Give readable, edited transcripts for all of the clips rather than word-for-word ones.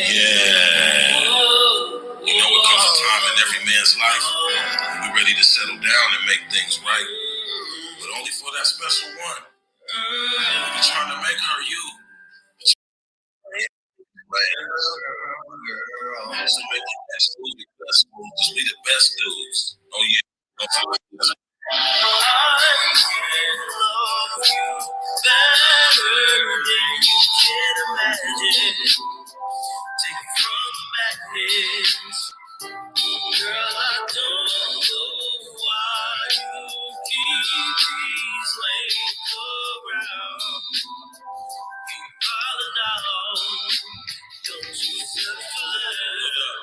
Yeah. You know what comes a time in every man's life when you're ready to settle down and make things right. But only for that special one. You're trying to make her you. So make the best dudes be the best dudes. Just be the best dudes. Oh yeah. Don't feel like this. I can love you better than you can imagine. Take it from the madness. Girl, I don't know why you keep these lanes around. Keep calling out. Don't you settle for less.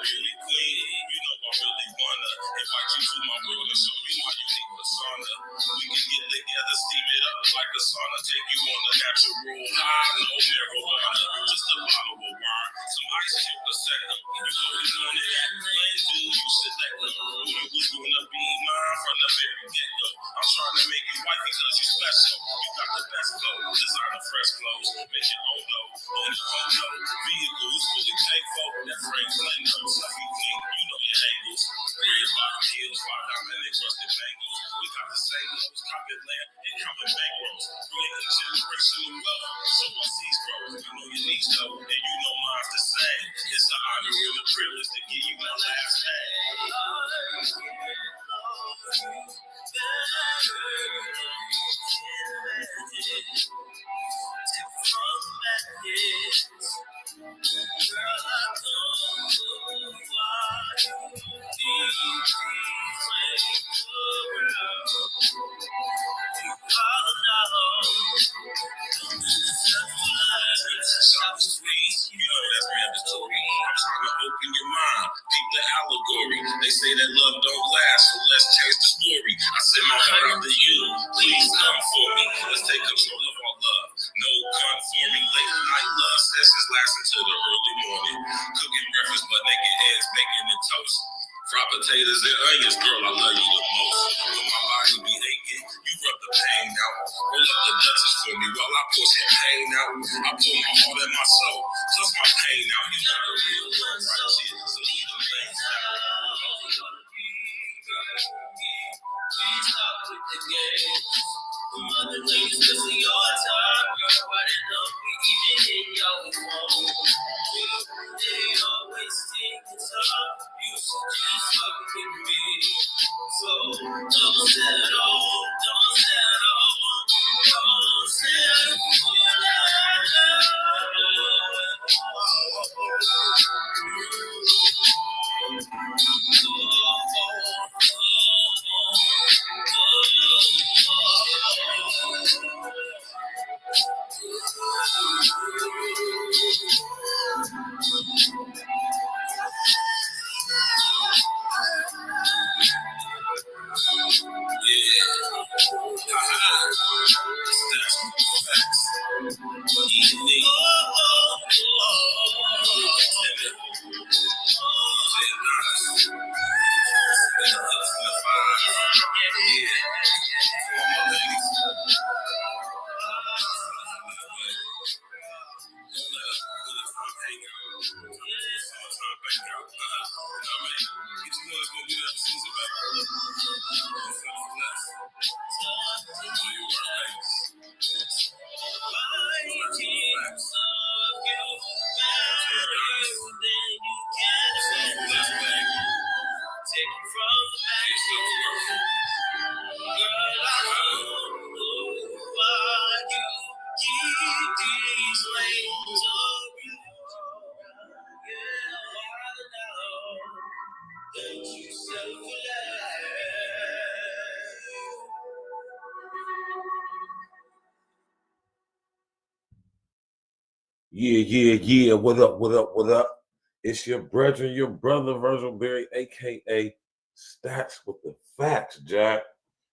Really clean. You know I really wanna invite you to my world and show you my unique persona. We can get together, steam it up like a sauna. Take you on a natural high, no marijuana. Just a bottle of wine, some ice chip a second. You know we doing it at lane two. You should let go. You was gonna be mine from the very get-go. I'm trying to make you white because you special. You got the best clothes, designer fresh clothes. Make your own dough, own your own dough. Vehicles, fully paid for. That frame blend up, stuff you clean. You know your angles. Red bottom heels, fly diamond and rusted bangles. We got the same nose, copy land, and common bankrolls. Creating generational wealth, so our seas grow. I know your needs though, and you know mine's the same. It's an honor and a privilege to give you my last name. I'm trying to open your mind, peep the allegory. They say that love don't last, so let's change the story. I send my heart out to you, please come for me. Let's take control of our love. No conforming, late night love sessions last until the early morning. Cooking breakfast, but naked eggs, bacon and toast. Fried potatoes and onions, girl, I love you the most. When my body be aching, you rub the pain out. Roll up the Dutchess for me while I pour champagne out. I pour my heart and my soul, toss my pain out. You got a real one right here, so leave the things out. Please stop with the games. Mother ladies, this is your time. You're running up, even in your phone. They always think it's up. You should just fuck with me. So don't settle, don't settle, don't settle for Yeah. What up? It's your brethren, your brother, Virgil Berry, a.k.a. Stats with the Facts, Jack.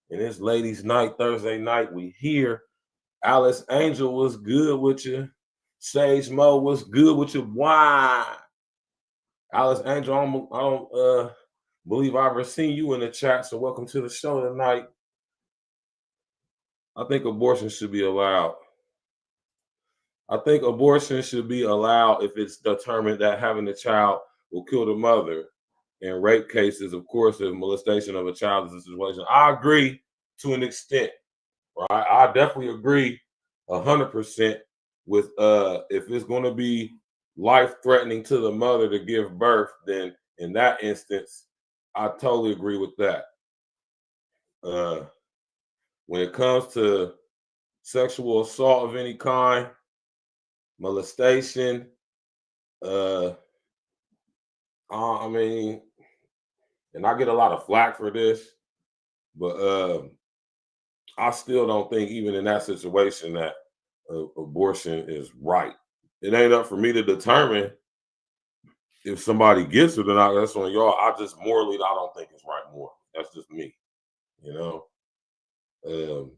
And it's ladies' night, Thursday night. We here. Alice Angel was good with you. Sage Mo was good with you. Why? Alice Angel, I don't believe I've ever seen you in the chat, so welcome to the show tonight. I think abortion should be allowed. I think abortion should be allowed if it's determined that having a child will kill the mother. In rape cases, of course, if molestation of a child is a situation. I agree to an extent, right? I definitely agree 100% with if it's going to be life threatening to the mother to give birth, then in that instance, I totally agree with that. Uh, when it comes to sexual assault of any kind, molestation, uh, I mean, and I get a lot of flack for this, but I still don't think even in that situation that abortion is right. It ain't up for me to determine if somebody gets it or not. That's on y'all. I just morally, I don't think it's right more. That's just me, you know. Um,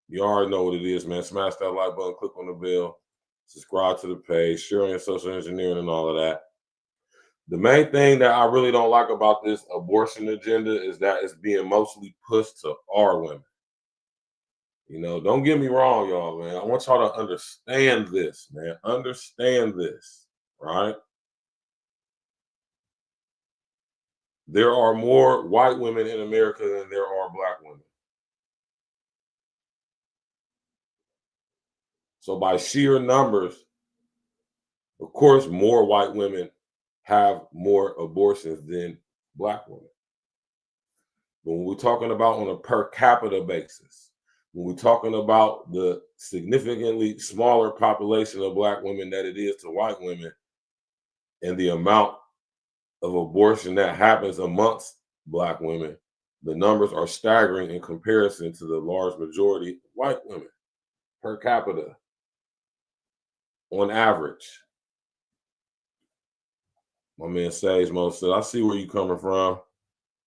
you already know what it is, man. Smash that like button, click on the bell, subscribe to the page, share on social engineering and all of that. The main thing that I really don't like about this abortion agenda is that it's being mostly pushed to our women. You know, don't get me wrong, y'all, man. I want y'all to understand this, man. Understand this, right? There are more white women in America than there are black women. So by sheer numbers, of course, more white women have more abortions than black women. But when we're talking about on a per capita basis, when we're talking about the significantly smaller population of black women that it is to white women, and the amount of abortion that happens amongst black women, the numbers are staggering in comparison to the large majority of white women per capita on average. My man Sage Mo said, I see where you're coming from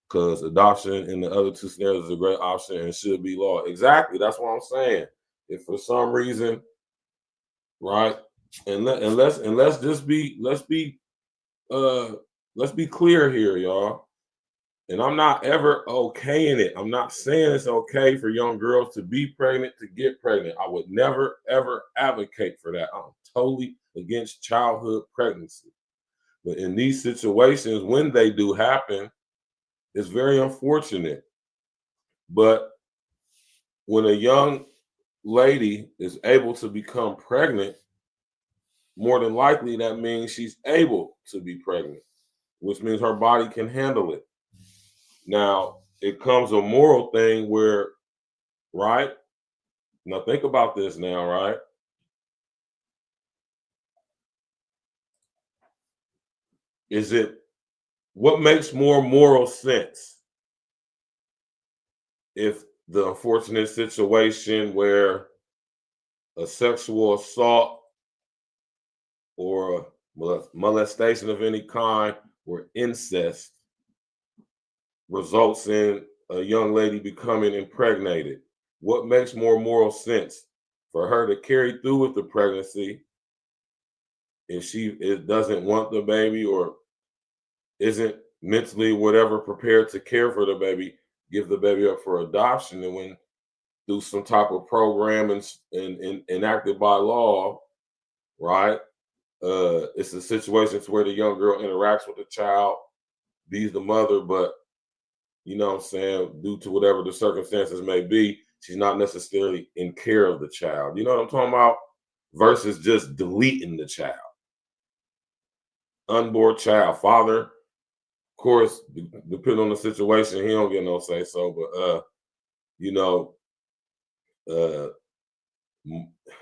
because adoption in the other two scenarios is a great option and should be law. Exactly. That's what I'm saying. If for some reason, right, let's just be let's be clear here, y'all. And I'm not ever okaying it. I'm not saying it's okay for young girls to be pregnant, to get pregnant. I would never, ever advocate for that. I'm totally against childhood pregnancy. But in these situations, when they do happen, it's very unfortunate. But when a young lady is able to become pregnant, more than likely that means she's able to be pregnant, which means her body can handle it. Now, it comes a moral thing where, right? Now think about this now, right? Is it what makes more moral sense if the unfortunate situation where a sexual assault or molestation of any kind or incest results in a young lady becoming impregnated? What makes more moral sense for her to carry through with the pregnancy if it doesn't want the baby or isn't mentally whatever prepared to care for the baby, give the baby up for adoption, and when through some type of program and enacted by law, right? It's a situation where the young girl interacts with the child, be's the mother, but you know what I'm saying, due to whatever the circumstances may be, she's not necessarily in care of the child. You know what I'm talking about? Versus just deleting the child. Unborn child, father, of course, depending on the situation, he don't get no say so, but you know, uh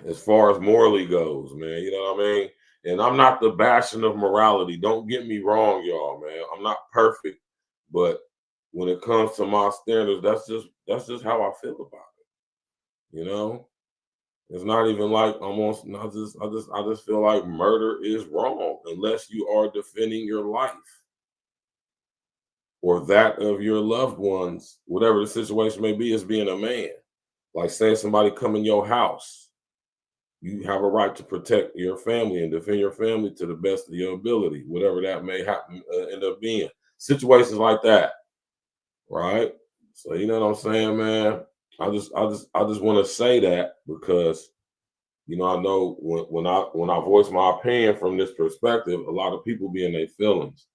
as far as morally goes, man, you know what I mean? And I'm not the bashing of morality. Don't get me wrong, y'all, man. I'm not perfect, but when it comes to my standards, that's just how I feel about it. You know, it's not even like almost. I just feel like murder is wrong unless you are defending your life or that of your loved ones, whatever the situation may be. As being a man, like saying somebody come in your house, you have a right to protect your family and defend your family to the best of your ability, whatever that may happen end up being. Situations like that, right? So you know what I'm saying, man. I just want to say that because You know, I know when I voice my opinion from this perspective, a lot of people be in their feelings.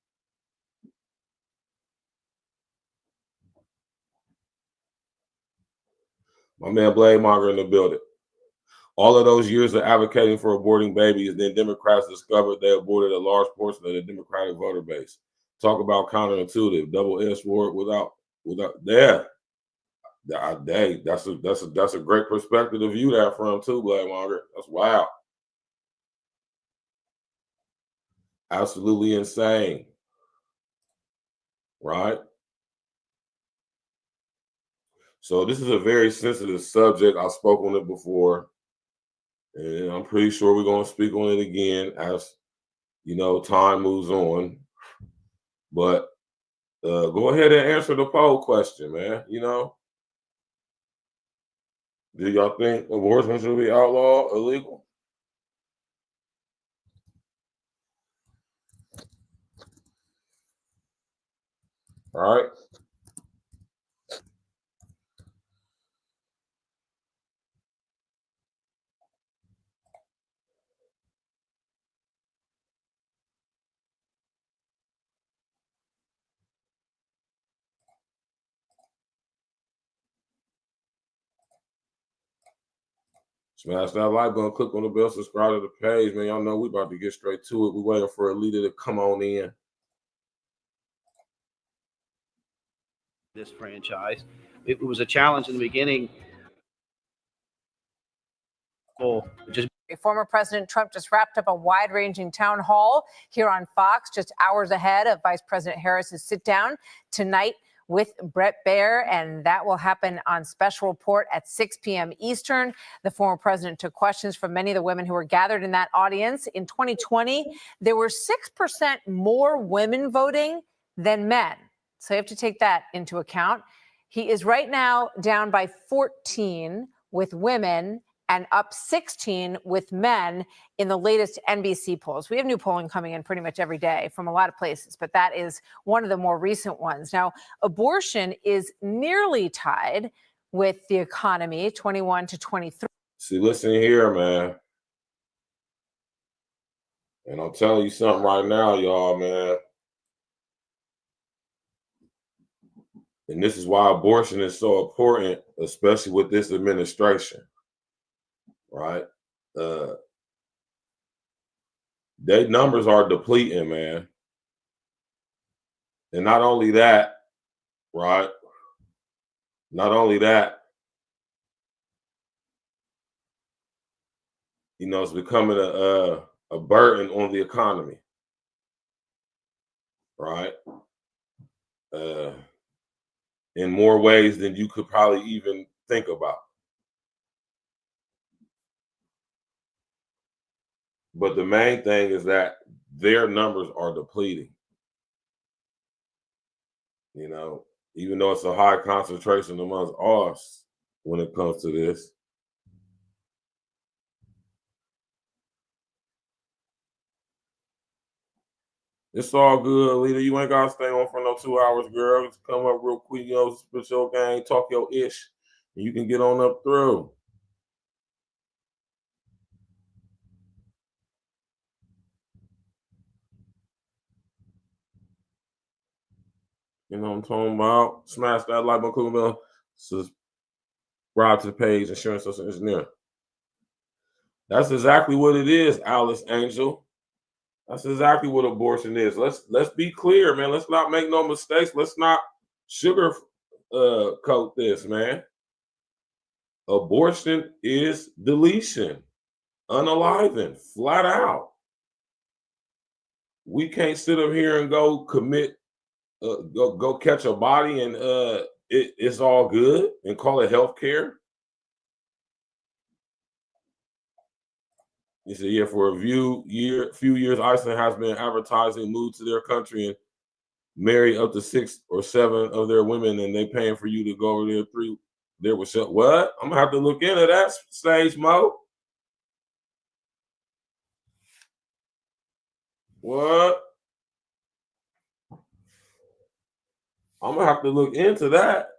My man Blade Monger in the building. All of those years of advocating for aborting babies, then Democrats discovered they aborted a large portion of the Democratic voter base. Talk about counterintuitive, double-edged sword without there. That's a great perspective to view that from too, Blade Monger. That's wild. Absolutely insane. Right? So this is a very sensitive subject. I've spoken on it before, and I'm pretty sure we're going to speak on it again as time moves on. But go ahead and answer the poll question, man. Do y'all think abortion should be outlawed, illegal? All right. Smash that like button, click on the bell, subscribe to the page, man. Y'all know we about to get straight to it. We waiting for ELITA to come on in. This franchise, it was a challenge in the beginning. Former President Trump just wrapped up a wide-ranging town hall here on Fox, just hours ahead of Vice President Harris's sit-down tonight with Bret Baier, and that will happen on Special Report at 6 p.m. Eastern. The former president took questions from many of the women who were gathered in that audience. In 2020, there were 6% more women voting than men. So you have to take that into account. He is right now down by 14 with women and up 16 with men in the latest NBC polls. We have new polling coming in pretty much every day from a lot of places, but that is one of the more recent ones. Now, abortion is nearly tied with the economy, 21 to 23. See, listen here, man. And I'm telling you something right now, y'all, man. And this is why abortion is so important, especially with this administration. Right? Their numbers are depleting, man. And not only that, right? Not only that, it's becoming a burden on the economy, right? In more ways than you could probably even think about. But the main thing is that their numbers are depleting. Even though it's a high concentration amongst us when it comes to this. It's all good, Alita. You ain't gotta stay on for no 2 hours, girl. Just come up real quick, spit your game, talk your ish, and you can get on up through. You know what I'm talking about? Smash that like button, click bell, subscribe to the page, Insurance Social Engineer. That's exactly what it is, Alice Angel. That's exactly what abortion is. Let's be clear, man. Let's not make no mistakes. Let's not sugar coat this, man. Abortion is deletion, unaliving, flat out. We can't sit up here and go commit, go catch a body and it's all good and call it health care. You said, yeah, for a few years, Iceland has been advertising move to their country and marry up to 6 or 7 of their women, and they paying for you to go over there 3. There was what? I'm gonna have to look into that, Sage Mo. What? I'm gonna have to look into that.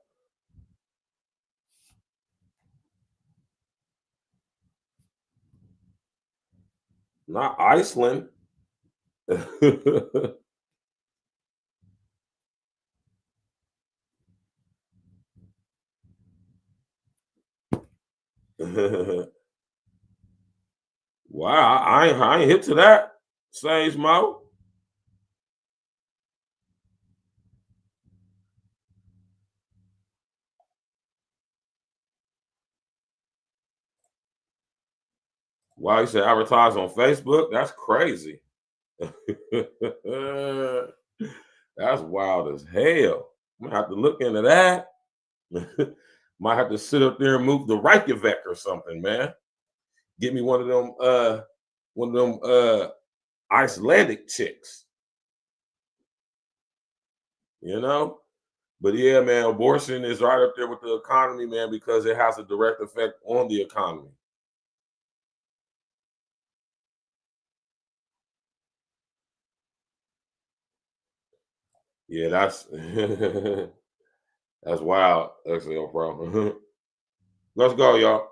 Not Iceland. Wow, I ain't hip to that. Sage Mo. Wow, you said advertise on Facebook? That's crazy. That's wild as hell. I'm gonna have to look into that. Might have to sit up there and move the Reykjavik or something, man. Get me one of them Icelandic chicks, you know? But yeah, man, abortion is right up there with the economy, man, because it has a direct effect on the economy. Yeah, that's that's wild. XL problem. Let's go, y'all.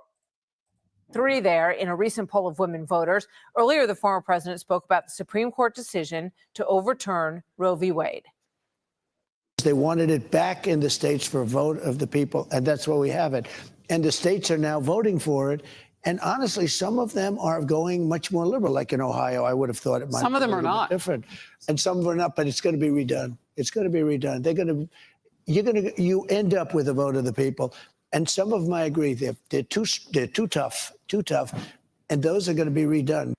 Three there in a recent poll of women voters. Earlier, the former president spoke about the Supreme Court decision to overturn Roe v. Wade. They wanted it back in the states for a vote of the people, and that's why we have it. And the states are now voting for it. And honestly, some of them are going much more liberal, like in Ohio. I would have thought it might. Some of them be are not different, and some of them are not. But it's going to be redone. It's going to be redone. You end up with a vote of the people. And some of them, I agree, they're too tough, and those are going to be redone.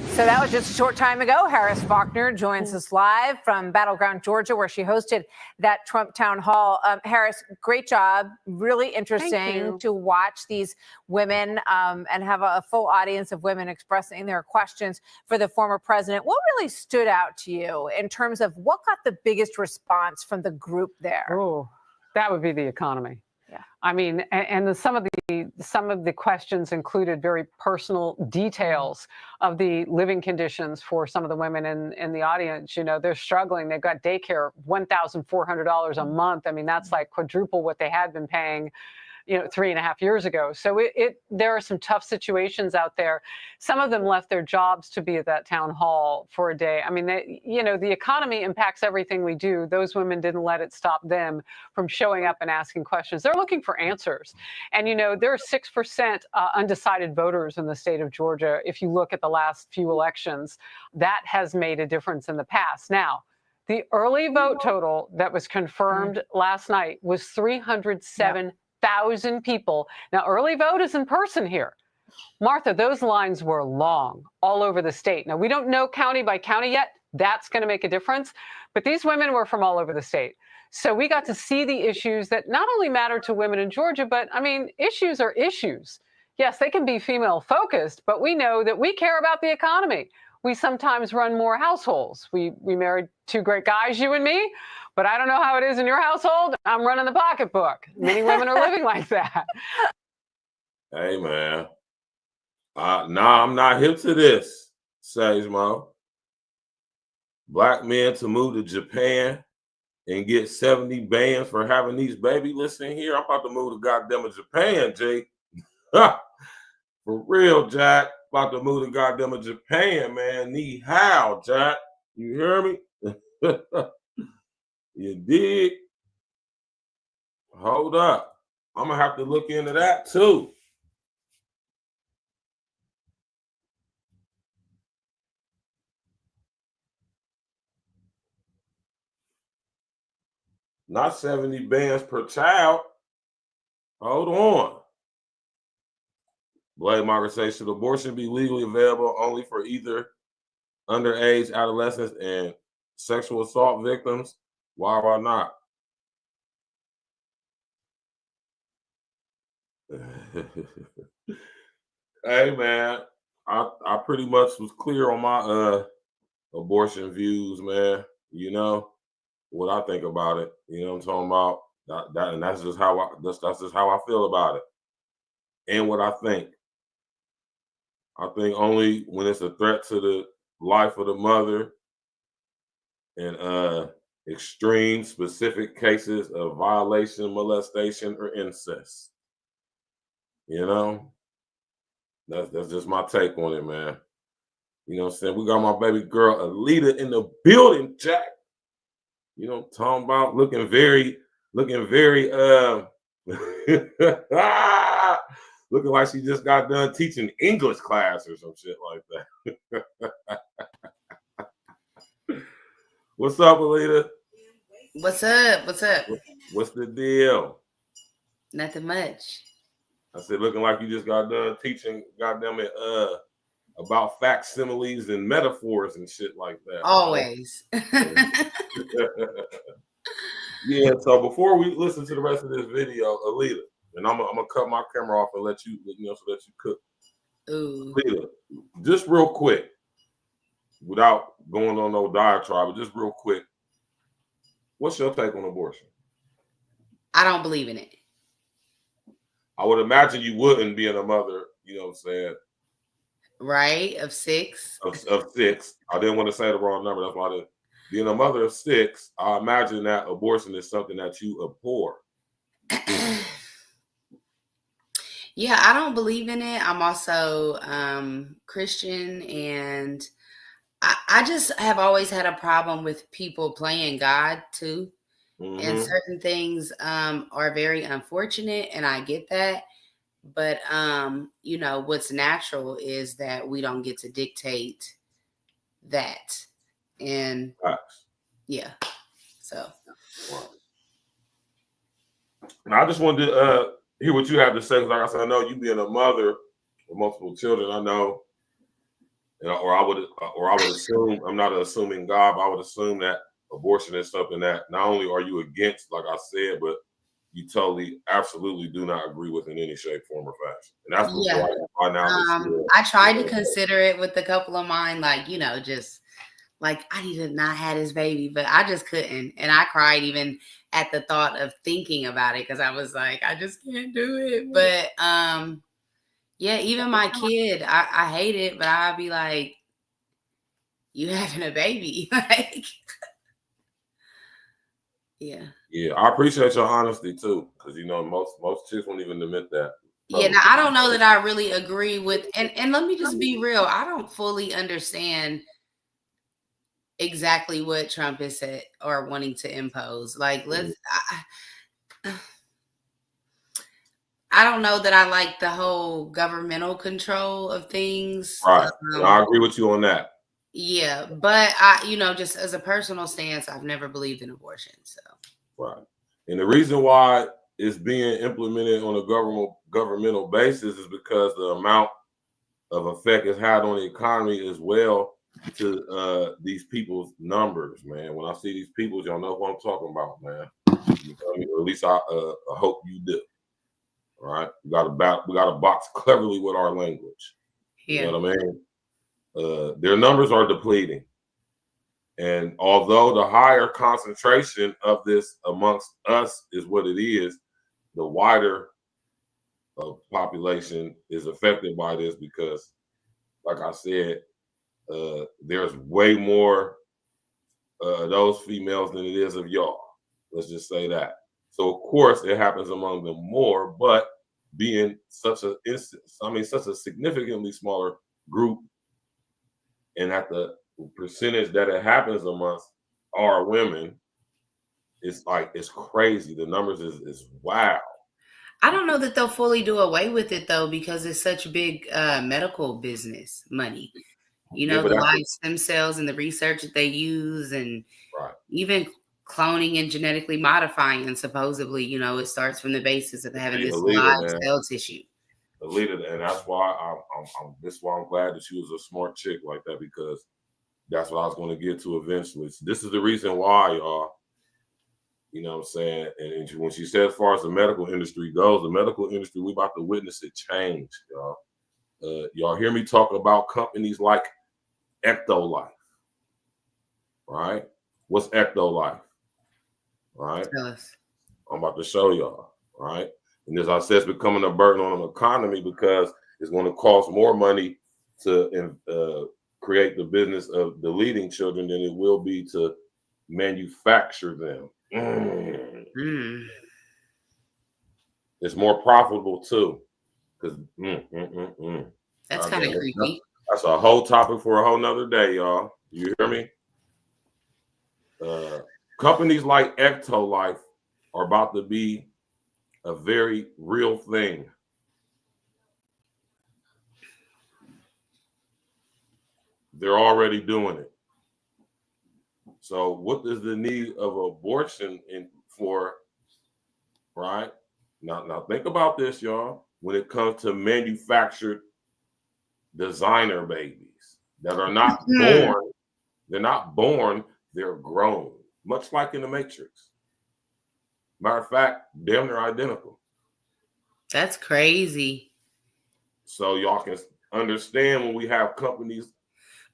So that was just a short time ago. Harris Faulkner joins us live from Battleground, Georgia, where she hosted that Trump town hall. Harris, great job. Really interesting to watch these women and have a full audience of women expressing their questions for the former president. What really stood out to you in terms of what got the biggest response from the group there? Oh, that would be the economy. Yeah. I mean, and some of the questions included very personal details of the living conditions for some of the women in the audience. You know, they're struggling. They've got daycare, $1,400 a month. I mean, that's like quadruple what they had been paying, 3.5 years ago. So there are some tough situations out there. Some of them left their jobs to be at that town hall for a day. I mean, the economy impacts everything we do. Those women didn't let it stop them from showing up and asking questions. They're looking for answers. And, there are 6% undecided voters in the state of Georgia. If you look at the last few elections, that has made a difference in the past. Now, the early vote total that was confirmed last night was 307,000 people. Now, early vote is in person here. Martha, those lines were long all over the state. Now, we don't know county by county yet. That's going to make a difference. But these women were from all over the state. So we got to see the issues that not only matter to women in Georgia, but I mean, issues are issues. Yes, they can be female focused, but we know that we care about the economy. We sometimes run more households. We married two great guys, you and me, but I don't know how it is in your household. I'm running the pocketbook. Many women are living like that. Hey, man. Nah, I'm not hip to this, Sage Mo. Black men to move to Japan and get 70 bands for having these babies. Listen here, I'm about to move to goddamn Japan, Jay. For real, Jack. About to move to goddamn Japan, man. Ni hao, Jack. You hear me? You dig? Hold up. I'm gonna have to look into that too. Not 70 bands per child. Hold on. Blade Margaret says, should abortion be legally available only for either underage adolescents and sexual assault victims? Why or not? Hey, man, I pretty much was clear on my abortion views, man. You know what I think about it. You know what I'm talking about? And that's just how that's just how I feel about it. And what I think. I think only when it's a threat to the life of the mother and extreme specific cases of violation, molestation, or incest. You know? That's just my take on it, man. You know what I'm saying? We got my baby girl ELITA in the building, Jack. You know, talking about looking very looking like she just got done teaching English class or some shit like that. What's up, ELITA? What's up? What's up? What's the deal? Nothing much. I said, looking like you just got done teaching, goddamn it, about facsimiles and metaphors and shit like that. Always. Yeah. So before we listen to the rest of this video, ELITA, and I'm gonna cut my camera off and let you, so that you cook. Ooh. ELITA, just real quick, without going on no diatribe, but just real quick, what's your take on abortion? I don't believe in it. I would imagine you wouldn't, being a mother, you know what I'm saying? Right? Of 6. Of 6. I didn't want to say the wrong number. That's why I didn't. Being a mother of 6, I imagine that abortion is something that you abhor. Yeah, I don't believe in it. I'm also Christian, and I just have always had a problem with people playing God too. And certain things are very unfortunate, and I get that. But you know, what's natural is that we don't get to dictate that. And yeah. So and I just wanted to hear what you have to say, because like I said, I know you being a mother with multiple children, I know, or I would assume, I'm not assuming God, but I would assume that abortion is something that not only are you against, like I said, but you totally, absolutely do not agree with in any shape, form, or fashion. And that's before I find out. I tried to consider it with a couple of mine, like, you know, just like, I need to not have this baby, but I just couldn't. And I cried even at the thought of thinking about it, because I was like, I just can't do it. But yeah, even my kid, I hate it, but I'll be like, you having a baby? Like, yeah. Yeah, I appreciate your honesty too, because you know most chicks won't even admit that. Yeah, now I don't know that I really agree with, and let me just be real, I don't fully understand exactly what Trump is said or wanting to impose. Like, I don't know that I like the whole governmental control of things. Right. I agree with you on that. Yeah, but I, you know, just as a personal stance, I've never believed in abortion. So right. And the reason why it's being implemented on a governmental basis is because the amount of effect it's had on the economy as well to these people's numbers, man. When I see these people, y'all know who I'm talking about, man. You know, or at least I hope you do. All right. We got to box cleverly with our language. You know what I mean? Their numbers are depleting. And although the higher concentration of this amongst us is what it is, the wider population is affected by this because, like I said, there's way more those females than it is of y'all. Let's just say that. So of course it happens among them more, but being such a significantly smaller group, and at the percentage that it happens amongst our women, it's crazy. The numbers is wow. I don't know that they'll fully do away with it though, because it's such big medical business money. You know, the live stem cells and the research that they use, and even cloning and genetically modifying, supposedly, you know, it starts from the basis of having this live cell tissue. ELITA, and that's why I'm glad that she was a smart chick like that, because that's what I was going to get to eventually. So this is the reason why, y'all. You know what I'm saying? And when she said, as far as the medical industry goes, the medical industry, we about to witness it change, y'all. Y'all hear me talk about companies like Ectolife, right? What's Ectolife, right? I'm about to show y'all, right? And as I said, it's becoming a burden on the economy because it's going to cost more money to create the business of deleting children than it will be to manufacture them. It's more profitable too, because That's kind of creepy. That's a whole topic for a whole nother day, y'all. You hear me? Companies like Ectolife are about to be a very real thing. They're already doing it. So what is the need of abortion for, right? Now think about this, y'all. When it comes to manufactured designer babies that are not born, they're not born, they're grown, much like in the Matrix. Matter of fact, damn near identical. That's crazy. So y'all can understand when we have companies.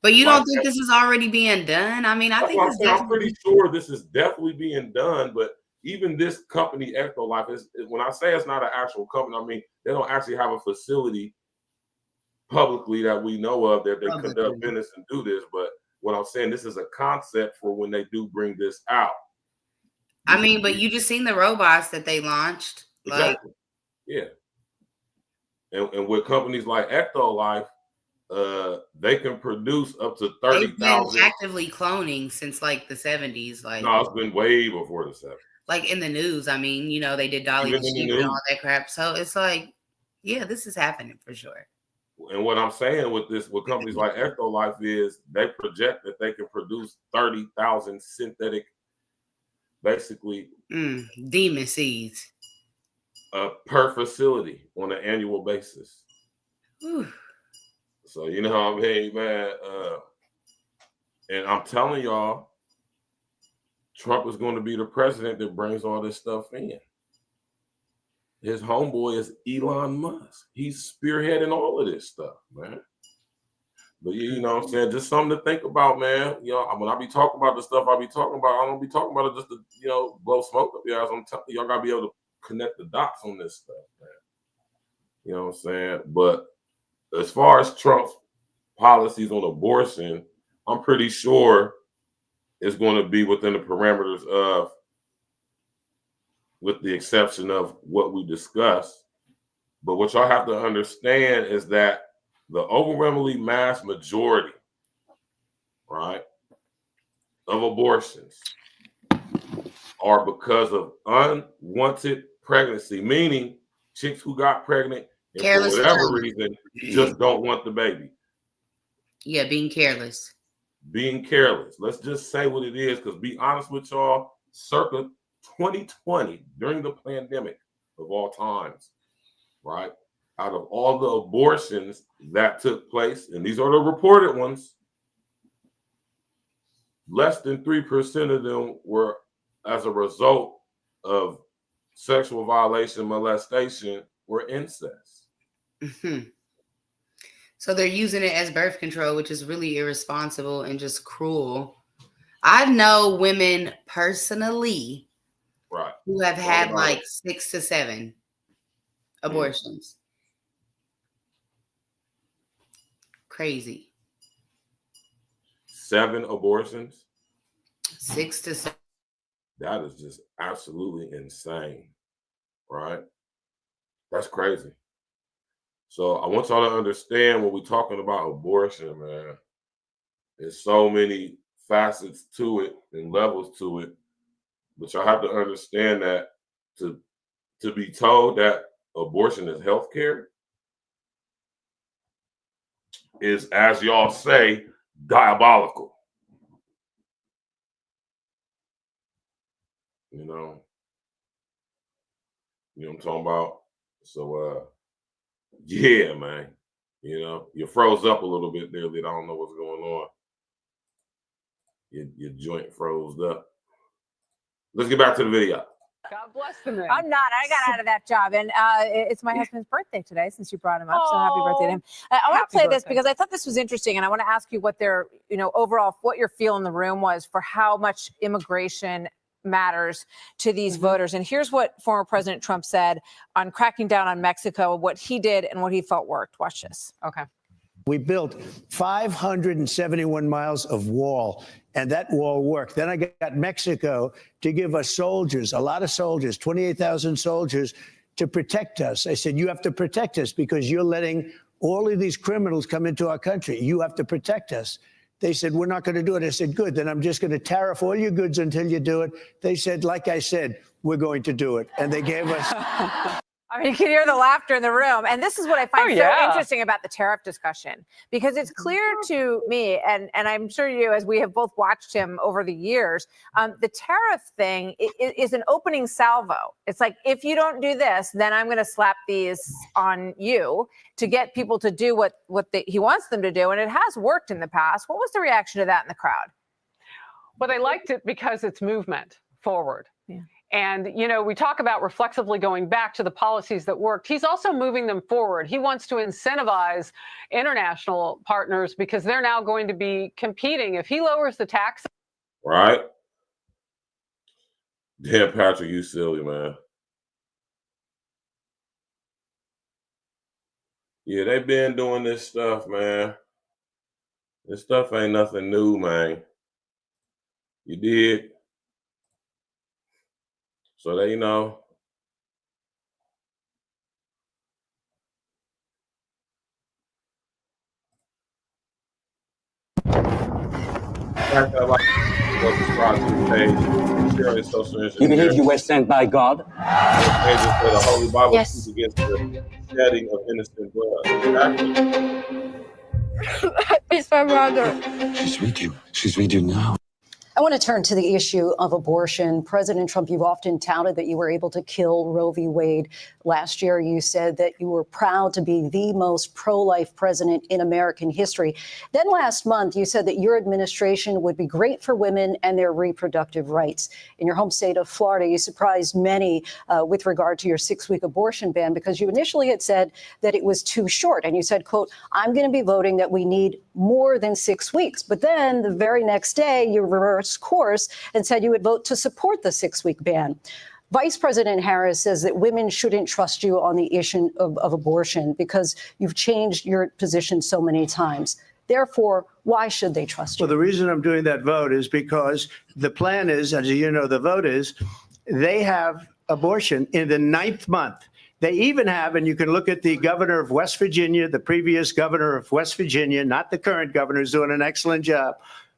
But you don't think this is already being done? I mean, I think I'm pretty sure this is definitely being done, but even this company, Ectolife, when I say it's not an actual company, I mean, they don't actually have a facility publicly that we know of that they conduct business and do this. But what I'm saying, this is a concept for when they do bring this out. I mean, but you just seen the robots that they launched. Exactly. Yeah. And with companies like Ectolife, they can produce up to 30,000. They've been actively cloning since like the 70s. Like, no, it's been way before the 70s. Like in the news, I mean, you know, they did Dolly the Sheep and all that crap. So it's like, yeah, this is happening for sure. And what I'm saying with companies like Ectolife is they project that they can produce 30,000 synthetic, basically demon seeds per facility on an annual basis. Whew. So you know what I mean, man. And I'm telling y'all, Trump is going to be the president that brings all this stuff in. His homeboy is Elon Musk. He's spearheading all of this stuff, man. But you know what I'm saying? Just something to think about, man. You know, when I be talking about the stuff I be talking about, I don't be talking about it just to, you know, blow smoke up your ass. I'm telling y'all gotta be able to connect the dots on this stuff, man. You know what I'm saying? But as far as Trump's policies on abortion, I'm pretty sure it's going to be within the parameters of, with the exception of what we discussed. But what y'all have to understand is that the overwhelmingly mass majority, right, of abortions are because of unwanted pregnancy, meaning chicks who got pregnant and for whatever reason just don't want the baby. Yeah, being careless. Being careless. Let's just say what it is, because be honest with y'all, circa 2020, during the pandemic of all times, right? Out of all the abortions that took place, and these are the reported ones, less than 3% of them were as a result of sexual violation, molestation, or incest. Mm-hmm. So they're using it as birth control, which is really irresponsible and just cruel. I know women personally, right, who have had like 6 to 7 abortions. Crazy. 7 abortions? 6 to 7. That is just absolutely insane, right? That's crazy. So I want y'all to understand when we're talking about abortion, man, there's so many facets to it and levels to it. But y'all have to understand that to be told that abortion is healthcare is, as y'all say, diabolical. You know what I'm talking about? So yeah, man. You know, you froze up a little bit there, that I don't know what's going on. Your joint froze up. Let's get back to the video. God bless the man. I'm not. I got out of that job. And it's my husband's birthday today, since you brought him up. So happy birthday to him. I want to play this because I thought this was interesting. And I want to ask you what their, you know, overall, what your feel in the room was for how much immigration matters to these voters. And here's what former President Trump said on cracking down on Mexico, what he did and what he felt worked. Watch this. Okay. We built 571 miles of wall, and that wall worked. Then I got Mexico to give us soldiers, a lot of soldiers, 28,000 soldiers to protect us. I said, you have to protect us because you're letting all of these criminals come into our country. You have to protect us. They said, we're not going to do it. I said, good, then I'm just going to tariff all your goods until you do it. They said, like I said, we're going to do it. And they gave us... I mean, you can hear the laughter in the room. And this is what I find so interesting about the tariff discussion, because it's clear to me, and I'm sure you, as we have both watched him over the years, the tariff thing is an opening salvo. It's like, if you don't do this, then I'm going to slap these on you to get people to do what he wants them to do. And it has worked in the past. What was the reaction to that in the crowd? Well, they liked it because it's movement forward. Yeah. And, you know, we talk about reflexively going back to the policies that worked. He's also moving them forward. He wants to incentivize international partners because they're now going to be competing. If he lowers the taxes. Right. Damn, Patrick, you silly, man. Yeah, they've been doing this stuff, man. This stuff ain't nothing new, man. You did. So they, you know. You believe you were sent by God? The Holy Bible Yes. against the shedding of innocent blood. It's my brother. She's with you. She's with you now. I want to turn to the issue of abortion. President Trump, you've often touted that you were able to kill Roe v. Wade. Last year, you said that you were proud to be the most pro-life president in American history. Then last month, you said that your administration would be great for women and their reproductive rights. In your home state of Florida, you surprised many with regard to your 6-week abortion ban, because you initially had said that it was too short. And you said, quote, I'm going to be voting that we need more than 6 weeks. But then the very next day, you reversed course and said you would vote to support the 6-week ban. Vice President Harris says that women shouldn't trust you on the issue of abortion because you've changed your position so many times. Therefore, why should they trust you? Well, the reason I'm doing that vote is because the plan is, as you know, the vote is, they have abortion in the 9th month. They even have, and you can look at the governor of West Virginia, the previous governor of West Virginia, not the current governor, who's doing an excellent job,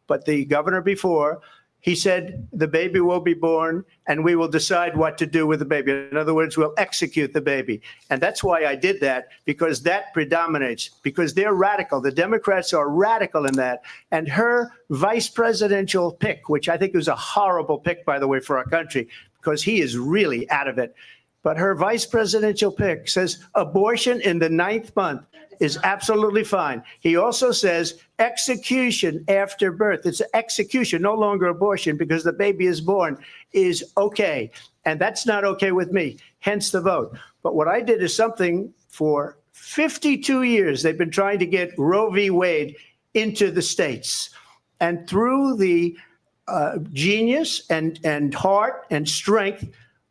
but the governor before, he said the baby will be born and we will decide what to do with the baby. In other words, we'll execute the baby. And that's why I did that, because that predominates, because they're radical. The Democrats are radical in that. And her vice presidential pick, which I think was a horrible pick, by the way, for our country, because he is really out of it. But her vice presidential pick says abortion in the 9th month is absolutely fine. He also says execution after birth. It's execution, no longer abortion, because the baby is born, is okay. And that's not okay with me, hence the vote. But what I did is something for 52 years. They've been trying to get Roe v. Wade into the states. And through the genius and heart and strength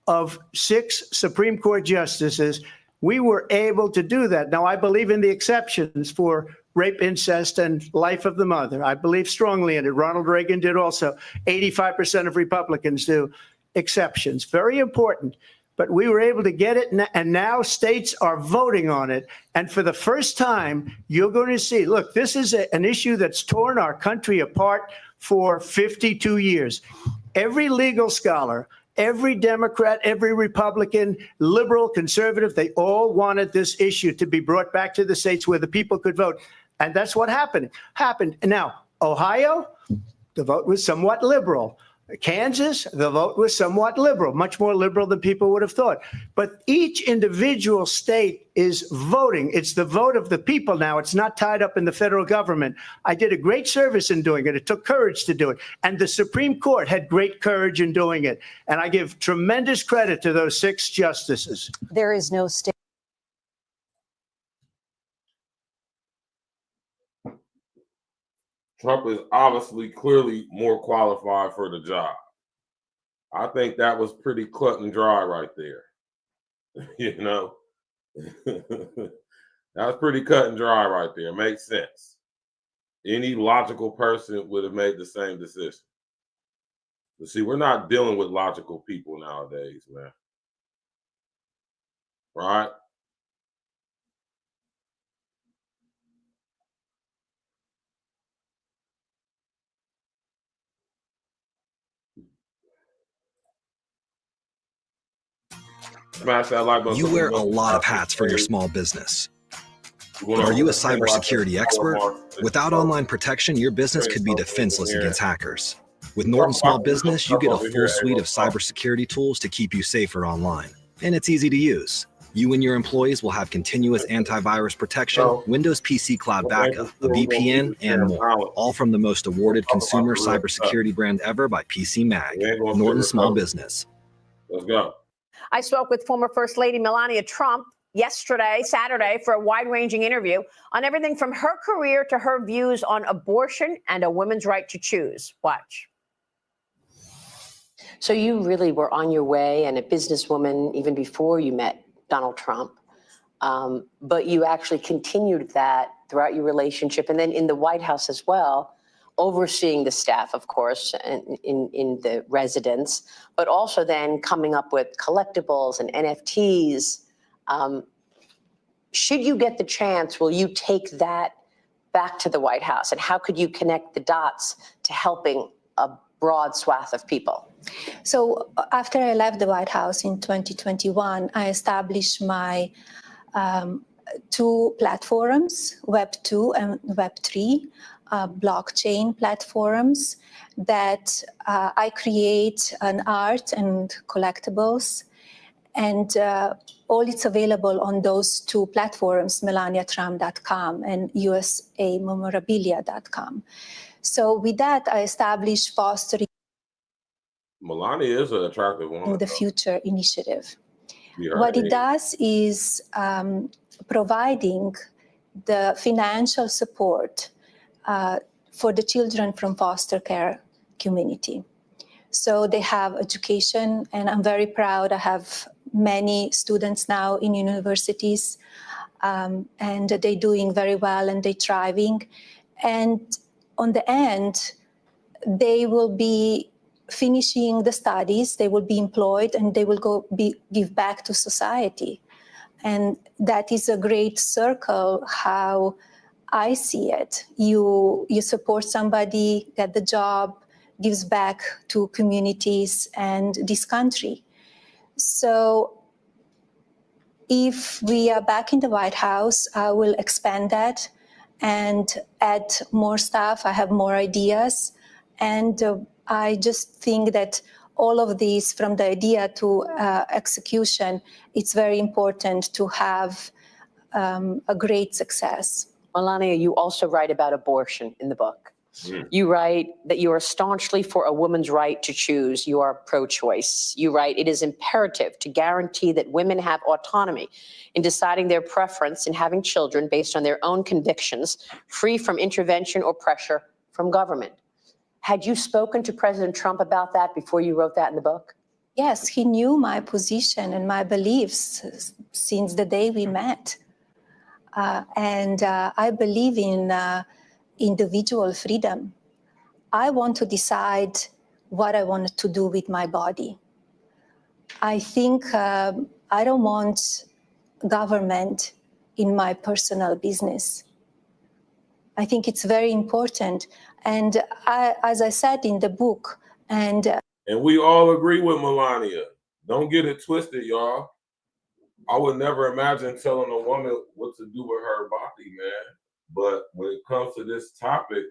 of 6 Supreme Court justices, we were able to do that. Now, I believe in the exceptions for rape, incest, and life of the mother. I believe strongly in it. Ronald Reagan did also. 85% of Republicans do. Exceptions. Very important. But we were able to get it, and now states are voting on it. And for the first time, you're going to see, look, this is an issue that's torn our country apart for 52 years. Every legal scholar, every Democrat, every Republican, liberal, conservative, they all wanted this issue to be brought back to the states where the people could vote. And that's what happened. Now, Ohio, the vote was somewhat liberal. Kansas, the vote was somewhat liberal, much more liberal than people would have thought. But each individual state is voting. It's the vote of the people now. It's not tied up in the federal government. I did a great service in doing it. It took courage to do it. And the Supreme Court had great courage in doing it. And I give tremendous credit to those 6 justices. There is no state. Trump is obviously clearly more qualified for the job. I think that was pretty cut and dry right there. You know, that was pretty cut and dry right there. Makes sense. Any logical person would have made the same decision. But see, we're not dealing with logical people nowadays, man. Right? Smash that like button. You wear a lot of hats for your small business. But are you a cybersecurity expert? Without online protection, your business could be defenseless against hackers. With Norton Small Business, you get a full suite of cybersecurity tools to keep you safer online. And it's easy to use. You and your employees will have continuous antivirus protection, Windows PC cloud backup, a VPN, and more. All from the most awarded consumer cybersecurity brand ever by PC Mag. Norton Small Business. Let's go. I spoke with former First Lady Melania Trump Saturday, for a wide-ranging interview on everything from her career to her views on abortion and a woman's right to choose. Watch. So you really were on your way and a businesswoman even before you met Donald Trump, but you actually continued that throughout your relationship and then in the White House as well, overseeing the staff, of course, in the residence, but also then coming up with collectibles and NFTs. Should you get the chance, will you take that back to the White House? And how could you connect the dots to helping a broad swath of people? So after I left the White House in 2021, I established my two platforms, Web 2 and Web 3, blockchain platforms that I create an art and collectibles. And all it's available on those two platforms, melaniatrump.com and usamemorabilia.com. So with that, I established fostering Melania is an attractive woman. the Future Initiative. What it does is providing the financial support for the children from foster care community. So they have education, and I'm very proud. I have many students now in universities, and they're doing very well and they're thriving. And on the end, they will be finishing the studies, they will be employed, and they will give back to society. And that is a great circle, how I see it. You support somebody, get the job, gives back to communities and this country. So if we are back in the White House, I will expand that and add more stuff. I have more ideas. And I just think that all of these, from the idea to execution, it's very important to have a great success. Melania, you also write about abortion in the book. You write that you are staunchly for a woman's right to choose. You are pro-choice. You write, it is imperative to guarantee that women have autonomy in deciding their preference in having children based on their own convictions, free from intervention or pressure from government. Had you spoken to President Trump about that before you wrote that in the book? Yes, he knew my position and my beliefs since the day we met. And I believe in individual freedom. I want to decide what I want to do with my body. I think I don't want government in my personal business. I think it's very important. And as I said in the book, and we all agree with Melania. Don't get it twisted, y'all. I would never imagine telling a woman what to do with her body, man. But when it comes to this topic,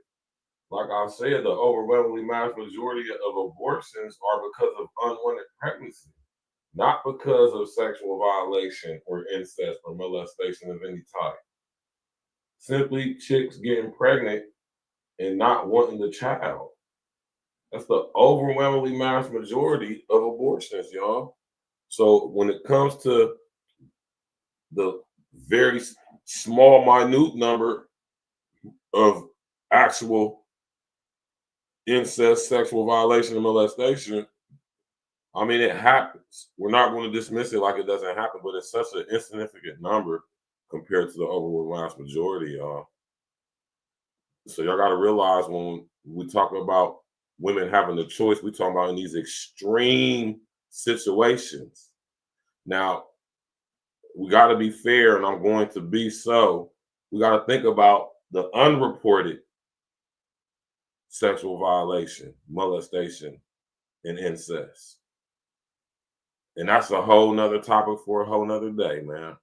like I said, the overwhelmingly mass majority of abortions are because of unwanted pregnancy, not because of sexual violation or incest or molestation of any type. Simply chicks getting pregnant and not wanting the child. That's the overwhelmingly mass majority of abortions, y'all. So when it comes to the very small, minute number of actual incest, sexual violation, and molestation, I mean, it happens. We're not going to dismiss it like it doesn't happen, but it's such an insignificant number compared to the overwhelming mass majority, y'all. So y'all got to realize when we talk about women having the choice, we talking about in these extreme situations. Now, we got to be fair, and I'm going to be so. We got to think about the unreported sexual violation, molestation, and incest. And that's a whole nother topic for a whole nother day, man.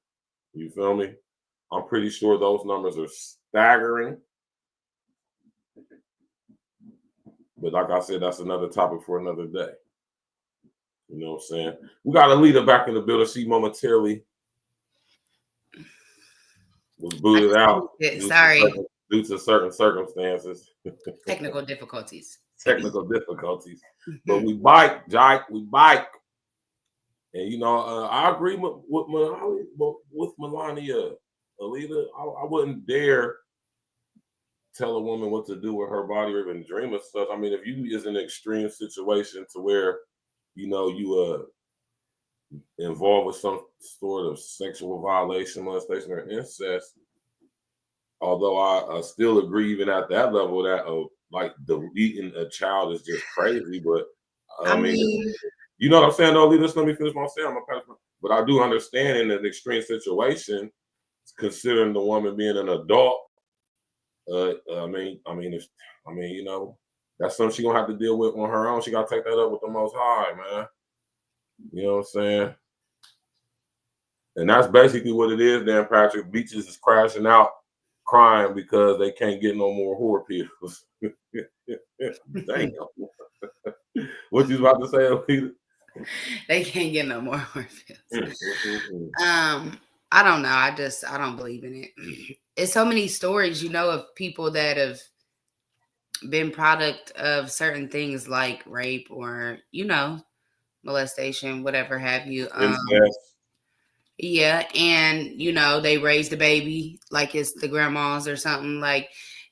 You feel me? I'm pretty sure those numbers are staggering. But like I said, that's another topic for another day. You know what I'm saying? We got ELITA back in the building. She momentarily was booted out due to certain circumstances. Technical difficulties. Technical difficulties. But we bike, Jike. We bike. And, you know, I agree with Melania. ELITA, I wouldn't dare tell a woman what to do with her body or even dream of stuff. I mean, if you is in an extreme situation to where, you know, you involved with some sort of sexual violation, molestation, or incest, although I still agree even at that level that like deleting a child is just crazy. But I mean, you know what I'm saying? No, just let me finish my statement. But I do understand in an extreme situation, considering the woman being an adult. I mean, you know, that's something she's gonna have to deal with on her own. She gotta take that up with the Most High, man. You know what I'm saying? And that's basically what it is, Dan Patrick. Beaches is crashing out, crying because they can't get no more whore pills. Damn. What you about to say, ELITA? They can't get no more whore pills. I don't know. I don't believe in it. It's so many stories, you know, of people that have been product of certain things like rape or, you know, molestation, whatever have you. Yeah. And, you know, they raise the baby like it's the grandma's or something like,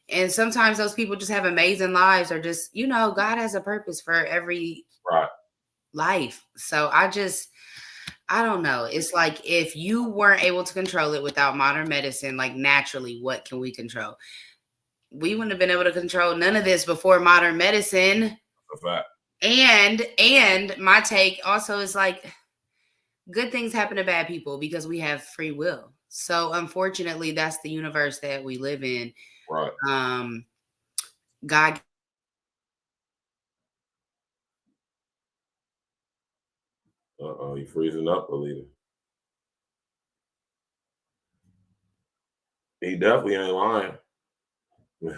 and sometimes those people just have amazing lives or just, you know, God has a purpose for every life. So I don't know. It's like if you weren't able to control it without modern medicine, like naturally, what can we control? We wouldn't have been able to control none of this before modern medicine. That's a fact. And my take also is like good things happen to bad people because we have free will. So unfortunately, that's the universe that we live in. Right. God. You freezing up, ELITA. He definitely ain't lying. Not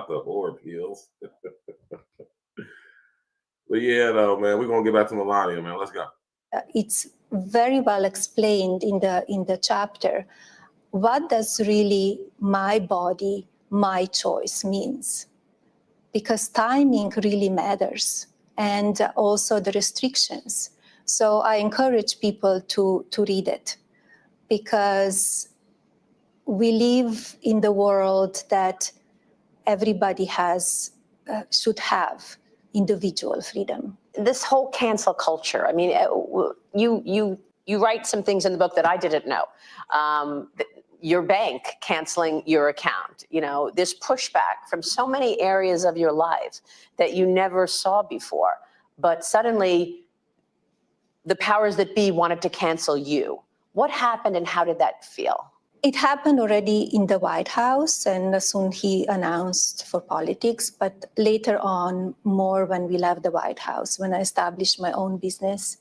the whore pills. But yeah, though, man, we're gonna get back to Melania, man. Let's go. It's very well explained in the chapter. What does really my body, my choice means? Because timing really matters, and also the restrictions. So I encourage people to read it, because we live in the world that everybody should have individual freedom. This whole cancel culture, I mean, you write some things in the book that I didn't know. Your bank canceling your account, you know, this pushback from so many areas of your life that you never saw before. But suddenly, the powers that be wanted to cancel you. What happened and how did that feel? It happened already in the White House, and soon he announced for politics, but later on, more when we left the White House, when I established my own business.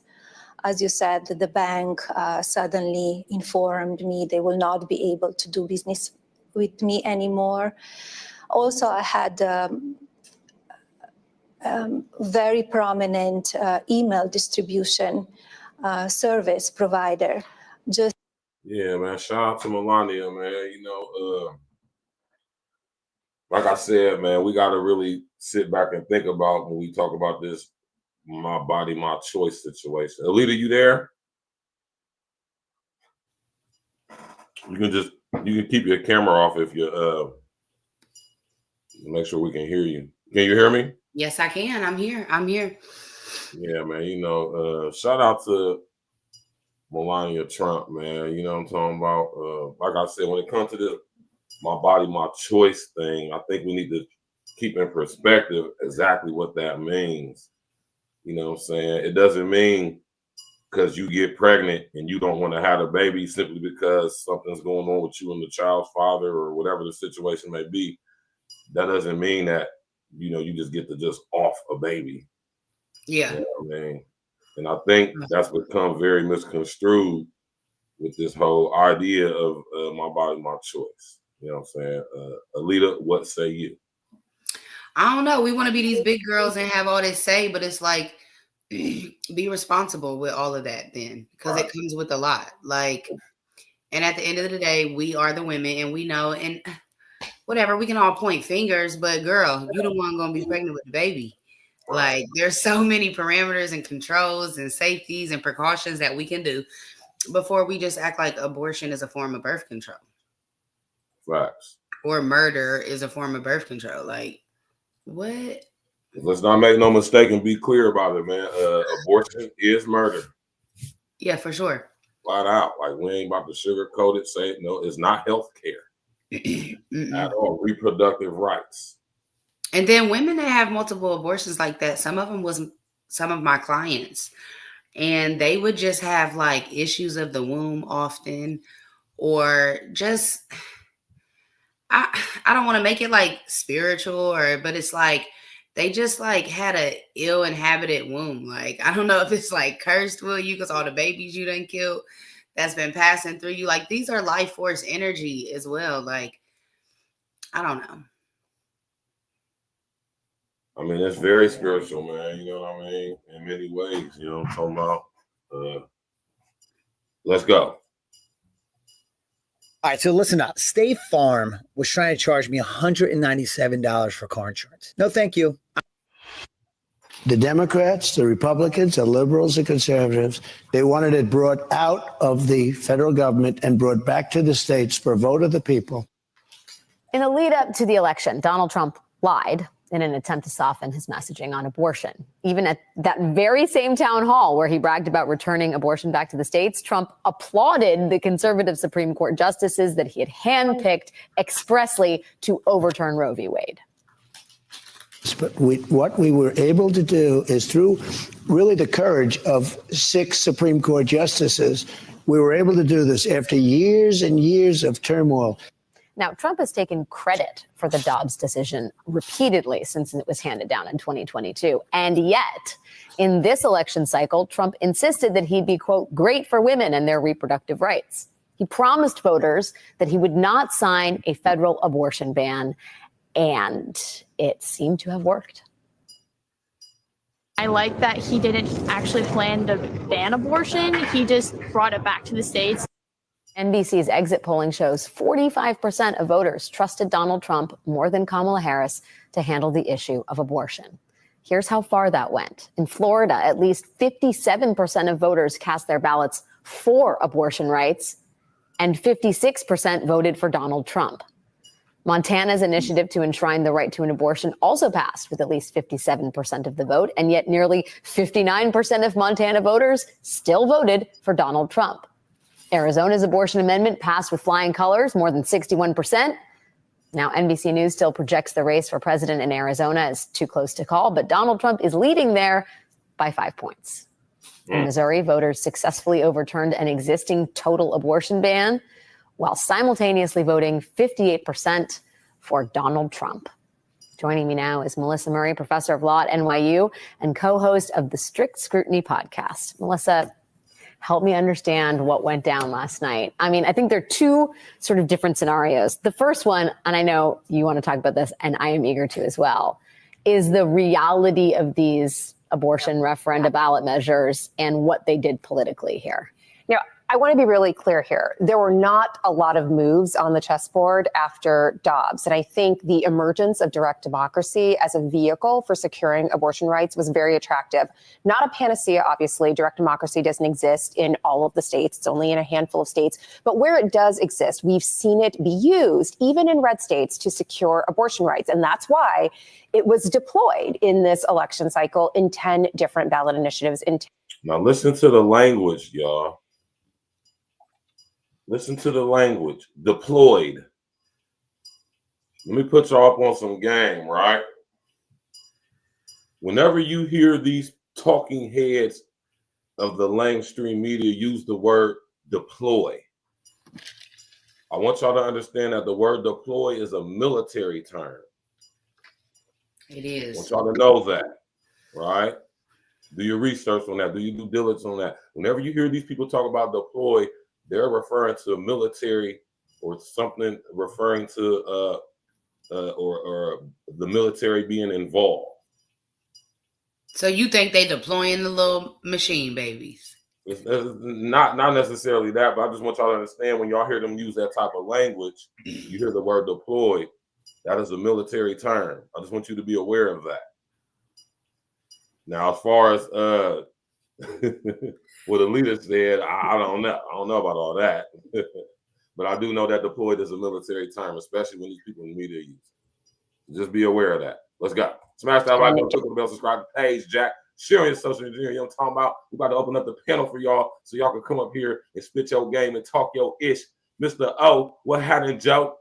As you said, the bank suddenly informed me they will not be able to do business with me anymore. Also, I had very prominent email distribution service provider. Yeah, man. Shout out to Melania, man. You know, like I said, man, we got to really sit back and think about when we talk about this my body, my choice situation. ELITA, you there? You can keep your camera off if you make sure we can hear you. Can you hear me? Yes, I can. I'm here. Yeah, man. You know, shout out to Melania Trump, man. You know what I'm talking about? Like I said, when it comes to this my body, my choice thing, I think we need to keep in perspective exactly what that means. You know what I'm saying? It doesn't mean because you get pregnant and you don't want to have a baby simply because something's going on with you and the child's father or whatever the situation may be. That doesn't mean that, you know, you just get to just off a baby. Yeah. You know what I mean? And I think that's become very misconstrued with this whole idea of my body, my choice. You know what I'm saying? ELITA, what say you? I don't know. We want to be these big girls and have all this say, but it's like, be responsible with all of that then, because it comes with a lot. Like, and at the end of the day, we are the women, and we know, and whatever, we can all point fingers, but girl, you the one gonna be pregnant with the baby. Like, there's so many parameters and controls and safeties and precautions that we can do before we just act like abortion is a form of birth control. Facts. Or murder is a form of birth control. Like, what? Let's not make no mistake and be clear about it, man. Abortion is murder. Yeah, for sure. Flat out. Like, we ain't about to sugarcoat it, say, no, it's not health care at all. Reproductive rights. And then women that have multiple abortions like that, some of them was some of my clients, and they would just have like issues of the womb often, or just, I don't want to make it like spiritual, but it's like they just like had a ill inhabited womb. Like, I don't know if it's like cursed with you because all the babies you done killed that's been passing through you. Like, these are life force energy as well. Like, I don't know. I mean, it's very spiritual, man. You know what I mean? In many ways, you know what I'm talking about? Let's go. All right, so listen up. State Farm was trying to charge me $197 for car insurance. No, thank you. The Democrats, the Republicans, the liberals, the conservatives, they wanted it brought out of the federal government and brought back to the states for a vote of the people. In the lead up to the election, Donald Trump lied in an attempt to soften his messaging on abortion. Even at that very same town hall where he bragged about returning abortion back to the states, Trump applauded the conservative Supreme Court justices that he had handpicked expressly to overturn Roe v. Wade. But what we were able to do is, through really the courage of 6 Supreme Court justices, we were able to do this after years and years of turmoil. Now, Trump has taken credit for the Dobbs decision repeatedly since it was handed down in 2022. And yet, in this election cycle, Trump insisted that he'd be, quote, great for women and their reproductive rights. He promised voters that he would not sign a federal abortion ban, and it seemed to have worked. I like that he didn't actually plan to ban abortion. He just brought it back to the states. NBC's exit polling shows 45% of voters trusted Donald Trump more than Kamala Harris to handle the issue of abortion. Here's how far that went. In Florida, at least 57% of voters cast their ballots for abortion rights, and 56% voted for Donald Trump. Montana's initiative to enshrine the right to an abortion also passed with at least 57% of the vote, and yet nearly 59% of Montana voters still voted for Donald Trump. Arizona's abortion amendment passed with flying colors, more than 61%. Now, NBC News still projects the race for president in Arizona as too close to call, but Donald Trump is leading there by 5 points. In Missouri, voters successfully overturned an existing total abortion ban, while simultaneously voting 58% for Donald Trump. Joining me now is Melissa Murray, professor of law at NYU and co-host of the Strict Scrutiny podcast. Melissa, help me understand what went down last night. I mean, I think there are 2 sort of different scenarios. The first one, and I know you want to talk about this, and I am eager to as well, is the reality of these abortion referenda ballot measures and what they did politically here. Now, I want to be really clear here. There were not a lot of moves on the chessboard after Dobbs. And I think the emergence of direct democracy as a vehicle for securing abortion rights was very attractive. Not a panacea, obviously. Direct democracy doesn't exist in all of the states. It's only in a handful of states. But where it does exist, we've seen it be used, even in red states, to secure abortion rights. And that's why it was deployed in this election cycle in 10 different ballot initiatives. Now listen to the language, y'all. Listen to the language. Deployed. Let me put y'all up on some game, right? Whenever you hear these talking heads of the mainstream media use the word deploy, I want y'all to understand that the word deploy is a military term. It is. I want y'all to know that, right? Do your research on that. Do your due diligence on that. Whenever you hear these people talk about deploy, they're referring to military or something referring to or the military being involved. So you think they deploying the little machine babies? It's not necessarily that, but I just want y'all to understand when y'all hear them use that type of language, you hear the word deploy, that is a military term. I just want you to be aware of that. Now, as far as what ELITA said, I don't know. I don't know about all that. But I do know that deployed is a military term, especially when these people in the media use it. Just be aware of that. Let's go. Smash that like button, click on the bell, subscribe to the page, Jack. Share on your social media. You know what I'm talking about? We're about to open up the panel for y'all so y'all can come up here and spit your game and talk your ish. Mr. O, what happened, Joe?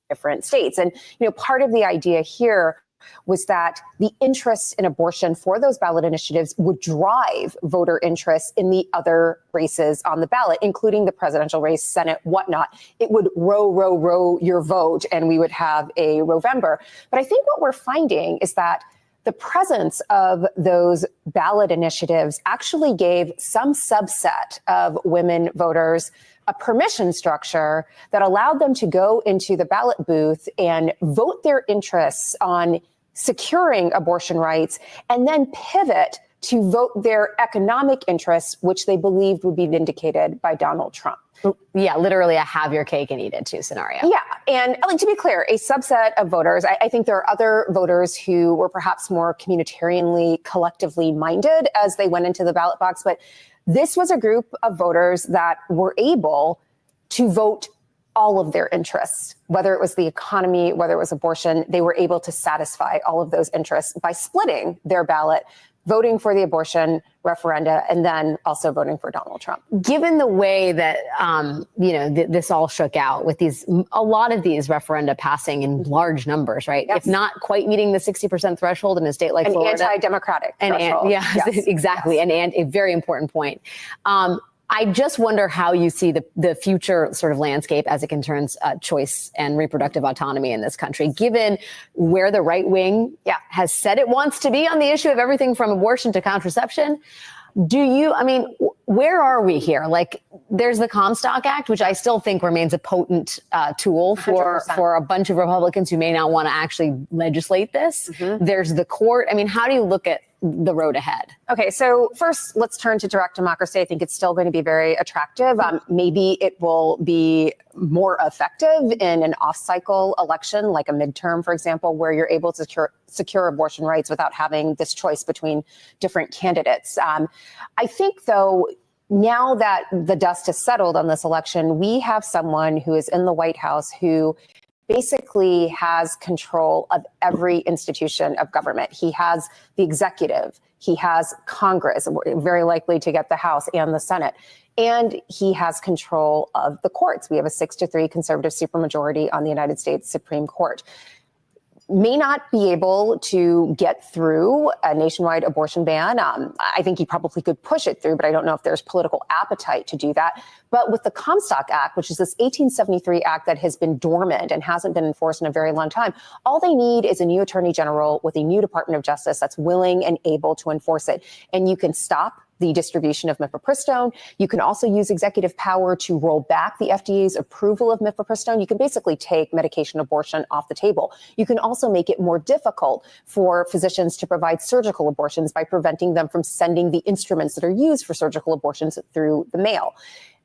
Different states. And, part of the idea here was that the interest in abortion for those ballot initiatives would drive voter interest in the other races on the ballot, including the presidential race, Senate, whatnot. It would row your vote, and we would have a Rovember. But I think what we're finding is that the presence of those ballot initiatives actually gave some subset of women voters a permission structure that allowed them to go into the ballot booth and vote their interests on securing abortion rights and then pivot to vote their economic interests, which they believed would be vindicated by Donald Trump. Yeah, literally a have your cake and eat it too scenario. Yeah. And to be clear, a subset of voters, I think there are other voters who were perhaps more communitarianly, collectively minded as they went into the ballot box. But this was a group of voters that were able to vote all of their interests, whether it was the economy, whether it was abortion. They were able to satisfy all of those interests by splitting their ballot, voting for the abortion referenda, and then also voting for Donald Trump. Given the way that, this all shook out with a lot of these referenda passing in large numbers, right? Yes. If not quite meeting the 60% threshold in a state like Florida. An anti-democratic threshold. Yes. Exactly. Yes. And a very important point. I just wonder how you see the future sort of landscape as it concerns choice and reproductive autonomy in this country, given where the right wing has said it wants to be on the issue of everything from abortion to contraception. Where are we here? Like, there's the Comstock Act, which I still think remains a potent tool for a bunch of Republicans who may not want to actually legislate this. Mm-hmm. There's the court. How do you look at the road ahead? Okay, so first, let's turn to direct democracy. I think it's still going to be very attractive. Maybe it will be more effective in an off-cycle election, like a midterm, for example, where you're able to secure abortion rights without having this choice between different candidates. I think, though, now that the dust has settled on this election, we have someone who is in the White House who basically has control of every institution of government. He has the executive, he has Congress, very likely to get the House and the Senate, and he has control of the courts. We have a 6-3 conservative supermajority on the United States Supreme Court. May not be able to get through a nationwide abortion ban. I think he probably could push it through, but I don't know if there's political appetite to do that. But with the Comstock Act, which is this 1873 act that has been dormant and hasn't been enforced in a very long time, all they need is a new attorney general with a new Department of Justice that's willing and able to enforce it. And you can stop the distribution of mifepristone. You can also use executive power to roll back the FDA's approval of mifepristone. You can basically take medication abortion off the table. You can also make it more difficult for physicians to provide surgical abortions by preventing them from sending the instruments that are used for surgical abortions through the mail.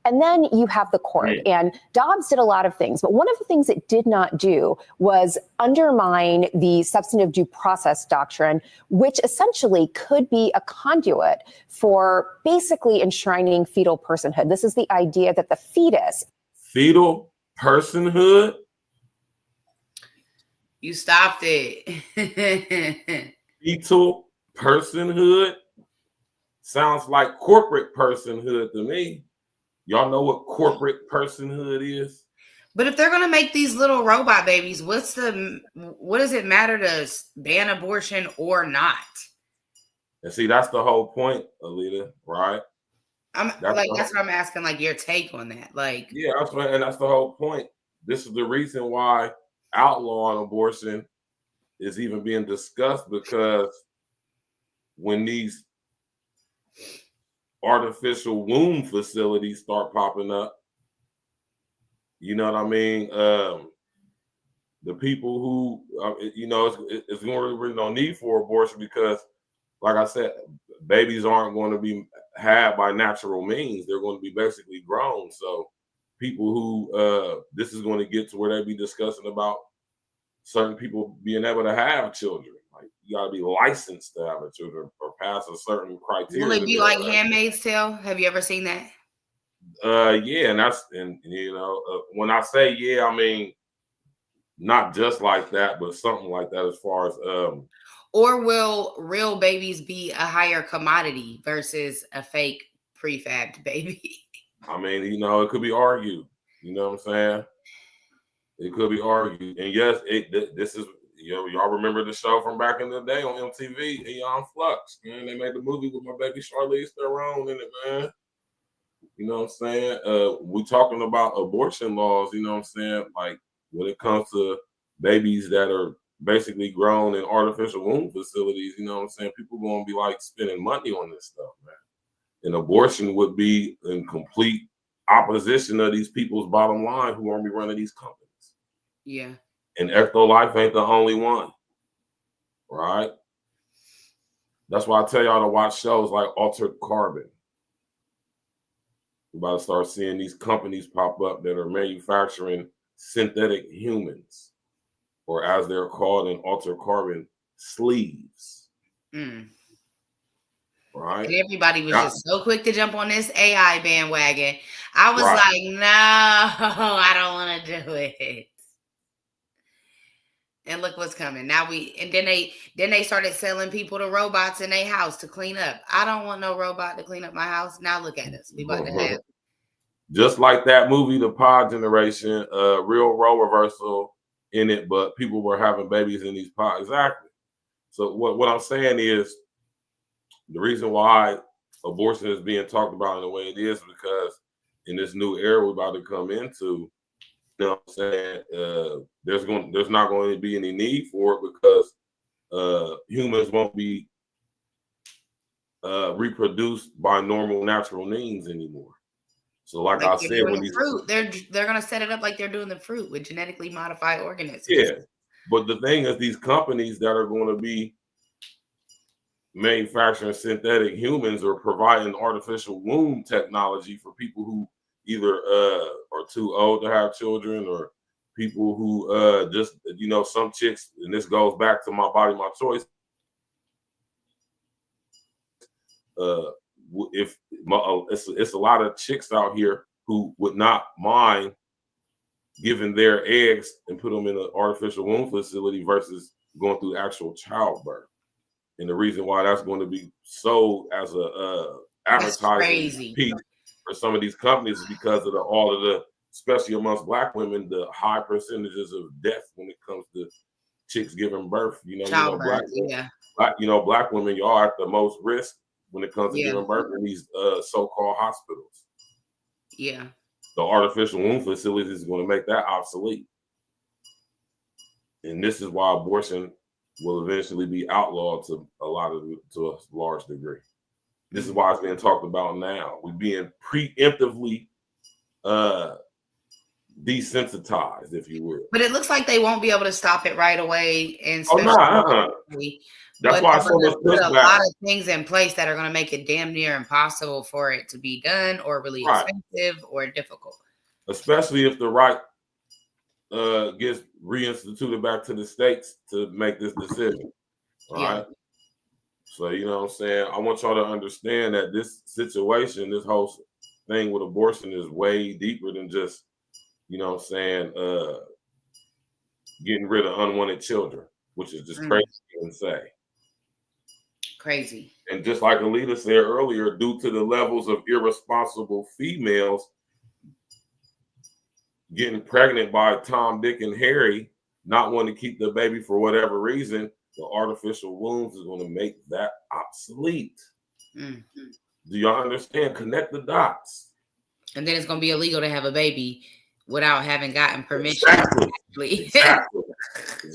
And then you have the court. And Dobbs did a lot of things, but one of the things it did not do was undermine the substantive due process doctrine, which essentially could be a conduit for basically enshrining fetal personhood. This is the idea that the fetus. Fetal personhood? You stopped it. Fetal personhood? Sounds like corporate personhood to me. Y'all know what corporate personhood is? But if they're going to make these little robot babies, what does it matter to ban abortion or not? And see, that's the whole point, ELITA, right? That's what I'm asking, like, your take on that. Like, yeah, that's the whole point. This is the reason why outlawing abortion is even being discussed, because when these artificial womb facilities start popping up, you know what I mean? The people who, you know, it's really no need for abortion because, like I said, babies aren't going to be had by natural means. They're going to be basically grown. So people who, this is going to get to where they be discussing about certain people being able to have children. Like you got to be licensed to have a children or pass a certain criteria. Will it be like Handmaid's Tale? Have you ever seen that? Yeah, and you know, when I say yeah, I mean not just like that, but something like that as far as or will real babies be a higher commodity versus a fake prefabbed baby? I mean, you know, it could be argued. You know what I'm saying? It could be argued. And yes, this is, you know, y'all remember the show from back in the day on MTV, Aeon Flux. Man, they made the movie with my baby Charlize Theron in it, man. You know what I'm saying? We talking about abortion laws, you know what I'm saying? Like when it comes to babies that are basically grown in artificial womb facilities, you know what I'm saying? People gonna be like spending money on this stuff, man. And abortion would be in complete opposition of these people's bottom line who are be running these companies. Yeah. And Ecto-Life ain't the only one, right? That's why I tell y'all to watch shows like Altered Carbon. We're about to start seeing these companies pop up that are manufacturing synthetic humans, or as they're called in Altered Carbon, sleeves. Right? And everybody was just so quick to jump on this AI bandwagon. I was like, no, I don't want to do it. And look what's coming. Now then they started selling people to robots in their house to clean up. I don't want no robot to clean up my house. Now look at us. We about to have. Just like that movie, The Pod Generation, real role reversal in it, but people were having babies in these pods. Exactly. So what I'm saying is the reason why abortion is being talked about in the way it is because in this new era we're about to come into, you know what I'm saying, there's not going to be any need for it because humans won't be reproduced by normal natural means anymore. So like I said, when these fruit, they're gonna set it up like they're doing the fruit with genetically modified organisms. Yeah, but the thing is, these companies that are going to be manufacturing synthetic humans or providing artificial womb technology for people who either are too old to have children or people who just, you know, some chicks, and this goes back to my body, my choice. It's a lot of chicks out here who would not mind giving their eggs and put them in an artificial womb facility versus going through actual childbirth. And the reason why that's going to be sold as a advertising piece for some of these companies is because of all of the, especially amongst Black women, the high percentages of death when it comes to chicks giving birth. You know, Black women, y'all are at the most risk when it comes to giving birth in these so-called hospitals. Yeah. The artificial womb facilities is going to make that obsolete. And this is why abortion will eventually be outlawed to a large degree. This is why it's being talked about now. We're being preemptively desensitized, if you will. But it looks like they won't be able to stop it right away. And that's why so much put a lot of things in place that are going to make it damn near impossible for it to be done, or really expensive or difficult. Especially if the right gets reinstituted back to the states to make this decision. All right. So, you know what I'm saying? I want y'all to understand that this situation, this whole thing with abortion is way deeper than just, you know what I'm saying, getting rid of unwanted children, which is just crazy to say. Crazy. And just like ELITA said earlier, due to the levels of irresponsible females getting pregnant by Tom, Dick, and Harry, not wanting to keep the baby for whatever reason, the artificial wombs is going to make that obsolete. Do y'all understand? Connect the dots. And then it's going to be illegal to have a baby without having gotten permission. Exactly.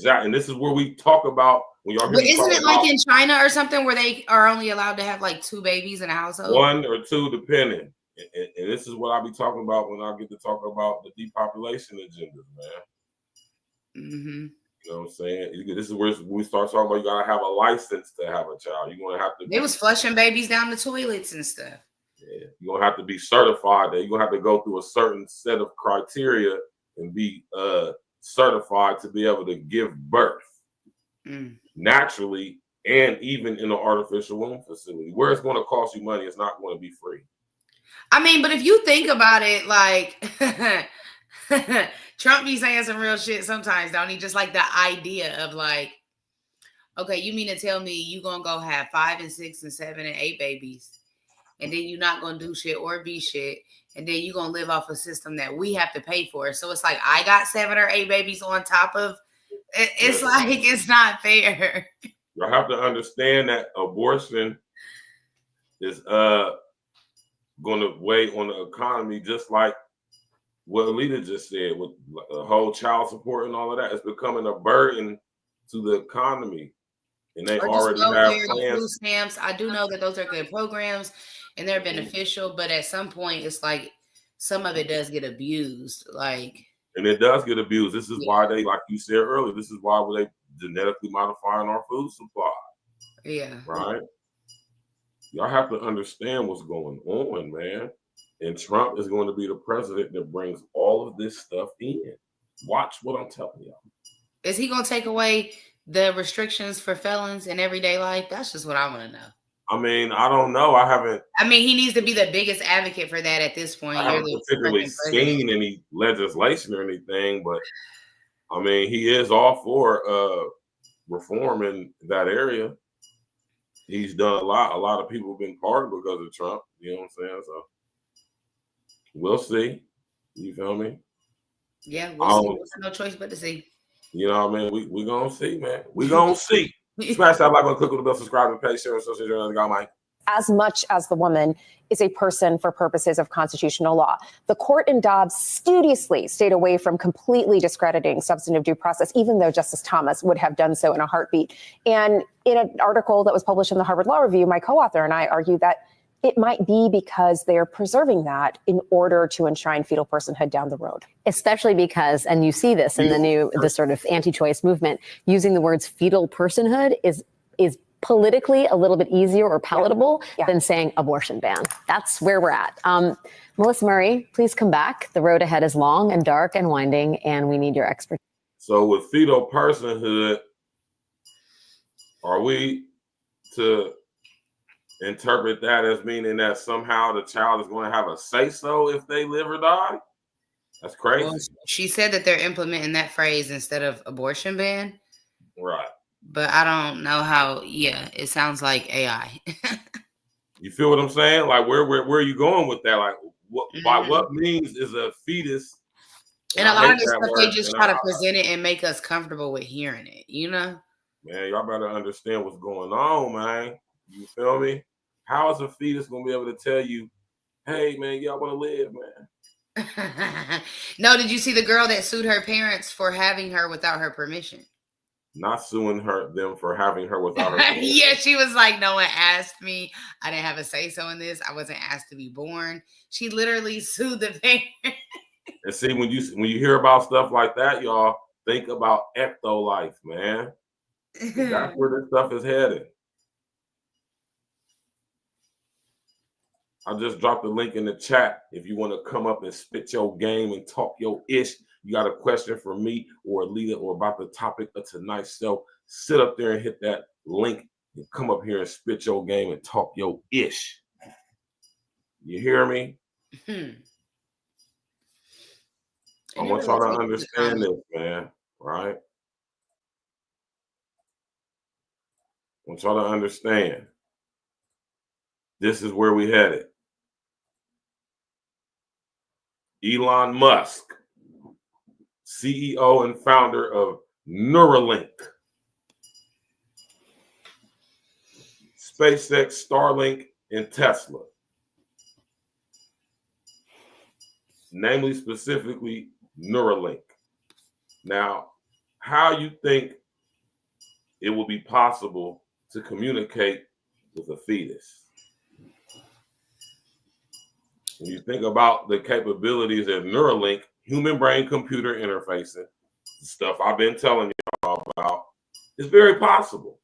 And this is where we talk about when y'all hear me isn't talk it like about in China or something where they are only allowed to have like 2 babies in a household? 1 or 2, depending. And this is what I'll be talking about when I get to talk about the depopulation agenda, man. Mm-hmm. You know what I'm saying? This is where we start talking about you gotta have a license to have a child. You're gonna have to. They was flushing babies down the toilets and stuff. Yeah, you're gonna have to be certified. That you're gonna have to go through a certain set of criteria and be certified to be able to give birth naturally, and even in an artificial womb facility, where it's going to cost you money. It's not going to be free. I mean, but if you think about it, like Trump be saying some real shit sometimes, don't he? Just like the idea of like, okay, you mean to tell me you gonna go have 5 and 6 and 7 and 8 babies, and then you're not gonna do shit or be shit, and then you're gonna live off a system that we have to pay for. So it's like I got 7 or 8 babies on top of it. It's like it's not fair. You have to understand that abortion is going to weigh on the economy, just like what ELITA just said, with the whole child support and all of that. It's becoming a burden to the economy, and they already have plans. Food stamps. I do know that those are good programs and they're beneficial, but at some point, it's like some of it does get abused. And it does get abused. This is why they, like you said earlier, this is why they genetically modifying our food supply. Yeah. Right. Y'all have to understand what's going on, man. And Trump is going to be the president that brings all of this stuff in. Watch what I'm telling y'all. Is he going to take away the restrictions for felons in everyday life? That's just what I want to know. I mean, I don't know. I mean, he needs to be the biggest advocate for that at this point. I haven't particularly seen any legislation or anything, but I mean, he is all for reform in that area. He's done a lot. A lot of people have been pardoned because of Trump. You know what I'm saying? So we'll see. You feel me? Yeah, we'll see. There's no choice but to see. You know what I mean? We gonna see, man. We gonna see. Smash that like button, click on the bell, subscribe, and pay, share, and social media. As much as the woman is a person for purposes of constitutional law. The court in Dobbs studiously stayed away from completely discrediting substantive due process, even though Justice Thomas would have done so in a heartbeat. And in an article that was published in the Harvard Law Review, my co-author and I argued that it might be because they are preserving that in order to enshrine fetal personhood down the road. Especially because, and you see this in the sort of anti-choice movement, using the words fetal personhood is politically a little bit easier or palatable than saying abortion ban. That's where we're at. Melissa Murray, please come back. The road ahead is long and dark and winding, and we need your expertise. So with fetal personhood, are we to interpret that as meaning that somehow the child is going to have a say-so if they live or die? That's crazy. Well, she said that they're implementing that phrase instead of abortion ban. Right. But I don't know how. Yeah, it sounds like AI. You feel what I'm saying? Like, where are you going with that? Like, what by what means is a fetus? And a lot of this stuff they just try to present it and make us comfortable with hearing it. You know? Man, y'all better understand what's going on, man. You feel me? How is a fetus gonna be able to tell you, hey, man, y'all want to live, man? No, did you see the girl that sued her parents for having her without her permission? Not suing them for having her without her permission. Yeah, she was like, no one asked me. I didn't have a say-so in this. I wasn't asked to be born. She literally sued the parents. And see, when you hear about stuff like that, y'all think about ecto-life, man. That's where this stuff is headed. I just dropped the link in the chat. If you want to come up and spit your game and talk your ish, you got a question for me or ELITA or about the topic of tonight's show, sit up there and hit that link and come up here and spit your game and talk your ish. You hear me? I want y'all to understand this, man, right? I want y'all to understand. This is where we headed. Elon Musk, CEO and founder of Neuralink, SpaceX, Starlink, and Tesla. Namely, specifically, Neuralink. Now, how you think it will be possible to communicate with a fetus? When you think about the capabilities of Neuralink, human brain computer interfacing, stuff I've been telling y'all about, it's very possible.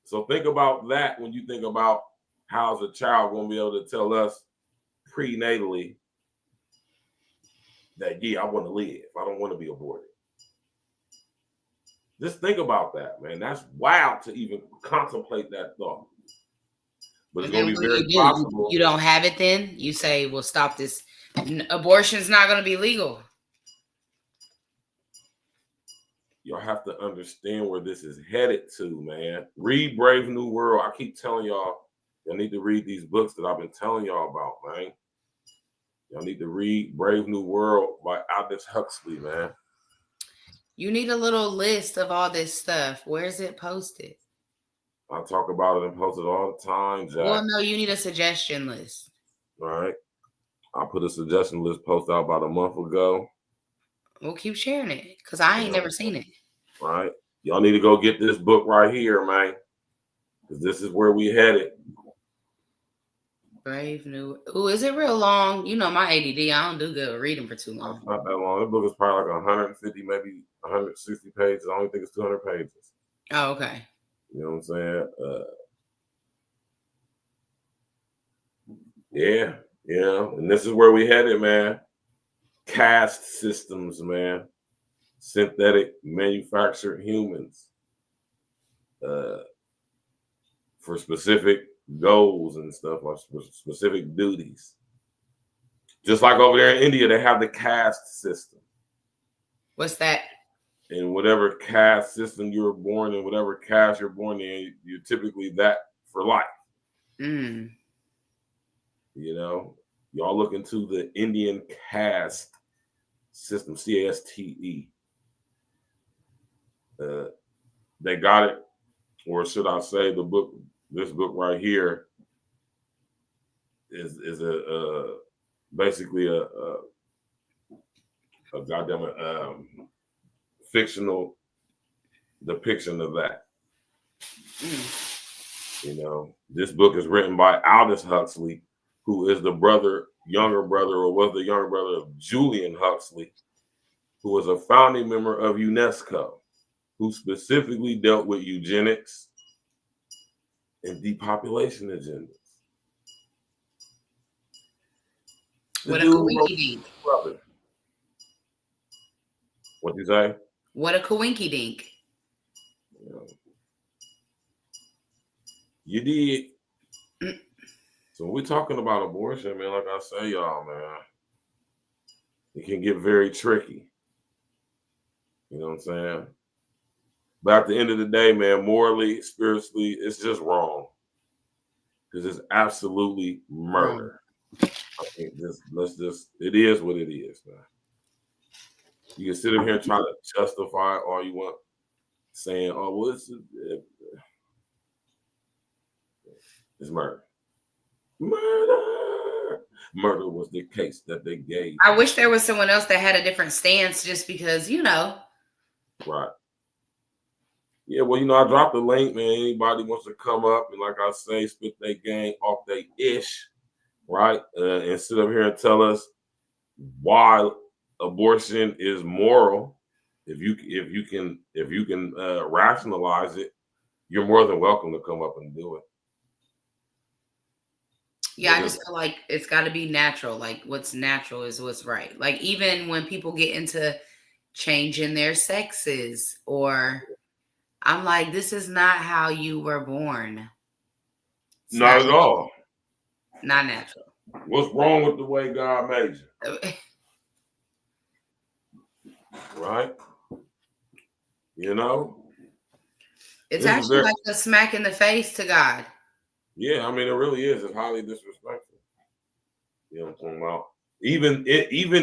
So think about that when you think about how's a child going to be able to tell us prenatally that, yeah, I want to live. I don't want to be aborted. Just think about that, man. That's wild to even contemplate that thought. But it's going to be very possible. You don't have it then? You say, well, stop this. Abortion's not going to be legal. Y'all have to understand where this is headed to, man. Read Brave New World. I keep telling y'all need to read these books that I've been telling y'all about, man. Y'all need to read Brave New World by Aldous Huxley, man. You need a little list of all this stuff. Where is it posted? I talk about it and post it all the time, Jack. Well, no, you need a suggestion list. All right. I put a suggestion list post out about a month ago. We'll keep sharing it because I ain't never seen it. All right. Y'all need to go get this book right here, man. Because this is where we headed. Brave New. Ooh, is it real long? You know my ADD. I don't do good with reading for too long. It's not that long. The book is probably like 150, maybe 160 pages. I only think it's 200 pages. Oh, okay. You know what I'm saying? Yeah. And this is where we headed, man. Caste systems, man. Synthetic manufactured humans for specific goals and stuff, or specific duties. Just like over there in India, they have the caste system. What's that? In whatever caste system you're born in, whatever caste you're born in, you're typically that for life. Mm. You know, y'all look into the Indian caste system, CASTE. They got it, or should I say, the book? This book right here is basically a goddamn fictional depiction of that. You know, this book is written by Aldous Huxley, who is the younger brother, or was the younger brother of Julian Huxley, who was a founding member of UNESCO, who specifically dealt with eugenics and depopulation agendas. What a coinky dink. What you say? What a coinky dink. You did. So when we're talking about abortion, man, like I say, y'all, man, it can get very tricky. You know what I'm saying? But at the end of the day, man, morally, spiritually, it's just wrong. Because it's absolutely murder. I think it is what it is, man. You can sit up here and try to justify all you want, saying, oh, well, it's murder. Murder was the case that they gave. I wish there was someone else that had a different stance, just because, you know. Right. Yeah, well, you know, I dropped the link, man. Anybody wants to come up and, like I say, spit their game off they ish, right? And sit up here and tell us why abortion is moral. If you can rationalize it, you're more than welcome to come up and do it. Yeah, I just feel like it's got to be natural. Like, what's natural is what's right. Like, even when people get into changing their sexes, or I'm like, this is not how you were born. It's not at all. Not natural. What's wrong with the way God made you? Right? You know? It's actually like a smack in the face to God. Yeah, I mean, it really is. It's highly disrespectful. You know what I'm talking about? Even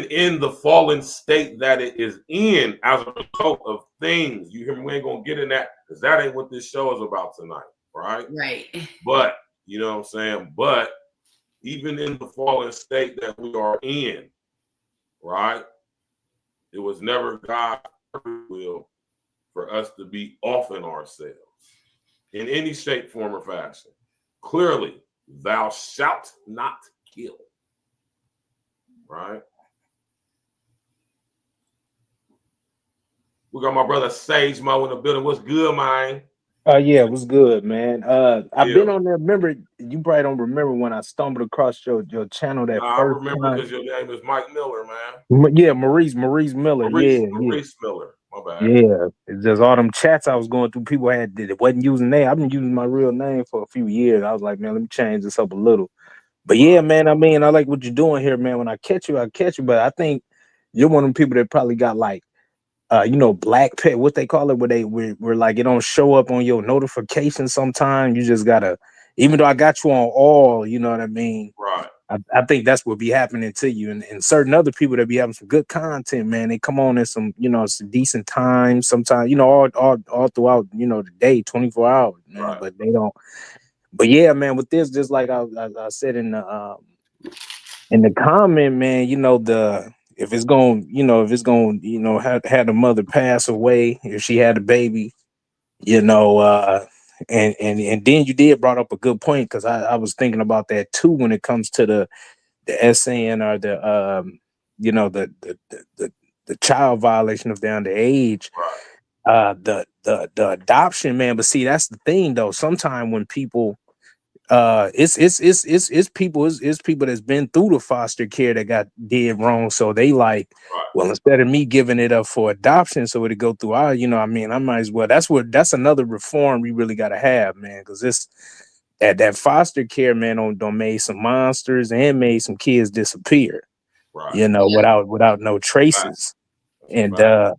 in the fallen state that it is in as a result of things. You hear me? We ain't going to get in that, because that ain't what this show is about tonight, right? Right. But, you know what I'm saying? But even in the fallen state that we are in, right? It was never God's will for us to be offing ourselves in any shape, form, or fashion. Clearly, thou shalt not kill, right? We got my brother Sage Mo in the building. What's good, man? Yeah, it was good, man. I've been on there. Remember, you probably don't remember when I stumbled across your channel that I first remember time. because your name is Mike Miller, man. Yeah, Maurice Miller. Maurice Miller. My bad. Yeah. It's just all them chats I was going through. People it wasn't using name. I've been using my real name for a few years. I was like, man, let me change this up a little. But yeah, man, I mean, I like what you're doing here, man. When I catch you, I catch you. But I think you're one of them people that probably got like, black pet, what they call it, where like it don't show up on your notification sometimes. You just gotta, even though I got you on all, you know what I mean? Right. I think that's what be happening to you. And certain other people that be having some good content, man, they come on in some, some decent time sometimes, all throughout, the day, 24 hours, man. Right. But they don't. But yeah, man, with this, just like I said in the comment, man, if it's going, have the mother pass away, if she had a baby, and then you did brought up a good point, because I was thinking about that too when it comes to the SN or the child violation of the underage, the adoption, man. But see, that's the thing though. Sometimes when people it's people that's been through the foster care that did wrong, so they like, well, instead of me giving it up for adoption so it go through I might as well. That's another reform we really got to have, man, because this that foster care, man, don't made some monsters and made some kids disappear, without no traces. And with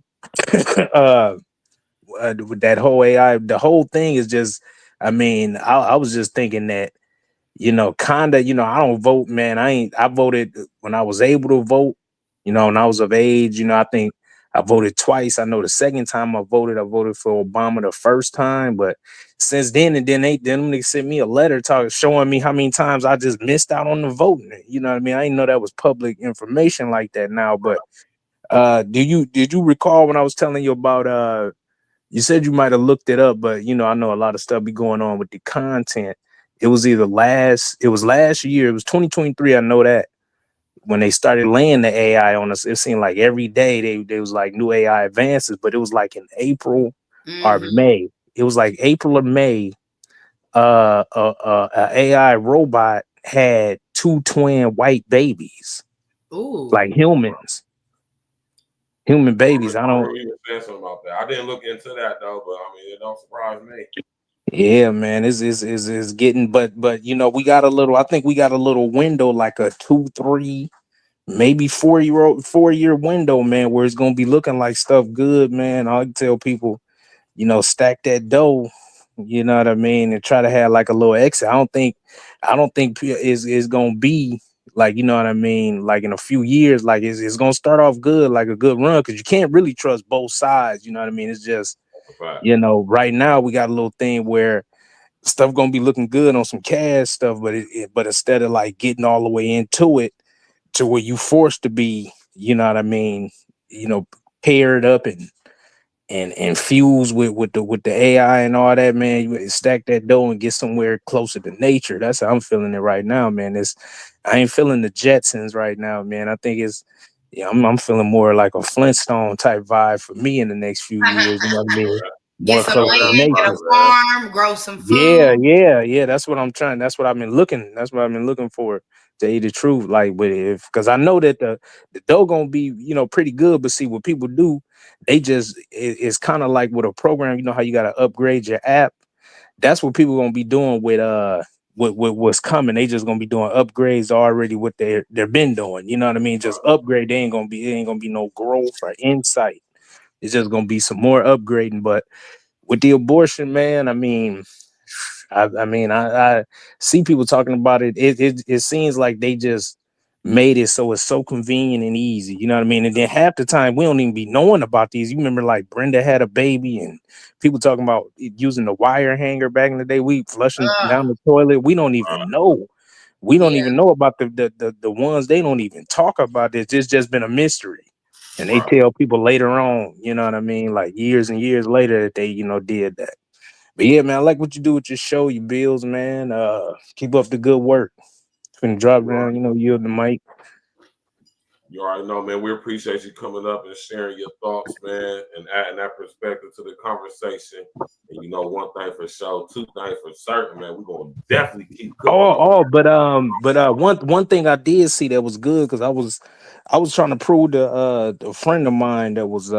that whole AI, the whole thing is just, I was just thinking that, I don't vote, man. I voted when I was able to vote, when I was of age. I think I voted twice. I know the second time I voted for Obama the first time, but since then, and then they sent me a letter showing me how many times I just missed out on the voting. You know what I mean? I didn't know that was public information like that now, but did you recall when I was telling you about you said you might have looked it up, but I know a lot of stuff be going on with the content. It was last year, it was 2023. I know that when they started laying the AI on us, it seemed like every day they was like new AI advances, but it was like in April or May. It was like April or May. A AI robot had 2 twin white babies, like humans. Human babies. I don't. You were saying something about that. I didn't look into that though, but it don't surprise me. Yeah, man, it's getting, but we got a little. I think we got a little window, like a 2, 3, maybe 4-year window, man, where it's gonna be looking like stuff good, man. I tell people, stack that dough. You know what I mean, and try to have like a little exit. I don't think is gonna be like, you know what I mean, like in a few years, like it's gonna start off good, like a good run, because you can't really trust both sides. You know what I mean? It's just, right now we got a little thing where stuff gonna be looking good on some cash stuff, but instead of like getting all the way into it to where you forced to be, you know what I mean, paired up and fuse with the AI and all that, man, you stack that dough and get somewhere closer to nature. That's how I'm feeling it right now, man. I ain't feeling the Jetsons right now, man. I think I'm feeling more like a Flintstone type vibe for me in the next few years. You know what I mean? More Get some close to land, nature. get a farm, grow some food. Yeah. That's what I'm trying. That's what I've been looking. That's what I've been looking for. To tell you the truth, like, but because I know that the dough gonna be, pretty good. But see, what people do, it's kind of like with a program. You know how you gotta upgrade your app. That's what people gonna be doing with what's coming. They just gonna be doing upgrades already. What they've been doing. You know what I mean? Just upgrade. It ain't gonna be no growth or insight. It's just gonna be some more upgrading. But with the abortion, man, I see people talking about it. It seems like they just made it so it's so convenient and easy. You know what I mean? And then half the time we don't even be knowing about these. You remember like Brenda had a baby and people talking about using the wire hanger back in the day. We flushing down the toilet. We don't even know. We don't even know about the ones they don't even talk about. It's just been a mystery. And they tell people later on, you know what I mean, like years and years later that they, did that. But yeah, man, I like what you do with your show, your bills, man. Keep up the good work. Finna drop down, yield the mic. You already know, man. We appreciate you coming up and sharing your thoughts, man, and adding that perspective to the conversation. And one thing for sure, two things for certain, man. We're gonna definitely keep cooking. But one thing I did see that was good, because I was trying to prove to a friend of mine that was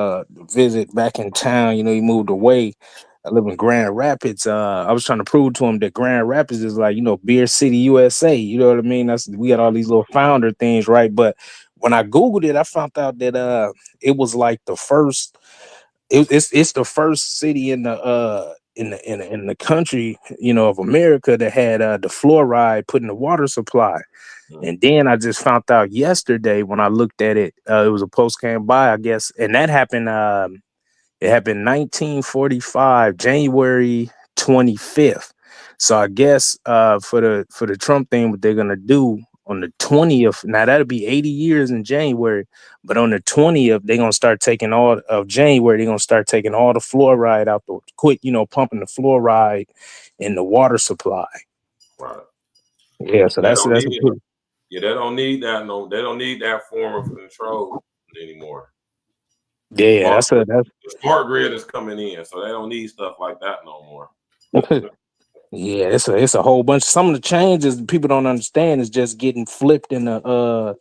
visit back in town. He moved away. I live in Grand Rapids. I was trying to prove to him that Grand Rapids is like, Beer City, USA. You know what I mean? We got all these little founder things, right? But when I Googled it, I found out that it was like the first. It's the first city in the country, of America that had the fluoride put in the water supply. And then I just found out yesterday when I looked at it, it was a post came by, I guess, and that happened. It happened 1945, January 25th. So I guess for the Trump thing, what they're gonna do on the 20th, now that'll be 80 years in January, but on the 20th, they're gonna start taking all of January, they're gonna start taking all the fluoride out, quit, pumping the fluoride in the water supply. Right. Yeah, so that's a pretty. Yeah, they don't need that. No, they don't need that form of control anymore. Yeah, the smart grid is coming in, so they don't need stuff like that no more. Yeah, it's a whole bunch. Some of the changes people don't understand is just getting flipped in the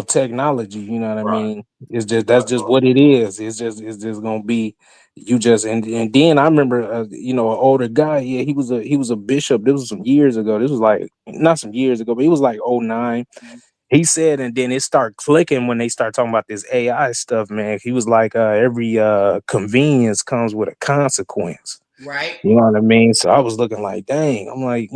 technology. You know what I mean? It's just that's just what it is. It's just gonna be and then I remember an older guy. Yeah, he was a bishop. This was some years ago. This was like not some years ago, but he was like 09. He said, and then it started clicking when they start talking about this AI stuff, man. He was like, every convenience comes with a consequence. Right. You know what I mean? So I was looking like, dang, I'm like,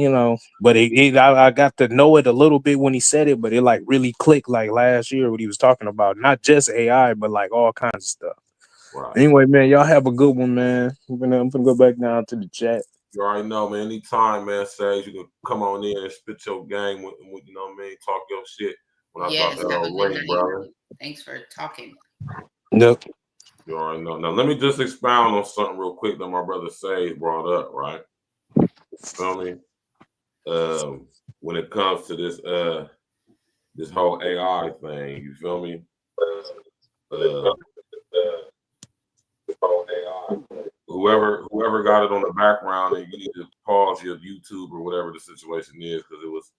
but I got to know it a little bit when he said it, but it like really clicked like last year what he was talking about, not just AI, but like all kinds of stuff. Right. Anyway, man, y'all have a good one, man. I'm gonna go back down to the chat. You already know, man. Anytime, man, Sage, you can come on in and spit your game with you know what I mean, talk your shit. When I talk that old lady, brother. Thanks for talking. Yep. You already know. Now let me just expound on something real quick that my brother Sage brought up, right? Feel me? When it comes to this whole AI thing, you feel me? Whoever got it on the background, and you need to pause your YouTube or whatever the situation is, because it was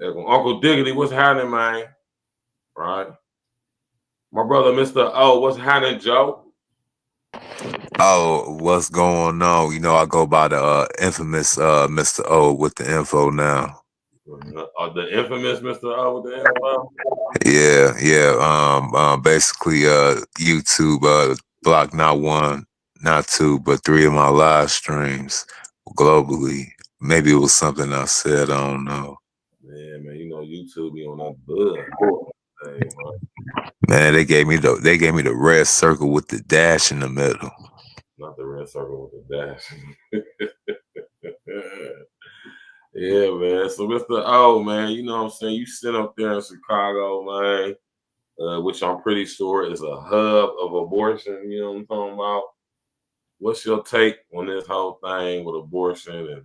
echoing. Uncle Diggity, what's happening, man? Right? My brother, Mr. O, what's happening, Joe? Oh, what's going on? I go by the infamous Mr. O with the info now. The infamous Mr. O with the info? Yeah. Basically, YouTube blocked not one, not two, but 3 of my live streams globally. Maybe it was something I said, I don't know. Yeah, man, YouTube be on that bug. Hey, man, they gave me the red circle with the dash in the middle. Not the red circle with the dash. Yeah, man. So Mr. O, man, you know what I'm saying? You sit up there in Chicago, man, which I'm pretty sure is a hub of abortion. You know what I'm talking about? What's your take on this whole thing with abortion and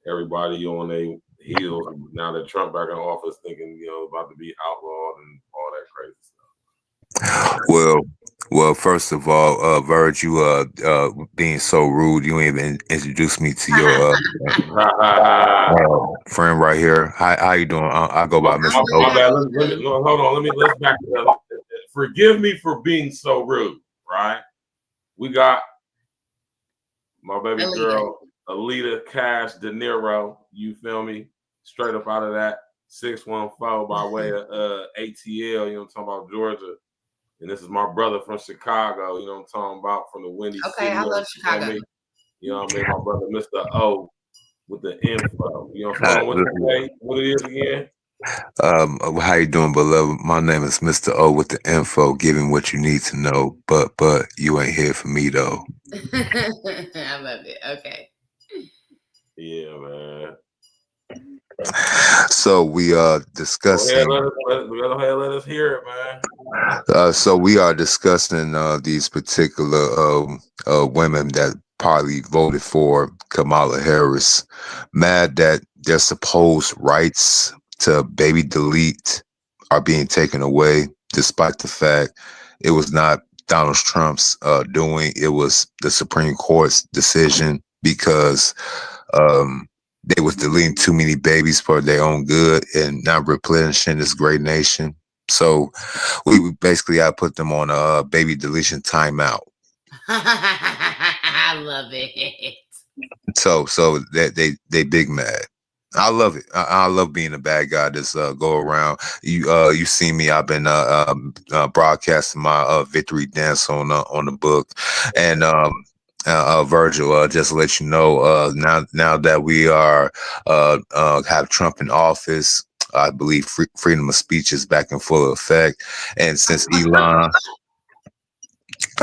everybody on their heels now that Trump back in office thinking, about to be outlawed and all that crazy stuff? Well, first of all, Verge, you being so rude, you ain't even introduced me to your friend right here. How you doing? I go by Mr. O. My bad. Hold on. Let's back it up. Forgive me for being so rude, right? We got my baby girl, ELITA Cash De Niro. You feel me? Straight up out of that 614 by way of ATL. You know what I'm talking about, Georgia. And this is my brother from Chicago, you know what I'm talking about, from the Windy City. I love Chicago. You know what I mean? My brother, Mr. O, with the info. You know what it is again? How you doing, beloved? My name is Mr. O with the info, giving what you need to know. But you ain't here for me, though. I love it. Okay. Yeah, man. So we are discussing. Go ahead, let us hear it, man. So we are discussing these particular women that probably voted for Kamala Harris, mad that their supposed rights to baby delete are being taken away, despite the fact it was not Donald Trump's doing. It was the Supreme Court's decision because they was deleting too many babies for their own good and not replenishing this great nation. So we basically I put them on a baby deletion timeout. I love it. So that they big mad. I love it. I love being a bad guy. Just go around. You see me. I've been broadcasting my victory dance on the book, and Virgil. Just to let you know, now that we are have Trump in office, I believe freedom of speech is back in full effect, and since Elon.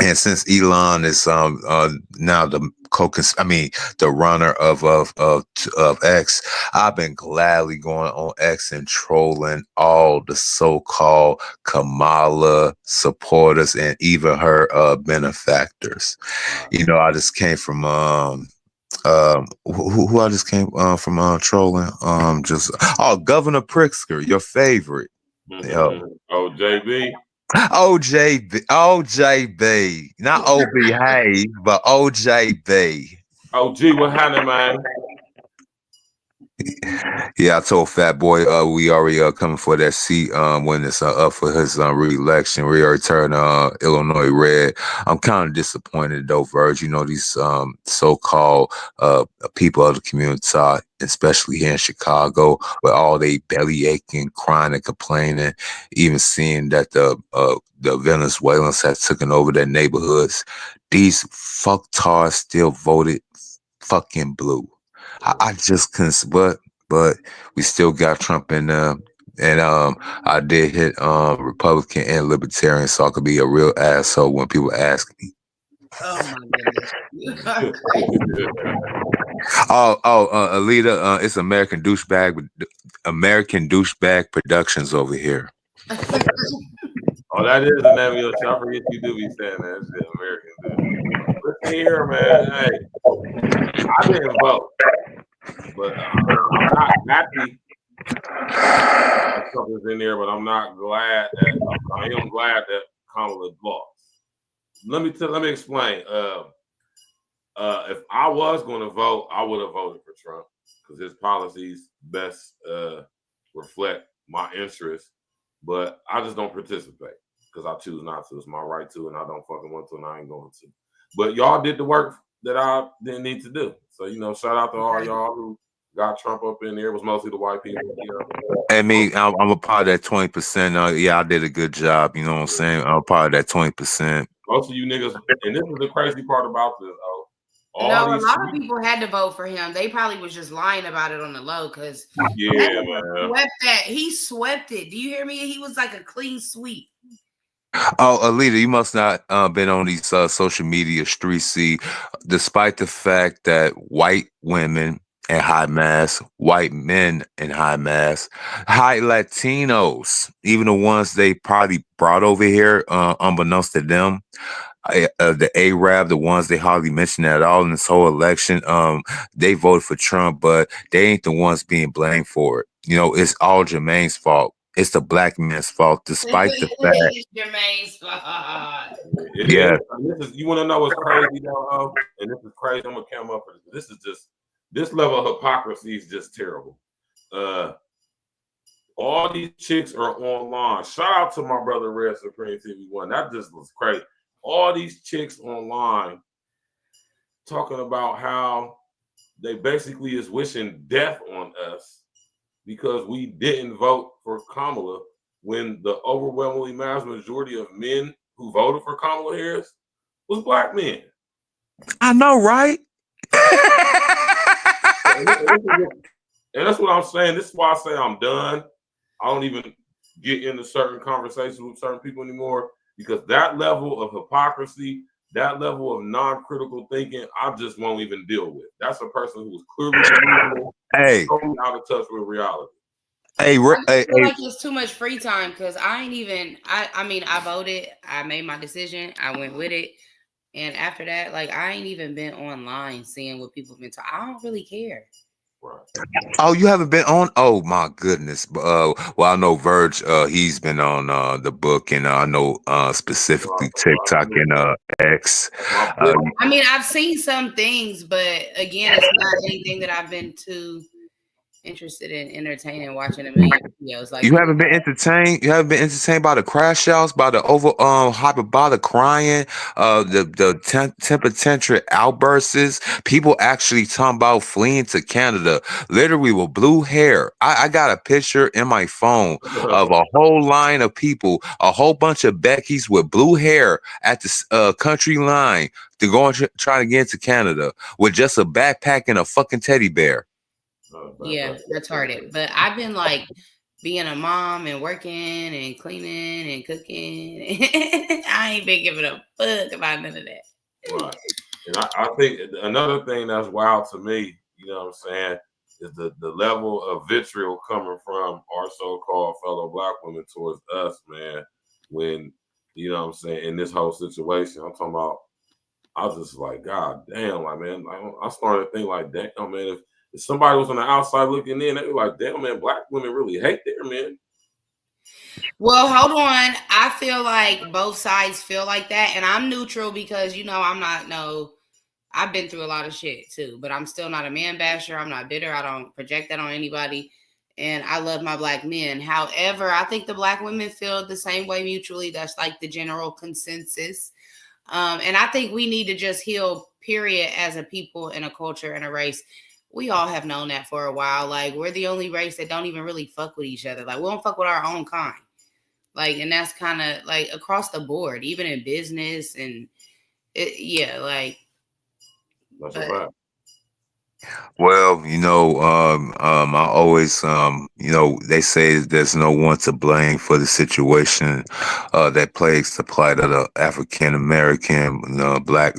And since Elon is now the the runner of X, I've been gladly going on X and trolling all the so-called Kamala supporters and even her benefactors. You know, I just came from who I just came from trolling Governor Pritzker, your favorite. Oh, JB. OJB, not OB Hayes, but OJB. Oh, gee, what happened, man? Yeah, I told Fat Boy we already coming for that seat when it's up for his re-election. We already turned Illinois red. I'm kind of disappointed though, Verge. You know, these so-called people of the community, especially here in Chicago, where all they belly aching, crying and complaining, even seeing that the Venezuelans have taken over their neighborhoods. These fucktards still voted fucking blue. I just couldn't, but we still got Trump in there. And I did hit Republican and Libertarian, so I could be a real asshole when people ask me. Oh my goodness. ELITA, it's American Douchebag Productions over here. Oh, that is the name of your show. I forget you do be saying that. It's American Douchebag. Listen here, man. Hey, I didn't vote, but I'm not happy that something's in there. But I'm not glad that I am glad that Kamala lost. Let me explain. If I was going to vote, I would have voted for Trump because his policies best reflect my interests. But I just don't participate because I choose not to. It's my right to, and I don't fucking want to, and I ain't going to. But y'all did the work that I didn't need to do. So, you know, shout out to all y'all who got Trump up in there. It was mostly the white people. You know? And me, I'm a part of that 20%. Yeah, I did a good job. You know what I'm saying? I'm a part of that 20%. Most of you niggas, and this is the crazy part about this, though. A lot of people had to vote for him. They probably was just lying about it on the low because he swept it. Do you hear me? He was like a clean sweep. Oh, ELITA, you must not been on these social media streets. See, despite the fact that white women in high mass, white men in high mass, high Latinos, even the ones they probably brought over here, unbeknownst to them, the Arab, the ones they hardly mentioned at all in this whole election, they voted for Trump, but they ain't the ones being blamed for it. You know, it's all Jermaine's fault. It's the black man's fault, despite the fact. It's Jermaine's fault. Yeah. You want to know what's crazy, though? And this is crazy. I'm going to come up for this. This level of hypocrisy is just terrible. All these chicks are online. Shout out to my brother Red Supreme TV1. That just was crazy. All these chicks online talking about how they basically is wishing death on us because we didn't vote for Kamala when the overwhelmingly mass majority of men who voted for Kamala Harris was black men. I know, right? And that's what I'm saying. This is why I say I'm done. I don't even get into certain conversations with certain people anymore because that level of hypocrisy that level of non-critical thinking, I just won't even deal with. That's a person who's clearly delusional, totally out of touch with reality. I feel like it's too much free time because I ain't even. I mean, I voted. I made my decision. I went with it, and after that, like I ain't even been online seeing what people been talking. I don't really care. Oh, you haven't been on? Oh my goodness. Well, I know Verge. He's been on the book, and I know specifically TikTok and X. I mean, I've seen some things, but again, it's not anything that I've been too interested in entertaining, watching a million videos. Like You haven't been entertained. You haven't been entertained by the crash outs, by the over hyperbolic crying, the temper outbursts. People actually talking about fleeing to Canada, literally with blue hair. I got a picture in my phone of a whole line of people, a whole bunch of Beckys with blue hair at the country line to go and try to get into Canada with just a backpack and a fucking teddy bear. Yeah, retarded. But I've been like being a mom and working and cleaning and cooking. I ain't been giving a fuck about none of that. Right. And I think another thing that's wild to me, you know what I'm saying, is the level of vitriol coming from our so-called fellow Black women towards us, man, when, you know what I'm saying, in this whole situation. I'm talking about, I was just like, God damn, like, man, I started to think like, damn, man, if somebody was on the outside looking in, they'd be like, damn, man, Black women really hate their men. Well, hold on. I feel like both sides feel like that. And I'm neutral because, you know, I've been through a lot of shit too, but I'm still not a man basher. I'm not bitter. I don't project that on anybody. And I love my Black men. However, I think the Black women feel the same way mutually. That's like the general consensus. And I think we need to just heal, period, as a people and a culture and a race. We all have known that for a while. Like, we're the only race that don't even really fuck with each other. Like, we don't fuck with our own kind. Like, and that's kind of like across the board, even in business and like. That's a fact. Well, you know, I always, you know, they say there's no one to blame for the situation that plagues the plight of the African American, Black,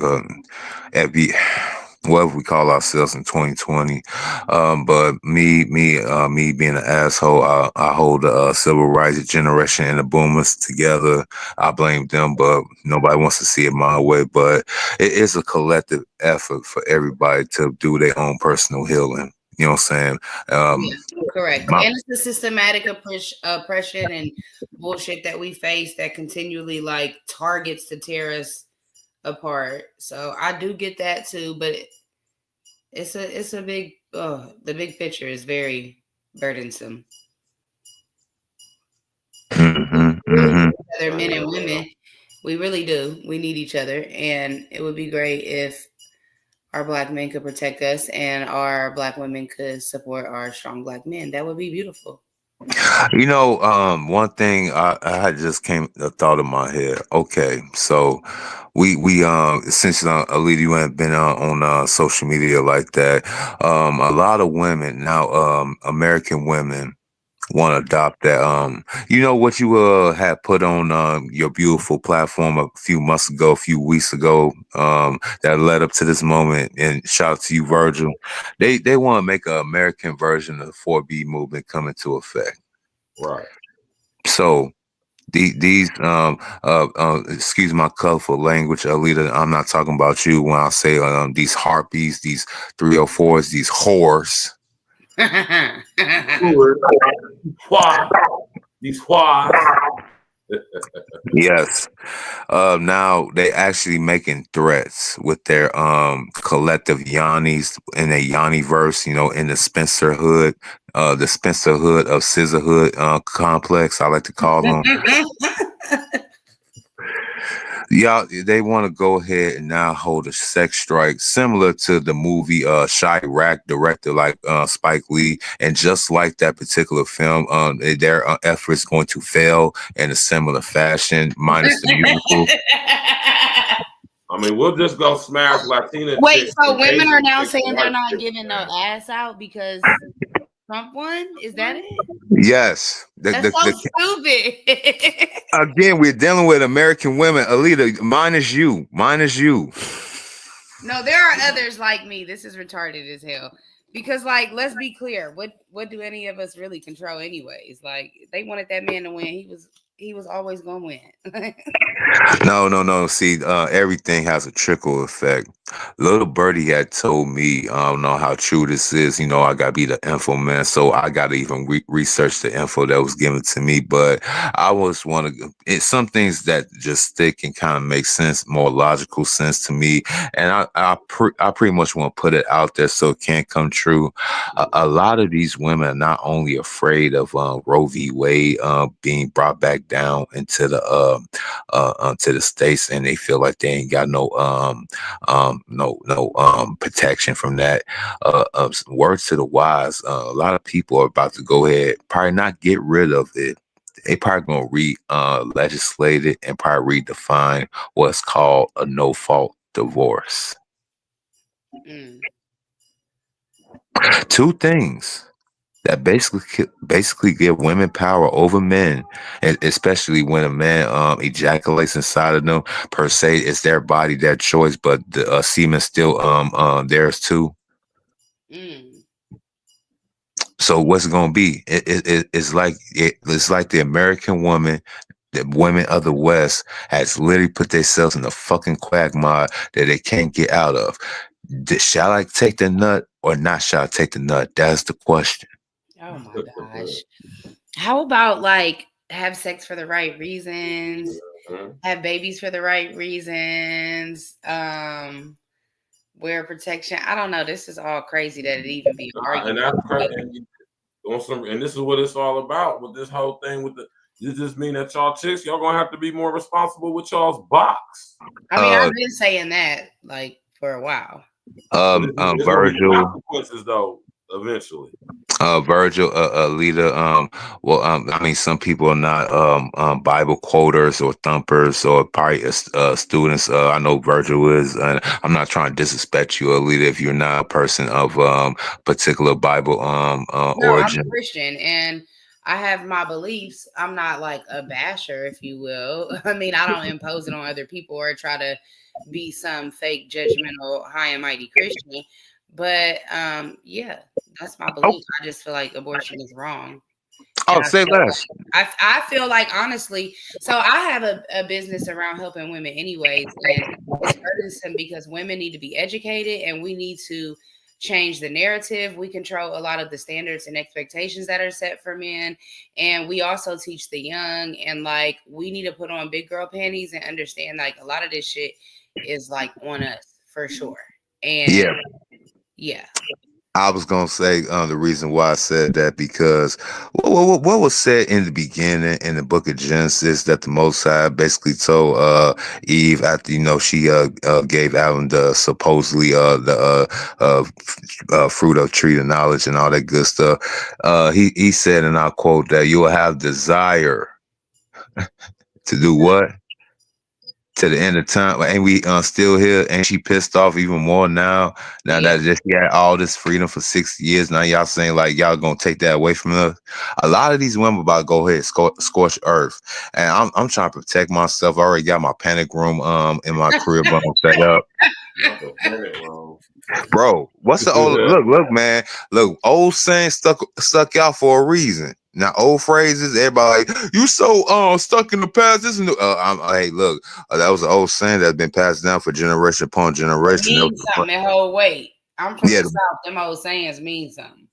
whatever we call ourselves in 2020. But me being an asshole, I hold the civil rights generation and the boomers together. I blame them, but nobody wants to see it my way. But it is a collective effort for everybody to do their own personal healing. You know what I'm saying? Correct. And it's the systematic oppression and bullshit that we face that continually like targets to tear us apart. So I do get that too, but it's a big the big picture is very burdensome. Other men and women, we really do. We need each other, and it would be great if our Black men could protect us and our Black women could support our strong Black men. That would be beautiful. You know, one thing I had just thought in my head. Okay, so we since ELITA, you haven't been on social media like that. A lot of women now, American women, want to adopt that. You know what you had put on your beautiful platform a few weeks ago, that led up to this moment. And shout out to you, Virgil. They want to make an American version of the 4B movement come into effect. Right. So these excuse my colorful language, ELITA. I'm not talking about you when I say these harpies, these 304s, these whores. These quads. Yes. Now they actually making threats with their collective Yannis in a Yanni verse, you know, in the Spencer Hood of Scissorhood complex, I like to call them. Yeah, they want to go ahead and now hold a sex strike similar to the movie Chirac, directed like Spike Lee, and just like that particular film, their efforts going to fail in a similar fashion, minus the musical. I mean, we'll just go smash Latina. Wait, so women are now saying they're not giving no ass out because Trump won? Is that it? Yes. That's so stupid. Again, we're dealing with American women. Alita, mine is you. Mine is you. No, there are others like me. This is retarded as hell. Because, like, let's be clear. What do any of us really control, anyways? Like, they wanted that man to win. He was always gonna win. No. See, everything has a trickle effect. Little Birdie had told me, I don't know how true this is. You know, I gotta be the info man, so I gotta even research the info that was given to me. But I was it's some things that just stick and kind of make sense, more logical sense to me. And I pretty much want to put it out there so it can't come true. A lot of these women are not only afraid of Roe v. Wade being brought back down into the to the states, and they feel like they ain't got no protection from that. Words to the wise. A lot of people are about to go ahead, probably not get rid of it. They probably gonna legislate it and probably redefine what's called a no-fault divorce. Two things that basically give women power over men, and especially when a man ejaculates inside of them. Per se, it's their body, their choice, but the semen still theirs too. So what's it gonna be? It's like the American woman. The women of the West has literally put themselves in a fucking quagmire that they can't get out of. Shall I take the nut or not? Shall I take the nut? That's the question. Oh my gosh. How about, like, have sex for the right reasons, have babies for the right reasons, wear protection? I don't know. This is all crazy that it even be argued. And that's crazy. And this is what it's all about with this whole thing. Does this mean that y'all chicks, y'all gonna have to be more responsible with y'all's box? I mean, I've been saying that like for a while. Virgil. Consequences though, eventually. Virgil, Alita. Well, I mean, some people are not Bible quoters or thumpers or probably students. I know Virgil is, and I'm not trying to disrespect you, Alita, if you're not a person of particular Bible No, origin. I'm a Christian and I have my beliefs. I'm not like a basher, if you will. I mean, I don't impose it on other people or try to be some fake judgmental high and mighty Christian. But yeah, that's my belief. I just feel like abortion is wrong. Say less. I feel like, honestly, so I have a business around helping women anyways, and it's burdensome because women need to be educated and we need to change the narrative. We control a lot of the standards and expectations that are set for men, and we also teach the young, and like we need to put on big girl panties and understand like a lot of this shit is like on us for sure. And yeah. I was gonna say the reason why I said that because what was said in the beginning in the book of Genesis that the Most High basically told Eve after she gave Adam the supposedly the fruit of tree of knowledge and all that good stuff. He said, and I'll quote, that you will have desire to do what? To the end of time, and we still here, and she pissed off even more now. Now that just got all this freedom for 60 years, now y'all saying like y'all gonna take that away from us. A lot of these women about to go ahead and scorch earth, and I'm trying to protect myself. I already got my panic room in my crib set up. Bro, what's the old look, man? Look, old saying stuck out for a reason. Now, old phrases, everybody like, you so stuck in the past. This is new. Hey, look, that was an old saying that's been passed down for generation upon generation. It means something that whole weight. I'm from the South. Them old sayings mean something.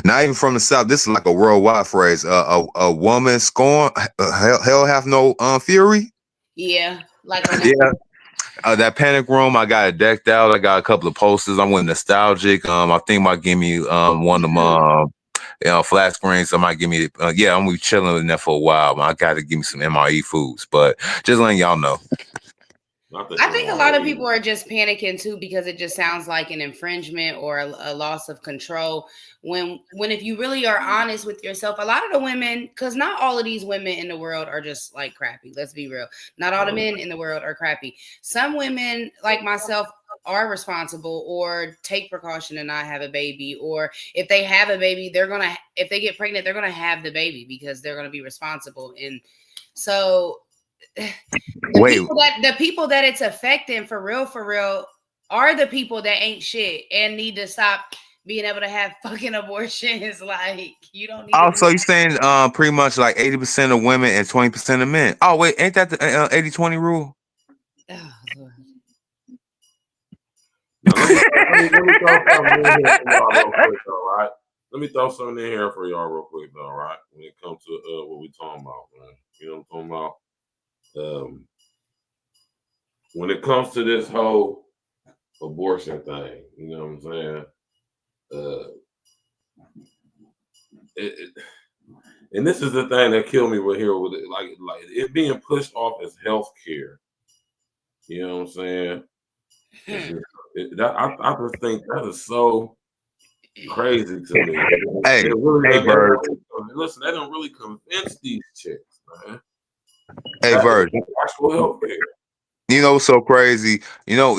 Not even from the South. This is like a worldwide phrase. A woman scorn, hell have no fury. Yeah, like that panic room, I got it decked out. I got a couple of posters. I went nostalgic. I think might give me one of them flat screens. I might give me I'm gonna be chilling in there for a while. I gotta give me some MRE foods, but just letting y'all know. I think a lot of people are just panicking too because it just sounds like an infringement or a loss of control. When if you really are honest with yourself, a lot of the women, because not all of these women in the world are just like crappy. Let's be real. Not all the men in the world are crappy. Some women like myself are responsible or take precaution and not have a baby, or if they have a baby, if they get pregnant, they're gonna have the baby because they're gonna be responsible. And so the people that it's affecting for real are the people that ain't shit and need to stop being able to have fucking abortions. Like, you don't need Oh, so you're saying pretty much like 80% of women and 20% of men. Oh, wait, ain't that the 80-20 rule? Oh, Lord. Now, let me throw something in here for y'all real quick, all right? Let me throw something in here for y'all real quick, all right? When it comes to what we talking about, man. You know what I'm talking about? When it comes to this whole abortion thing, you know what I'm saying? And this is the thing that killed me with here with it, like it being pushed off as health care. You know what I'm saying? I just think that is so crazy to me. Hey, Bird. Listen, they don't really convince these chicks, man. Hey, Bird. Actual health care. You know what's so crazy? You know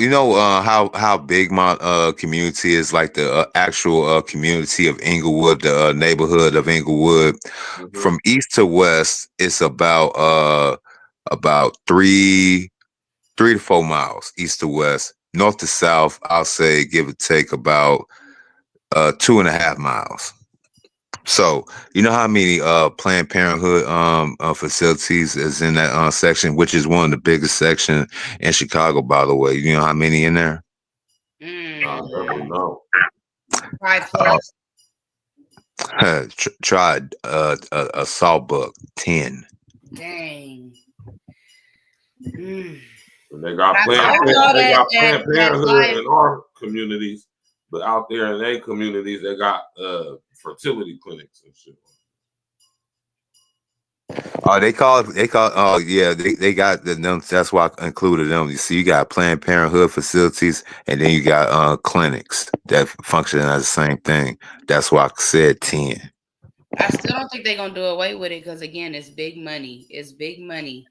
how big my community is, like the actual community of Inglewood, the neighborhood of Inglewood. Mm-hmm. From east to west, it's about 3 to 4 miles east to west. North to south, I'll say give or take about 2.5 miles. So you know how many Planned Parenthood facilities is in that section, which is one of the biggest sections in Chicago, by the way. You know how many in there? I definitely know. 5+. Try a Sawbuck 10. Dang. And they got Planned Parenthood in our communities, but out there in their communities, they got fertility clinics and shit. Oh, they got them. That's why I included them. You see, you got Planned Parenthood facilities, and then you got clinics that function as the same thing. That's why I said 10. I still don't think they're gonna do away with it because again, it's big money. It's big money.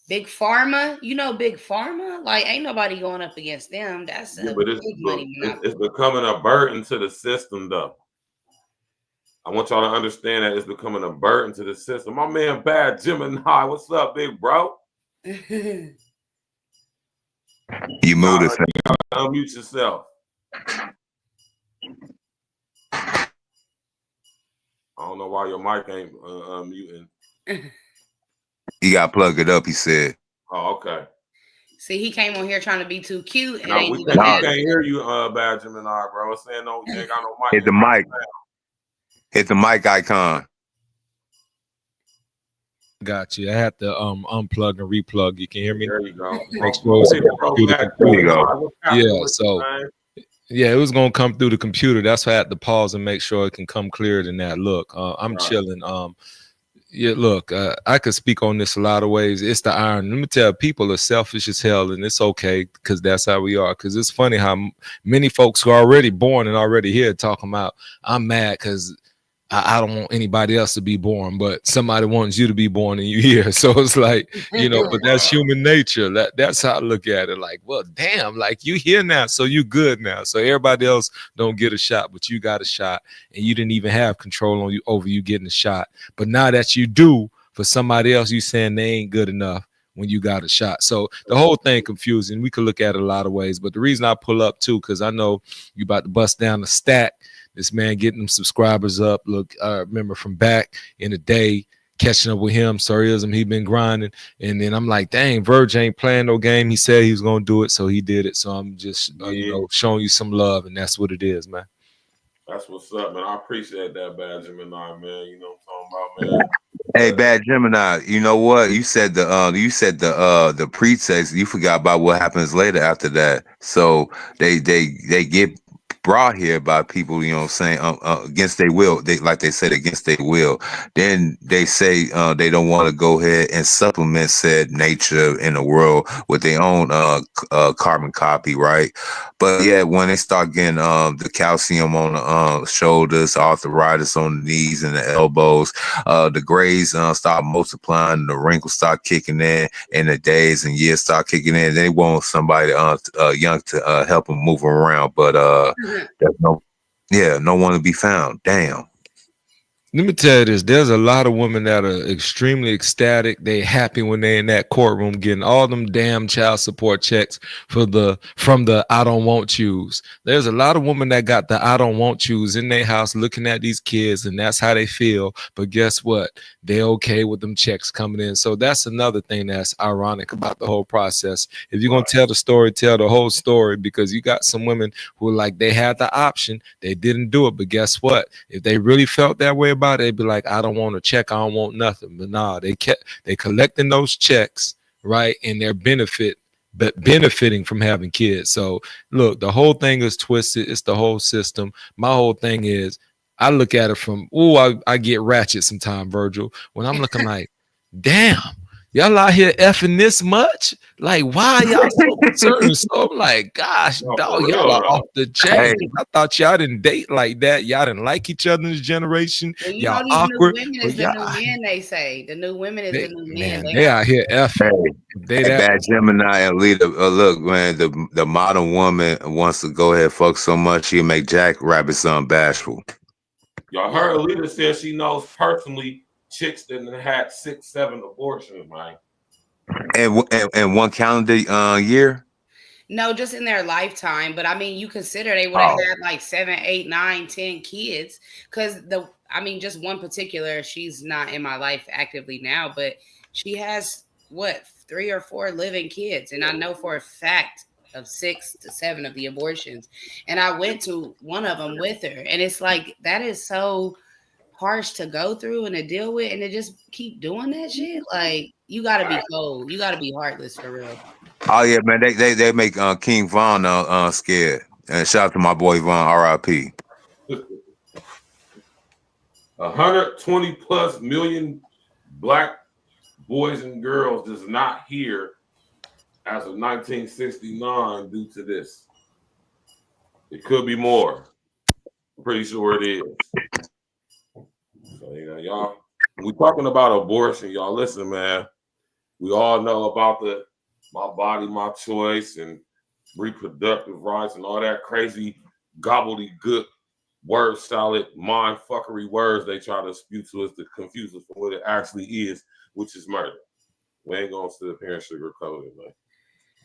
Big Pharma, Big Pharma, like ain't nobody going up against them. That's big money. It's becoming a burden to the system, though. I want y'all to understand that it's becoming a burden to the system. My man, Bad Gemini, what's up, big bro? You moved it. Unmute yourself. I don't know why your mic ain't unmuting. You got to plug it up, he said. Oh, okay. See, he came on here trying to be too cute. And we can't hear you, Bad Gemini, bro. It's saying no, you ain't got no mic. Hit the mic. Hit the mic icon. Got you. I had to unplug and replug. You can hear me? There you go. Make sure it's through the computer. Yeah, so yeah, it was gonna come through the computer. That's why I had to pause and make sure it can come clearer than that. Look, I'm chilling. Yeah, look, I could speak on this a lot of ways. It's the iron. Let me tell you, people are selfish as hell, and it's okay because that's how we are. Because it's funny how many folks who are already born and already here talking about, I'm mad because I don't want anybody else to be born, but somebody wants you to be born and you here. So it's like, but that's human nature. That's how I look at it. Like, well, damn, like you here now, so you good now. So everybody else don't get a shot, but you got a shot, and you didn't even have control over you getting a shot. But now that you do, for somebody else, you saying they ain't good enough when you got a shot. So the whole thing confusing. We could look at it a lot of ways, but the reason I pull up too, because I know you about to bust down the stack. This man getting them subscribers up. Look, I remember from back in the day catching up with him. Surrealism, he been grinding. And then I'm like, dang, Verge ain't playing no game. He said he was going to do it, so he did it. So I'm just, showing you some love, and that's what it is, man. That's what's up, man. I appreciate that, Bad Gemini, man. You know what I'm talking about, man. Hey, Bad Gemini, you know what? You said the pretext. You forgot about what happens later after that. So they get brought here by people, you know what I'm saying, against their will. They, like they said, against their will. Then they say they don't want to go ahead and supplement said nature in the world with their own carbon copy, right? But yeah, when they start getting the calcium on the shoulders, arthritis on the knees and the elbows, the grays start multiplying, the wrinkles start kicking in, and the days and years start kicking in. They want somebody young to help them move around, but there's no one to be found. Damn. Let me tell you this. There's a lot of women that are extremely ecstatic. They happy when they're in that courtroom getting all them damn child support checks from the I don't want yous. There's a lot of women that got the I don't want yous in their house looking at these kids, and that's how they feel. But guess what? They're okay with them checks coming in. So that's another thing that's ironic about the whole process. If you're going to tell the story, tell the whole story, because you got some women who like they had the option. They didn't do it. But guess what? If they really felt that way about it, they'd be like, I don't want a check. I don't want nothing. But nah, they collecting those checks, right? And they're benefiting from having kids. So look, the whole thing is twisted. It's the whole system. My whole thing is, I look at it from, I get ratchet sometimes, Virgil, when I'm looking like, damn, y'all out here effing this much? Like, why y'all so concerned? So I'm like, gosh, dog, y'all are off the chain. I thought y'all didn't date like that. Y'all didn't like each other in this generation. Well, you y'all know, these awkward. new women is the new men, they say. The new women is the new men. They out here effing. Hey, Bad Gemini and Lita, look, man, the modern woman wants to go ahead fuck so much she'll make Jack Rabbit son bashful. Y'all heard Alita said she knows personally chicks that had 6-7 abortions, man. And one calendar year? No, just in their lifetime. But I mean, you consider they would have had like 7, 8, 9, 10 kids. Because just one particular, she's not in my life actively now, but she has 3 or 4 living kids. And I know for a fact of 6 to 7 of the abortions. And I went to one of them with her. And it's like, that is so harsh to go through and to deal with, and to just keep doing that shit. Like, you gotta be cold. You gotta be heartless for real. Oh yeah, man, they make King Von scared. And shout out to my boy Von, R.I.P. 120+ million black boys and girls does not hear as of 1969 due to this. It could be more. I'm pretty sure it is. So, y'all, we're talking about abortion, y'all. Listen, man, we all know about my body, my choice, and reproductive rights and all that crazy gobbledygook word salad, mind fuckery words they try to spew to us to confuse us from what it actually is, which is murder. We ain't gonna sit up here and sugarcoat it, man.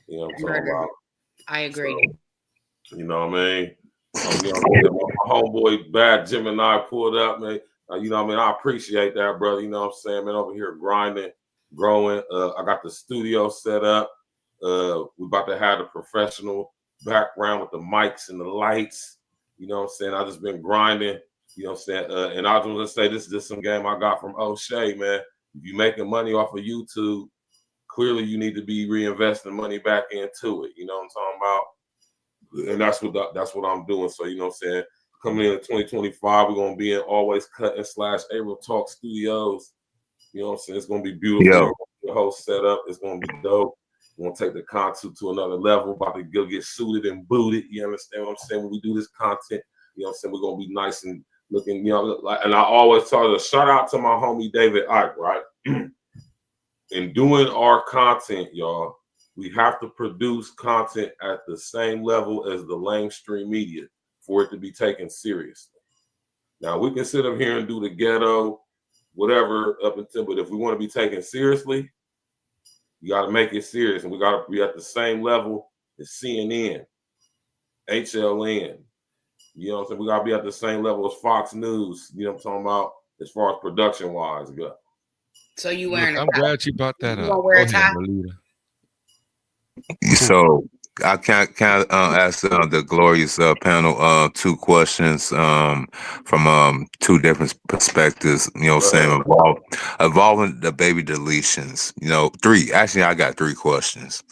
You know what I'm talking about? I agree. So, you know what I mean? My homeboy Bad Gemini pulled up, man. You know what I mean? I appreciate that, brother. You know what I'm saying, man? Over here grinding, growing. I got the studio set up. We about to have the professional background with the mics and the lights. You know what I'm saying? I just been grinding. You know what I'm saying? And I was gonna say this is just some game I got from O'Shea, man. If you're making money off of YouTube, clearly you need to be reinvesting money back into it. You know what I'm talking about? And that's what I'm doing. So you know what I'm saying? Coming in 2025, we're gonna be in Always Cutting / April Talk Studios. You know what I'm saying? It's gonna be beautiful. The whole setup is gonna be dope. We're gonna take the content to another level. About to go get suited and booted. You understand what I'm saying? When we do this content, you know what I'm saying? We're gonna be nice and looking, you know, and I always tell you, shout out to my homie David Icke, right? In doing our content, y'all, we have to produce content at the same level as the mainstream media for it to be taken seriously. Now, we can sit up here and do the ghetto, whatever, up until, but if we want to be taken seriously, you got to make it serious, and we got to be at the same level as CNN, HLN. You know what I'm saying? We got to be at the same level as Fox News, you know what I'm talking about, as far as production-wise go. So you wearing I'm glad you brought that up. Gonna wear a tie? So I can't ask the glorious panel 2 questions from 2 different perspectives. You know what I'm saying? Involving the baby deletions. You know, 3. Actually, I got 3 questions.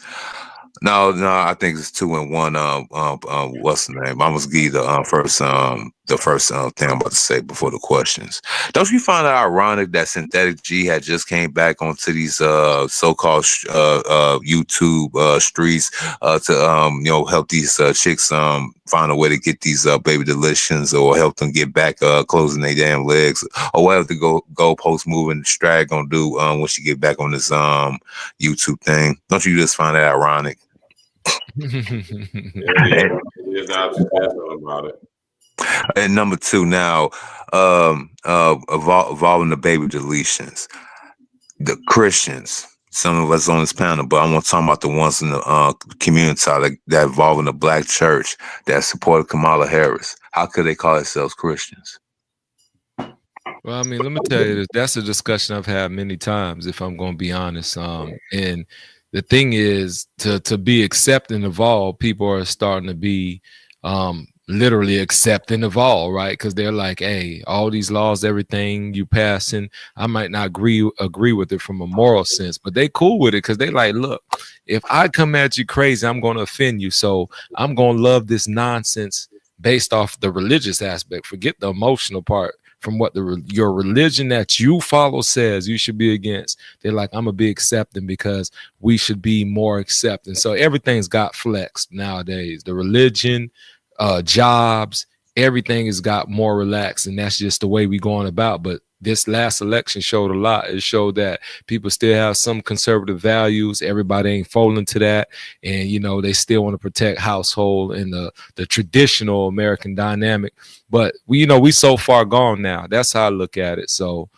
No, I think it's 2-1. What's the name? I must give you the first thing I'm about to say before the questions. Don't you find it ironic that Synthetic G had just came back onto these so-called YouTube streets to help these chicks find a way to get these baby delicious, or help them get back closing their damn legs, or whatever the goalpost moving Strag gonna do when she get back on this YouTube thing. Don't you just find that ironic? It is obsessing about it. And number two, now, evolving the baby deletions. The Christians, some of us on this panel, but I want to talk about the ones in the community that involve in the Black church that supported Kamala Harris. How could they call themselves Christians? Well, I mean, let me tell you this. That's a discussion I've had many times, if I'm going to be honest. And the thing is, to be accepting of all, people are starting to be literally accepting of all, right? Because they're like, hey, all these laws, everything you passing, I might not agree with it from a moral sense, but they cool with it because they like, look, if I come at you crazy, I'm going to offend you. So I'm going to love this nonsense based off the religious aspect. Forget the emotional part. From what your religion that you follow says you should be against. They're like, I'm gonna be accepting because we should be more accepting. So everything's got flexed nowadays. The religion, jobs, everything has got more relaxed, and that's just the way we going about. But this last election showed a lot. It showed that people still have some conservative values. Everybody ain't folding to that. And, they still want to protect household and the traditional American dynamic. But we so far gone now. That's how I look at it. So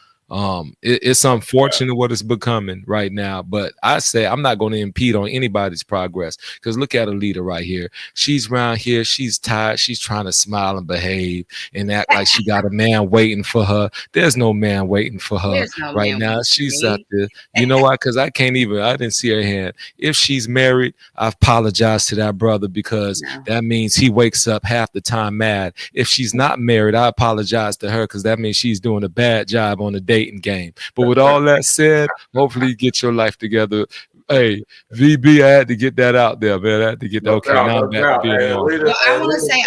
it's unfortunate what it's becoming right now, but I say I'm not going to impede on anybody's progress, because look at ELITA right here. She's around here. She's tired. She's trying to smile and behave and act like she got a man waiting for her. There's no man waiting for her right now. She's out there. You know why? Because I didn't see her hand. If she's married, I apologize to that brother, because that means he wakes up half the time mad. If she's not married, I apologize to her, because that means she's doing a bad job on the dating game. But with all that said, hopefully you get your life together. Hey, VB, I had to get that out there, man. I had to get that. Okay, now I'm back to being normal. Well, I want to say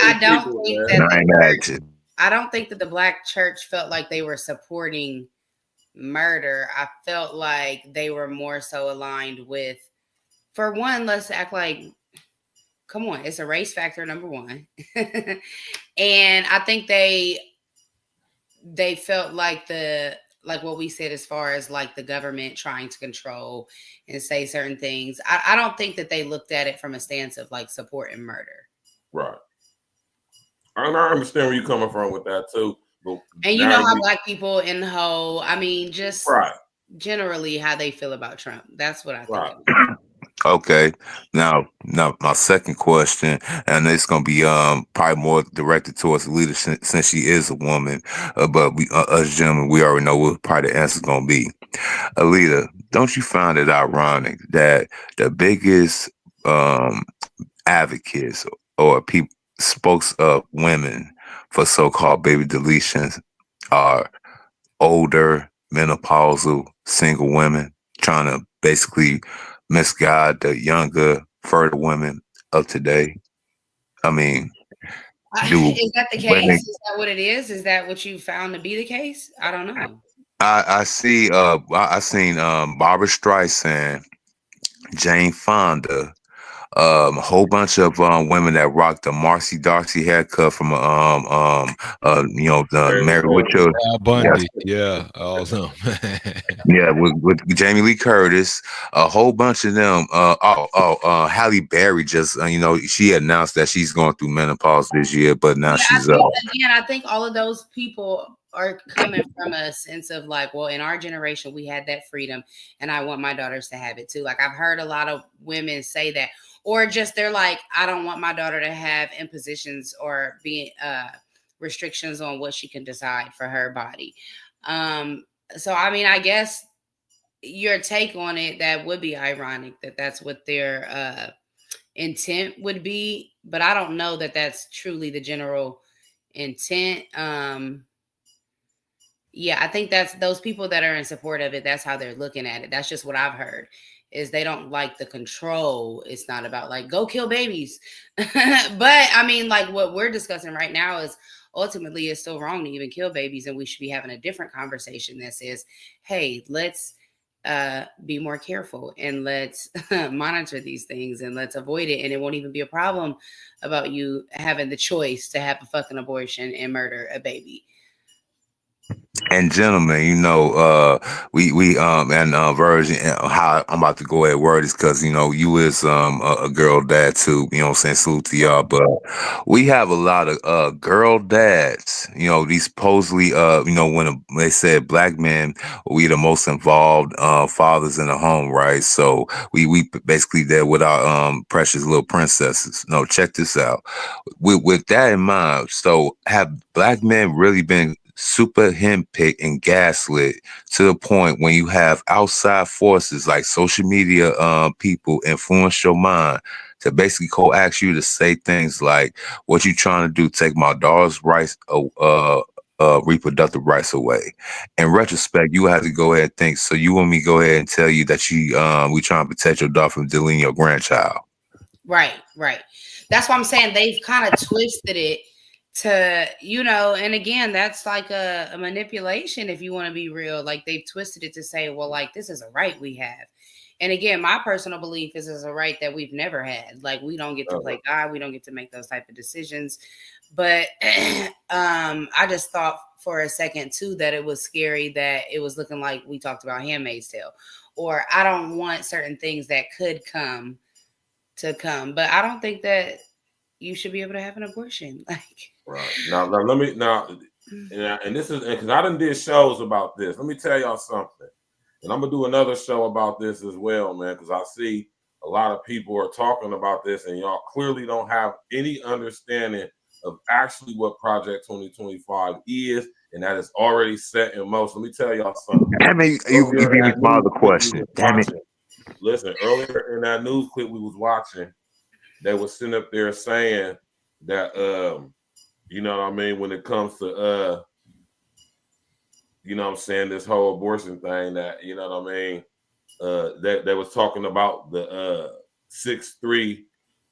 I don't think that the Black church felt like they were supporting murder. I felt like they were more so aligned with, for one, let's act like, come on, it's a race factor, number one. And I think they felt like what we said, as far as like the government trying to control and say certain things. I don't think that they looked at it from a stance of like supporting murder. Right. I understand where you're coming from with that too. But and you know how Black people in the whole, I mean, just generally how they feel about Trump. That's what I think. Right. Okay. Now my second question, and it's gonna be probably more directed towards ELITA since she is a woman. But we us gentlemen, we already know what probably the answer's gonna be. ELITA, don't you find it ironic that the biggest advocates or people spokes of women for so-called baby deletions are older, menopausal, single women trying to basically misguide the younger, fertile women of today? I mean, is that the case? Is that what it is? Is that what you found to be the case? I don't know. I see. I seen Barbara Streisand, Jane Fonda, a whole bunch of women that rocked the Marcy Darcy haircut from the Mary Richard. Bundy, all of them. Yeah, with Jamie Lee Curtis, a whole bunch of them. Halle Berry just she announced that she's going through menopause this year, but now she's I think all of those people are coming from a sense of like, well, in our generation we had that freedom, and I want my daughters to have it too. Like, I've heard a lot of women say that, or just they're like, I don't want my daughter to have impositions or be restrictions on what she can decide for her body. So I mean, I guess your take on it, that would be ironic that that's what their intent would be, but I don't know that that's truly the general intent. Yeah, I think that's those people that are in support of it. That's how they're looking at it. That's just what I've heard, is they don't like the control. It's not about like, go kill babies. But I mean, like what we're discussing right now is ultimately it's still wrong to even kill babies. And we should be having a different conversation that says, hey, let's be more careful and let's monitor these things and let's avoid it. And it won't even be a problem about you having the choice to have a fucking abortion and murder a baby. And gentlemen, we and Virgin, how I'm about to go ahead word is because you is a girl dad too. You know what I'm saying? Salute to y'all. But we have a lot of girl dads. These supposedly when they said black men, we the most involved fathers in the home, right? So we basically there with our precious little princesses. No, check this out. With that in mind, so have black men really been super henpicked and gaslit to the point when you have outside forces like social media people influence your mind to basically coax you to say things like, what you trying to do, take my daughter's rights, reproductive rights away? In retrospect, you have to go ahead and think, so you want me to go ahead and tell you that we trying to protect your daughter from deleting your grandchild? Right. That's why I'm saying they've kind of twisted it to, and again, that's like a manipulation if you want to be real. Like they've twisted it to say, well, like this is a right we have. And again, my personal belief is a right that we've never had. Like we don't get to play God. We don't get to make those type of decisions. But I just thought for a second too that it was scary that it was looking like we talked about Handmaid's Tale, or I don't want certain things that could come. But I don't think that you should be able to have an abortion. Like right now let me and this is because I done did shows about this. Let me tell y'all something, and I'm gonna do another show about this as well, man, because I see a lot of people are talking about this, and y'all clearly don't have any understanding of actually what Project 2025 is, and that is already set in motion. Let me tell y'all something. Damn it, you beat me to my other question. Damn it. Listen, earlier in that news clip we was watching, they were sitting up there saying that you know what I mean, when it comes to you know what I'm saying, this whole abortion thing, that you know what I mean, that they was talking about the 6-3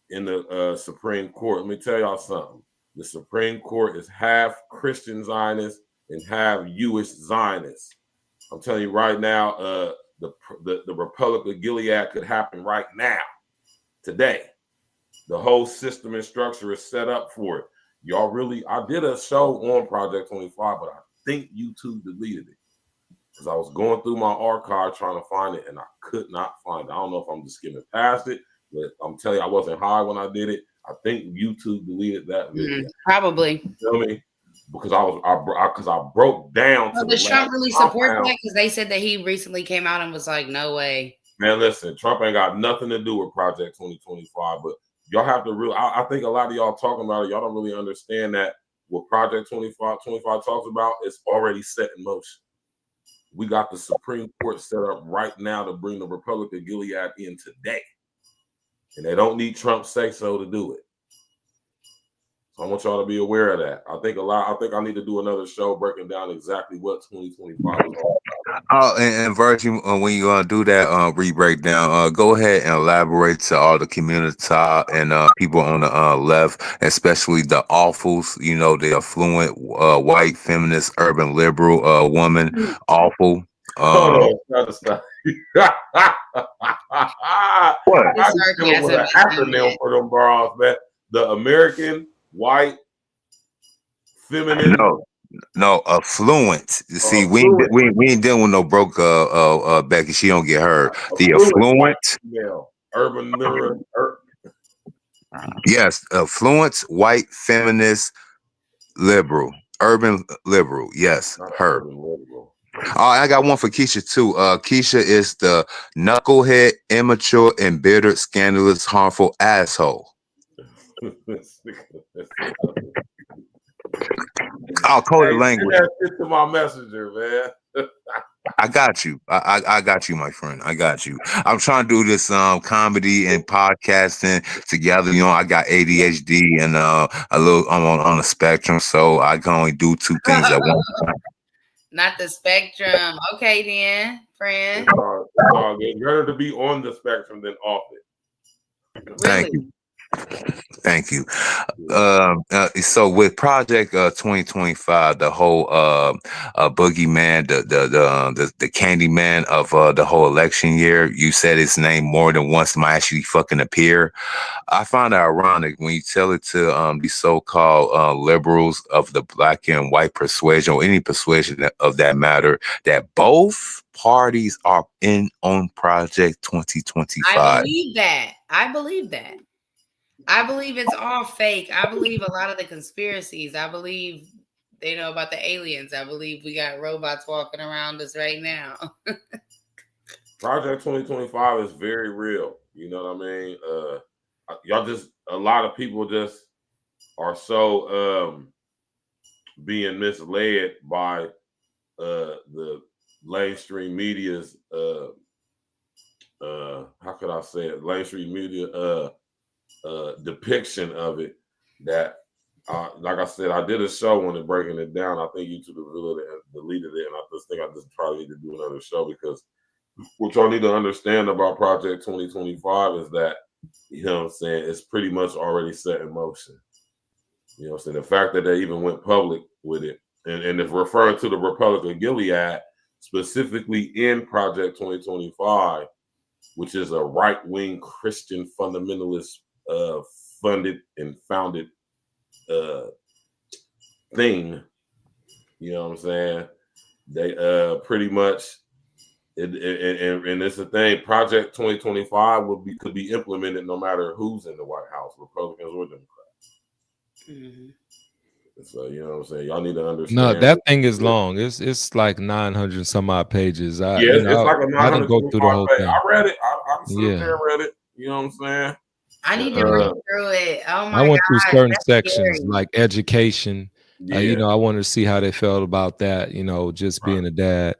in the Supreme Court. Let me tell y'all something. The Supreme Court is half Christian Zionists and half Jewish Zionists. I'm telling you right now, the Republic of Gilead could happen right now, today. The whole system and structure is set up for it. Y'all really, I did a show on Project 25, but I think YouTube deleted it because I was going through my archive trying to find it and I could not find it. I don't know if I'm just skimming past it, but I'm telling you, I wasn't high when I did it. I think YouTube deleted that video. Probably. You know me? Because I broke down. So does Trump really support that? Because they said that he recently came out and was like, no way. Man, listen, Trump ain't got nothing to do with Project 2025, but y'all have to really, I think a lot of y'all talking about it, y'all don't really understand that what Project 25 talks about is already set in motion. We got the Supreme Court set up right now to bring the Republic of Gilead in today. And they don't need Trump's say-so to do it. So I want y'all to be aware of that. I think I need to do another show breaking down exactly what 2025 is all about. Oh, and Virgin, when you're gonna do that re-breakdown, go ahead and elaborate to all the community and people on the left, especially the awfuls, the affluent white feminist urban liberal woman, awful. Hold on, stop. What? I just came up with an acronym for them bras, man. The American white feminine. No, affluent. You see, we ain't dealing with no broke Becky. She don't get her. The affluent. Urban liberal. Yes, affluent white feminist liberal. Urban liberal. Yes, her. Oh, I got one for Keisha too. Keisha is the knucklehead, immature, embittered, scandalous, harmful asshole. I'll code the language. Send that shit to my messenger, man. I got you. I got you, my friend. I got you. I'm trying to do this comedy and podcasting together. I got ADHD and I'm on a spectrum, so I can only do two things at once. Not the spectrum. Okay, then. Fran. It's all good. It's better to be on the spectrum than off it. Thank you. Thank you. So with Project 2025, the whole boogeyman, the Candyman of the whole election year, you said his name more than once might actually fucking appear. I find it ironic when you tell it to these so-called liberals of the black and white persuasion or any persuasion of that matter, that both parties are in on Project 2025. I believe that. I believe it's all fake. I believe a lot of the conspiracies. I believe they know about the aliens. I believe we got robots walking around us right now. Project 2025 is very real. You know what I mean? Y'all just, a lot of people just are so being misled by the mainstream media's how could I say it? Mainstream media depiction of it that like I said, I did a show on it breaking it down. I think YouTube deleted it, and I just think I just probably need to do another show because what y'all need to understand about Project 2025 is that, you know what I'm saying, it's pretty much already set in motion. You know what I'm saying? The fact that they even went public with it, and if referring to the Republic of Gilead, specifically in Project 2025, which is a right-wing Christian fundamentalist funded and founded thing, you know what I'm saying? They pretty much, and it's a thing. Project 2025 could be implemented no matter who's in the White House, Republicans or Democrats. Mm-hmm. So you know what I'm saying. Y'all need to understand. No, that thing is long. It's like 900 some odd pages. It's like a 925 I didn't go through the whole page. thing. I read it. I sit there and read it. You know what I'm saying? I need to read through it. Oh my I went through God, certain that's sections scary. like education. Yeah. You know, I wanted to see how they felt about that. You know, just being a dad.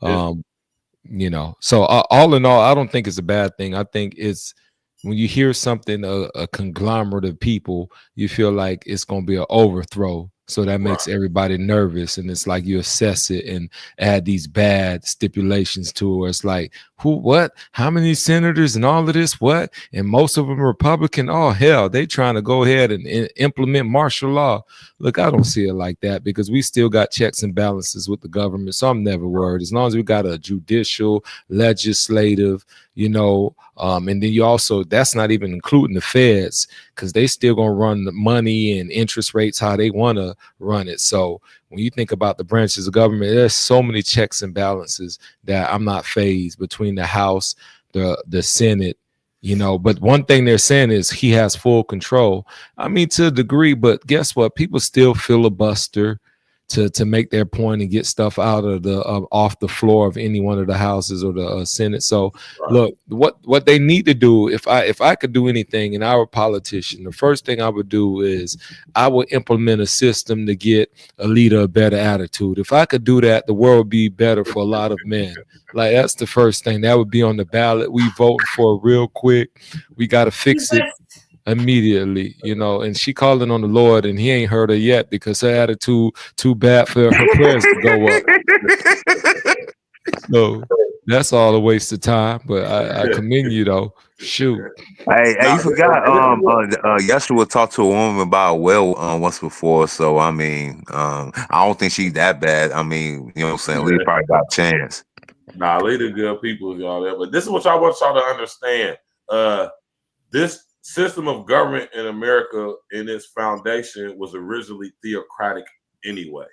You know, so all in all, I don't think it's a bad thing. I think it's when you hear something, a conglomerate of people, you feel like it's going to be an overthrow. So that makes everybody nervous. And it's like you assess it and add these bad stipulations to it. Where it's like, who, what, how many senators and all of this, what? And most of them Republican. Oh, hell, they trying to go ahead and implement martial law. Look, I don't see it like that because we still got checks and balances with the government. So I'm never worried. As long as we got a judicial, legislative, you know, and then you also, that's not even including the feds because they still going to run the money and interest rates how they want to run it. So when you think about the branches of government, there's so many checks and balances that I'm not fazed between the House, the Senate, you know. But one thing they're saying is he has full control. I mean, to a degree, but guess what? People still filibuster to make their point and get stuff out of the off the floor of any one of the houses or the Senate. So look, what they need to do, if I could do anything and I were a politician, the first thing I would do is I would implement a system to get ELITA a better attitude. If I could do that, the world would be better for a lot of men. Like that's the first thing that would be on the ballot. We voting for it real quick. We got to fix it immediately, you know. And she calling on the Lord and he ain't heard her yet because her attitude too bad for her prayers to go up. So that's all a waste of time, but I commend you though. Shoot. Hey, you forgot Yeshua talked to a woman about once before, so I mean I don't think she's that bad. I mean, you know what I'm saying? We probably got a chance. Nah, lady good people, y'all there. But this is what I want y'all to understand. This system of government in America in its foundation was originally theocratic anyway.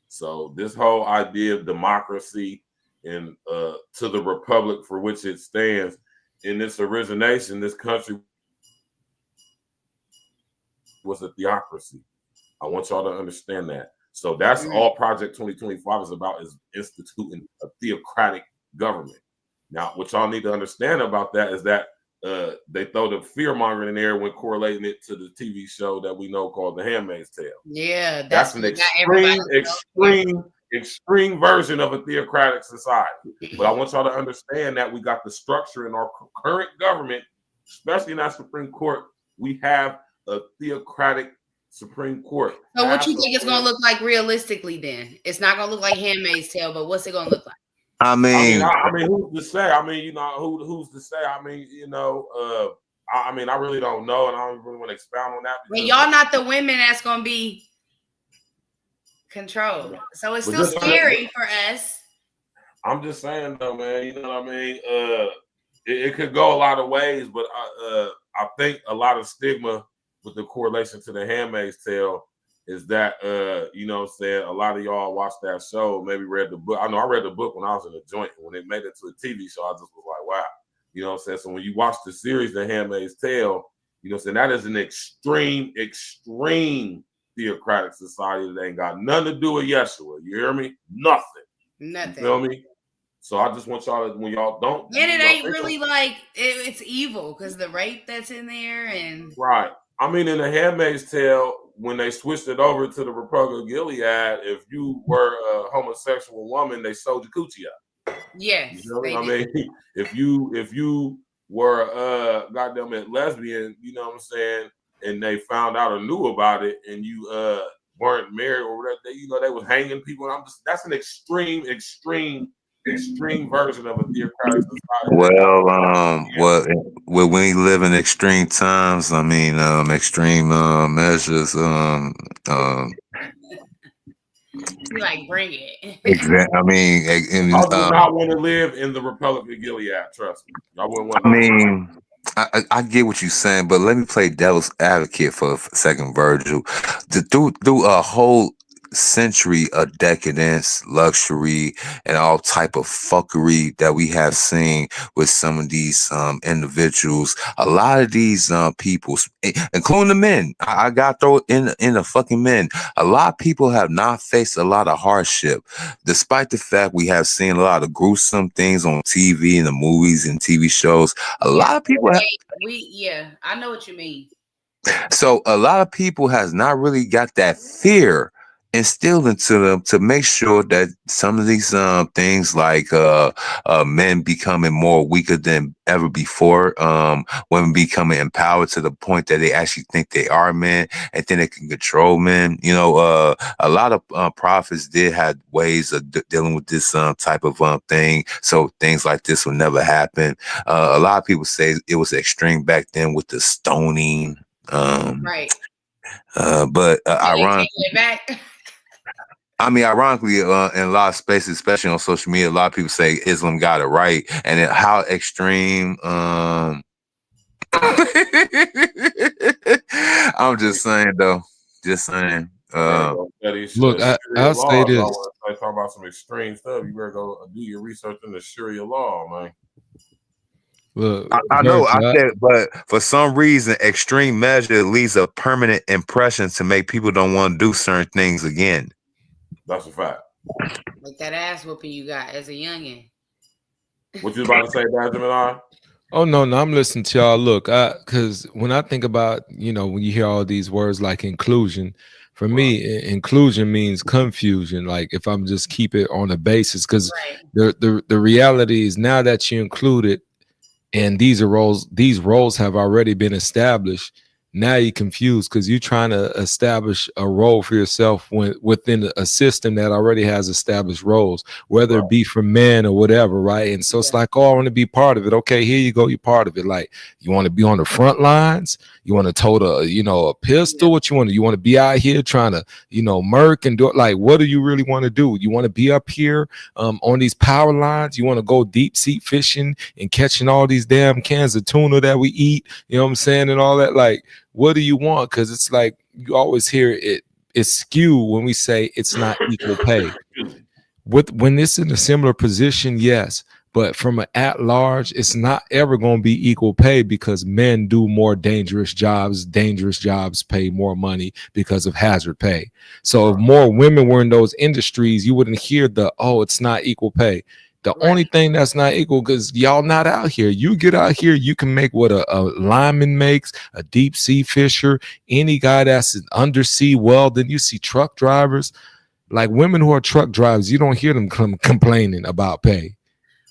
So this whole idea of democracy and to the republic for which it stands, in its origination, this country was a theocracy. I want y'all to understand that. So that's all Project 2025 is about, is instituting a theocratic government. Now, what y'all need to understand about that is that they throw the fear mongering in there when correlating it to the TV show that we know called The Handmaid's Tale. Yeah, that's an extreme version of a theocratic society. But I want y'all to understand that we got the structure in our current government, especially in our Supreme Court. We have a theocratic Supreme Court. So what you think it's going to look like realistically then? It's not going to look like Handmaid's Tale, but what's it going to look like? I mean, who's to say? I mean, who's to say? I mean, I really don't know, and I don't really want to expound on that. But y'all not the women that's gonna be controlled, so it's still scary for us. I'm just saying though, man. You know what I mean? It could go a lot of ways, but I think a lot of stigma with the correlation to The Handmaid's Tale is that you know what I'm saying, a lot of y'all watched that show, maybe read the book. I know I read the book when I was in the joint. When it made it to a TV show, I just was like, wow. You know what I'm saying? So when you watch the series The Handmaid's Tale, you know what I'm saying, that is an extreme theocratic society that ain't got nothing to do with Yeshua. You hear me? Nothing. You feel me? So I just want y'all to, when y'all don't. And it ain't really like it's evil because the rape that's in there and right. I mean, in The Handmaid's Tale, when they switched it over to the Republic of Gilead, if you were a homosexual woman, they sold your coochie out. Yes, you know what I mean, if you were goddamn it lesbian, you know what I'm saying, and they found out or knew about it, and you weren't married or whatever, they was hanging people. And that's an extreme version of a theocratic society. well, when we live in extreme times, I mean, extreme measures. You like bring it. Exactly. I mean, I would not want to live in the Republic of Gilead. Trust me, I wouldn't want. I mean, I get what you're saying, but let me play devil's advocate for a second, Virgil. Through a whole century of decadence, luxury, and all type of fuckery that we have seen with some of these individuals, a lot of these people, including the men, I got to throw in the fucking men. A lot of people have not faced a lot of hardship, despite the fact we have seen a lot of gruesome things on TV and the movies and TV shows. A lot of people I know what you mean. So a lot of people has not really got that fear instilled into them to make sure that some of these things like men becoming more weaker than ever before, women becoming empowered to the point that they actually think they are men and then they can control men. You know, a lot of prophets did have ways of dealing with this type of thing, so things like this will never happen. A lot of people say it was extreme back then with the stoning. Right. But ironically, ironically, in a lot of spaces, especially on social media, a lot of people say Islam got it right, and then how extreme. I'm just saying, though. Just saying. Look, I'll say this. Talk about some extreme stuff. You better go do your research in the Sharia law, man. Look, I know, I said, but for some reason, extreme measure leaves a permanent impression to make people don't want to do certain things again. That's a fact. Like that ass whooping you got as a youngin'. What you about to say, Benjamin? Oh no, I'm listening to y'all. Look, because when I think about, when you hear all these words like inclusion, for me, inclusion means confusion. Like if I'm just keep it on a basis, because the reality is now that you include it, and these roles have already been established. Now you're confused because you're trying to establish a role for yourself within a system that already has established roles, whether it be for men or whatever, right? And so it's like, oh, I want to be part of it. Okay, here you go, you're part of it. Like you want to be on the front lines, you want to tote a pistol, what you want to be out here trying to, murk and do it. Like, what do you really want to do? You want to be up here on these power lines? You want to go deep sea fishing and catching all these damn cans of tuna that we eat, you know what I'm saying, and all that? Like, what do you want? Because it's like you always hear it's skewed when we say it's not equal pay. When it's in a similar position, yes, but from an at large, it's not ever going to be equal pay because men do more dangerous jobs. Dangerous jobs pay more money because of hazard pay. So if more women were in those industries, you wouldn't hear it's not equal pay. The only thing that's not equal because y'all not out here. You get out here, you can make what a lineman makes, a deep sea fisher, any guy that's an undersea welding. You see truck drivers, like women who are truck drivers, you don't hear them complaining about pay.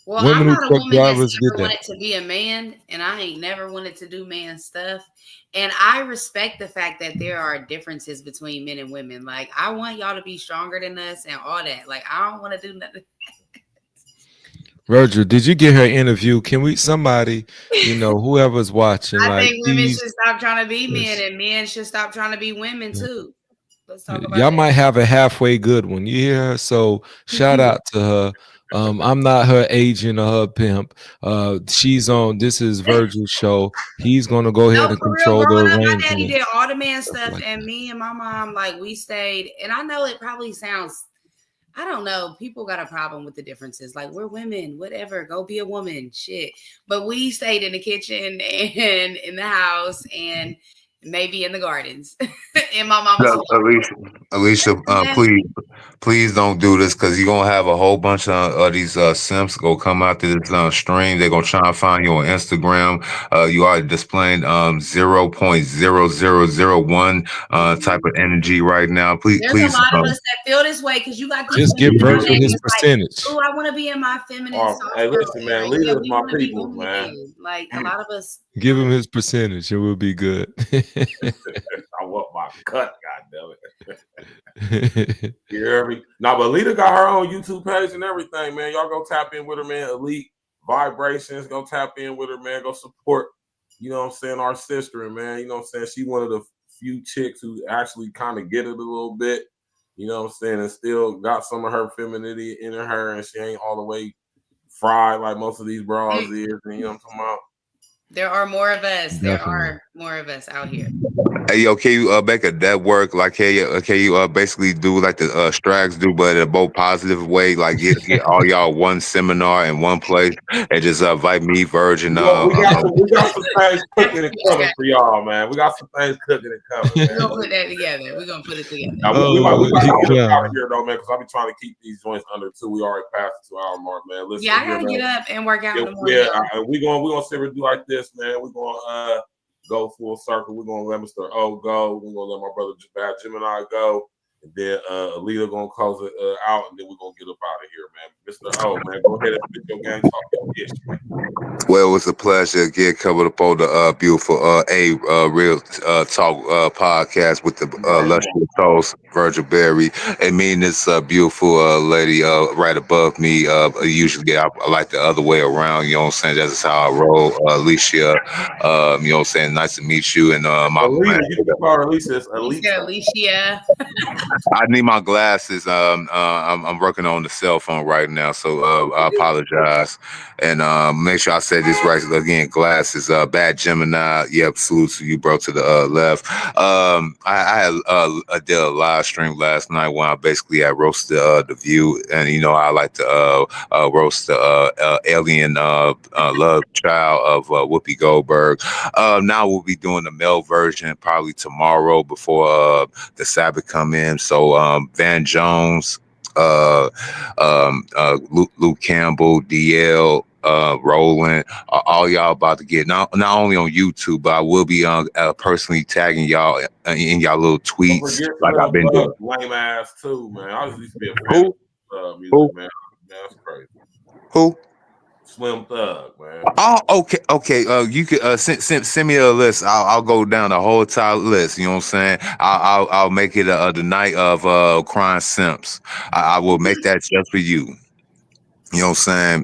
Well, women I'm not a woman that's ever wanted to be a man, and I ain't never wanted to do man stuff. And I respect the fact that there are differences between men and women. Like, I want y'all to be stronger than us and all that. Like, I don't want to do nothing. Virgil, did you get her interview? Can we, somebody, whoever's watching, I like, think women should stop trying to be men, and men should stop trying to be women too. Let's talk about y'all that. might have a halfway good one. You hear her? So shout out to her. I'm not her agent or her pimp. She's on. This is Virgil's show. He's gonna go ahead and For real, control the growing up, my daddy arrangement. did all the man stuff, and me and my mom, like, we stayed. And I know it probably sounds, I don't know, people got a problem with the differences. Like, we're women, whatever, go be a woman, shit. But we stayed in the kitchen and in the house and maybe in the gardens. In my mama's Alicia, please don't do this, because you're gonna have a whole bunch of these simps go come out to this stream. They're gonna try and find you on Instagram. You are displaying 0.0001 type of energy right now. Please, There's a lot of us that feel this way because you got these just give women Virgil his percentage. Like, oh, I want to be in my feminine. Hey, listen, man, leaders, my people, women man. again. Like, a lot of us. Give him his percentage, and we'll be good. I want my cut, goddammit. You hear me? Nah, but Elita got her own YouTube page and everything, man. Y'all go tap in with her, man. Elite Vibrations, go tap in with her, man. Go support, what I'm saying, our sister, man. You know what I'm saying? She one of the few chicks who actually kind of get it a little bit, you know what I'm saying, and still got some of her femininity in her, and she ain't all the way fried like most of these bras is, and you know what I'm talking about? There are more of us. Definitely. There are more of us out here. Hey, yo, can you make a network? Like, can you basically do like the Strags do, but in a both positive way? Like, get all y'all one seminar in one place, and just invite me, Virgin. We got some things cooking and coming for y'all, man. We got some things cooking and coming. We're gonna put that together. We're gonna put it together. Now, we might get up out of here though, man, because I've been trying to keep these joints under 2. We already passed the 2 hour mark, man. Listen, Yeah, I gotta get up and work out in the morning. Yeah, we gonna sit and do like this, man. We're gonna go full circle. We're gonna let Mr. O go. We're gonna let my brother Bad Gemini go, and then Elita gonna close it out, and then we're gonna get up out of here, man. Mr. O, man, go ahead and spit your game, talk your ish. Well, it was a pleasure again coming up on the beautiful Real Talk podcast with the illustrious host Virgil Berry. And me and this beautiful lady right above me. Usually I like the other way around. You know what I'm saying? That's how I roll. Alicia, you know what I'm saying? Nice to meet you. And my Alicia, you can call her Alicia. Alicia. I need my glasses. I'm working on the cell phone right now, so I apologize. And make sure I said this right again. Glasses. Bad Gemini. Yep. Salute to you, bro. To the left. I did a live stream last night when I basically had roasted The View, and I like to roast the alien love child of Whoopi Goldberg. Now we'll be doing the male version probably tomorrow before the Sabbath come in. So Van Jones, Luke Campbell, DL, Roland, all y'all about to get not only on YouTube, but I will be personally tagging y'all in y'all little tweets like I've been doing. Lame ass too, man. I used to be a fan of music, man. That's crazy. Who? Slim Thug, man. Oh, okay. You could send me a list. I'll go down the whole entire list. You know what I'm saying? I'll make it the night of Crying Simps. I will make that just for you. You know what I'm saying?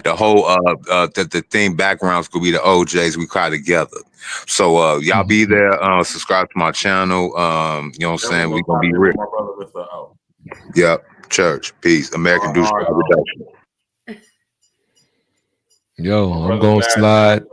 The whole the theme backgrounds could be the OJs we cry together. So y'all be there. Subscribe to my channel. You know what I'm saying? We gonna be real. My brother, Mr. O. Yep. Church. Peace. American Douche Reduction. Yo, I'm gonna slide.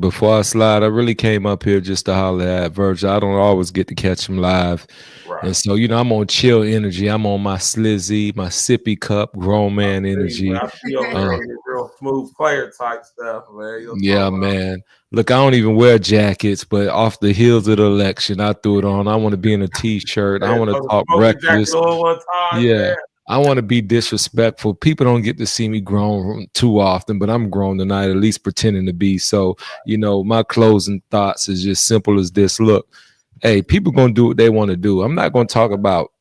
Before I slide, I really came up here just to holler at Virgil. I don't always get to catch him live. Right. And so, I'm on chill energy. I'm on my slizzy, my sippy cup, grown man energy. I see real smooth player type stuff, man. Yeah, man. Look, I don't even wear jackets, but off the heels of the election, I threw it on. I want to be in a t-shirt. I want to talk breakfast. Yeah. I want to be disrespectful. People don't get to see me grown too often, but I'm grown tonight, at least pretending to be. So, my closing thoughts is just simple as this. Look, hey, people going to do what they want to do. I'm not going to talk about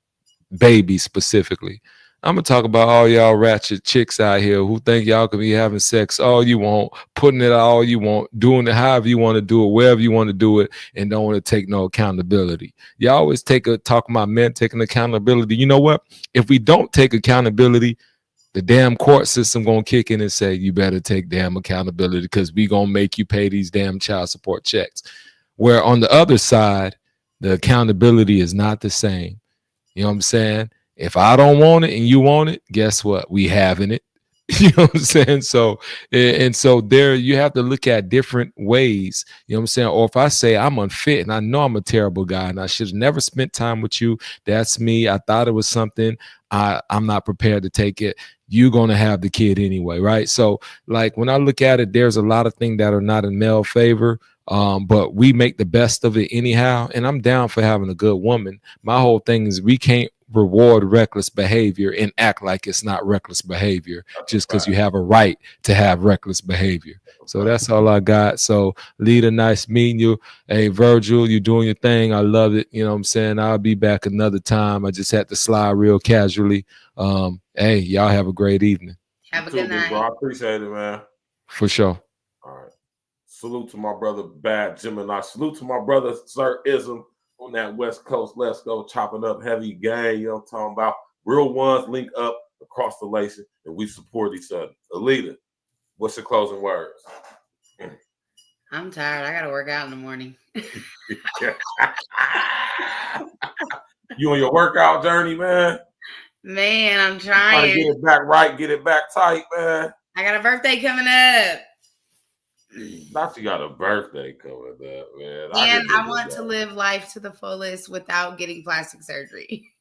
babies specifically. I'm going to talk about all y'all ratchet chicks out here who think y'all can be having sex all you want, putting it all you want, doing it however you want to do it, wherever you want to do it, and don't want to take no accountability. Y'all always talk about men taking accountability. You know what? If we don't take accountability, the damn court system gonna kick in and say, you better take damn accountability because we gonna make you pay these damn child support checks. Where on the other side, the accountability is not the same. You know what I'm saying? If I don't want it and you want it, guess what? We having it. You know what I'm saying? So, and so there you have to look at different ways. You know what I'm saying? Or if I say I'm unfit and I know I'm a terrible guy and I should have never spent time with you, that's me. I thought it was something. I'm not prepared to take it. You're going to have the kid anyway, right? So like when I look at it, there's a lot of things that are not in male favor. But we make the best of it anyhow. And I'm down for having a good woman. My whole thing is we can't reward reckless behavior and act like it's not reckless behavior just because you have a right to have reckless behavior. So that's all I got. So Lita, nice meeting you. Hey, Virgil, you're doing your thing. I love it. You know what I'm saying? I'll be back another time. I just had to slide real casually. Hey, y'all have a great evening. Have a good night. Bro. I appreciate it, man. For sure. All right. Salute to my brother Bad Gemini. Salute to my brother Sir Ism on that West Coast. Let's go chopping up heavy gang. You know what I'm talking about? Real ones link up across the nation and we support each other. ELITA, what's your closing words? I'm tired. I got to work out in the morning. You on your workout journey, man? Man, I'm trying to get it back right, get it back tight, man. I got a birthday coming up. Not you got a birthday coming up, man. And I want to live life to the fullest without getting plastic surgery.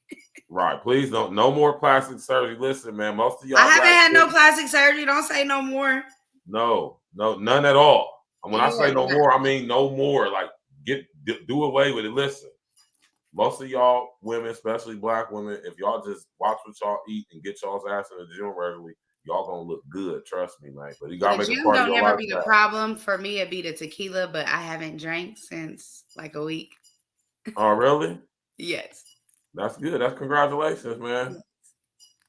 Right. Please don't. No more plastic surgery. Listen, man. Most of y'all. I haven't had no plastic surgery. Don't say no more. No, none at all. And when I say no more, I mean no more. Like do away with it. Listen, most of y'all women, especially black women, if y'all just watch what y'all eat and get y'all's ass in the gym regularly, y'all gonna look good. Trust me, man. But you gotta make a part of your don't life. ever be the problem for me. It'd be the tequila, but I haven't drank since like a week. Oh, really? Yes. That's good. That's congratulations, man.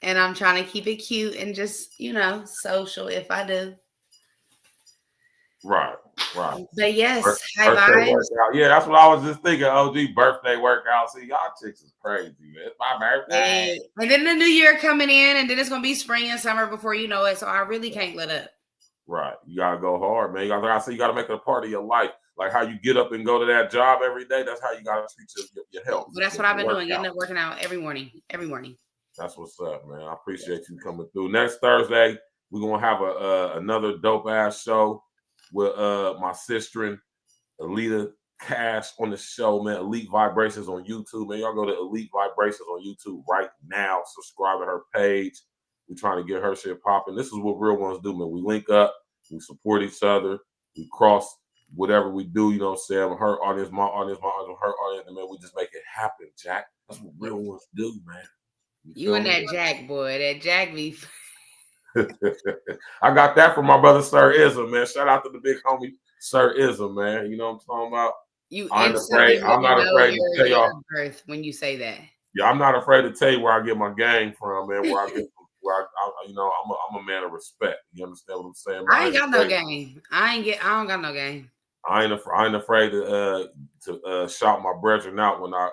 And I'm trying to keep it cute and just, social if I do. Right. But yes, high vibes. Workout. Yeah, that's what I was just thinking. OG birthday workout. See, y'all chicks is crazy, man. It's my birthday. And then the new year coming in, and then it's gonna be spring and summer before you know it. So I really can't let up. Right. You gotta go hard, man. You gotta make it a part of your life. Like how you get up and go to that job every day. That's how you gotta treat your health. But that's what I've been doing. Getting up working out every morning. That's what's up, man. I appreciate you coming through. Next Thursday, we're gonna have another dope ass show with my sister ELITA Cash on the show, man. Elite Vibrations on YouTube, man. Y'all go to Elite Vibrations on YouTube right now. Subscribe to her page. We're trying to get her shit popping. This is what real ones do, man. We link up, we support each other, we cross whatever we do, you know what I'm saying? Her audience, my audience, her audience, and man, we just make it happen, Jack. That's what real ones do, man. You and that Jack boy, that Jack beef. I got that from my brother Sir Ism, man. Shout out to the big homie Sir Ism, man. You know what I'm talking about? I'm not afraid to tell y'all birth when you say that. Yeah, I'm not afraid to tell you where I get my gang from, man. Where I get I'm a man of respect. You understand what I'm saying? I ain't got no game. I don't got no game. I ain't afraid to shout my brethren out when I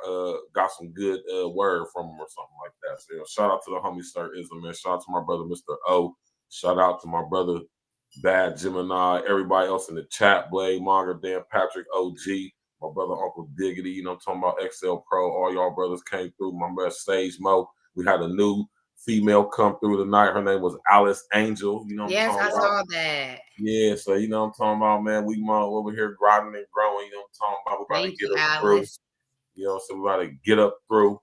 got some good word from them or something like that. So shout out to the homie Sir Ism, man. Shout out to my brother Mr. O. Shout out to my brother Bad Gemini. Everybody else in the chat, Blade, Monger, Dan, Patrick, OG, my brother Uncle Diggity. You know, I'm talking about XL Pro. All y'all brothers came through. My brother Sage Mo. We had a new female come through tonight. Her name was Alice Angel. You know what I'm talking about? Yes, I saw that. Yeah, so you know what I'm talking about, man. We over here grinding and growing. You know what I'm talking about? We're about to get up through. You know, so we're about to get up through.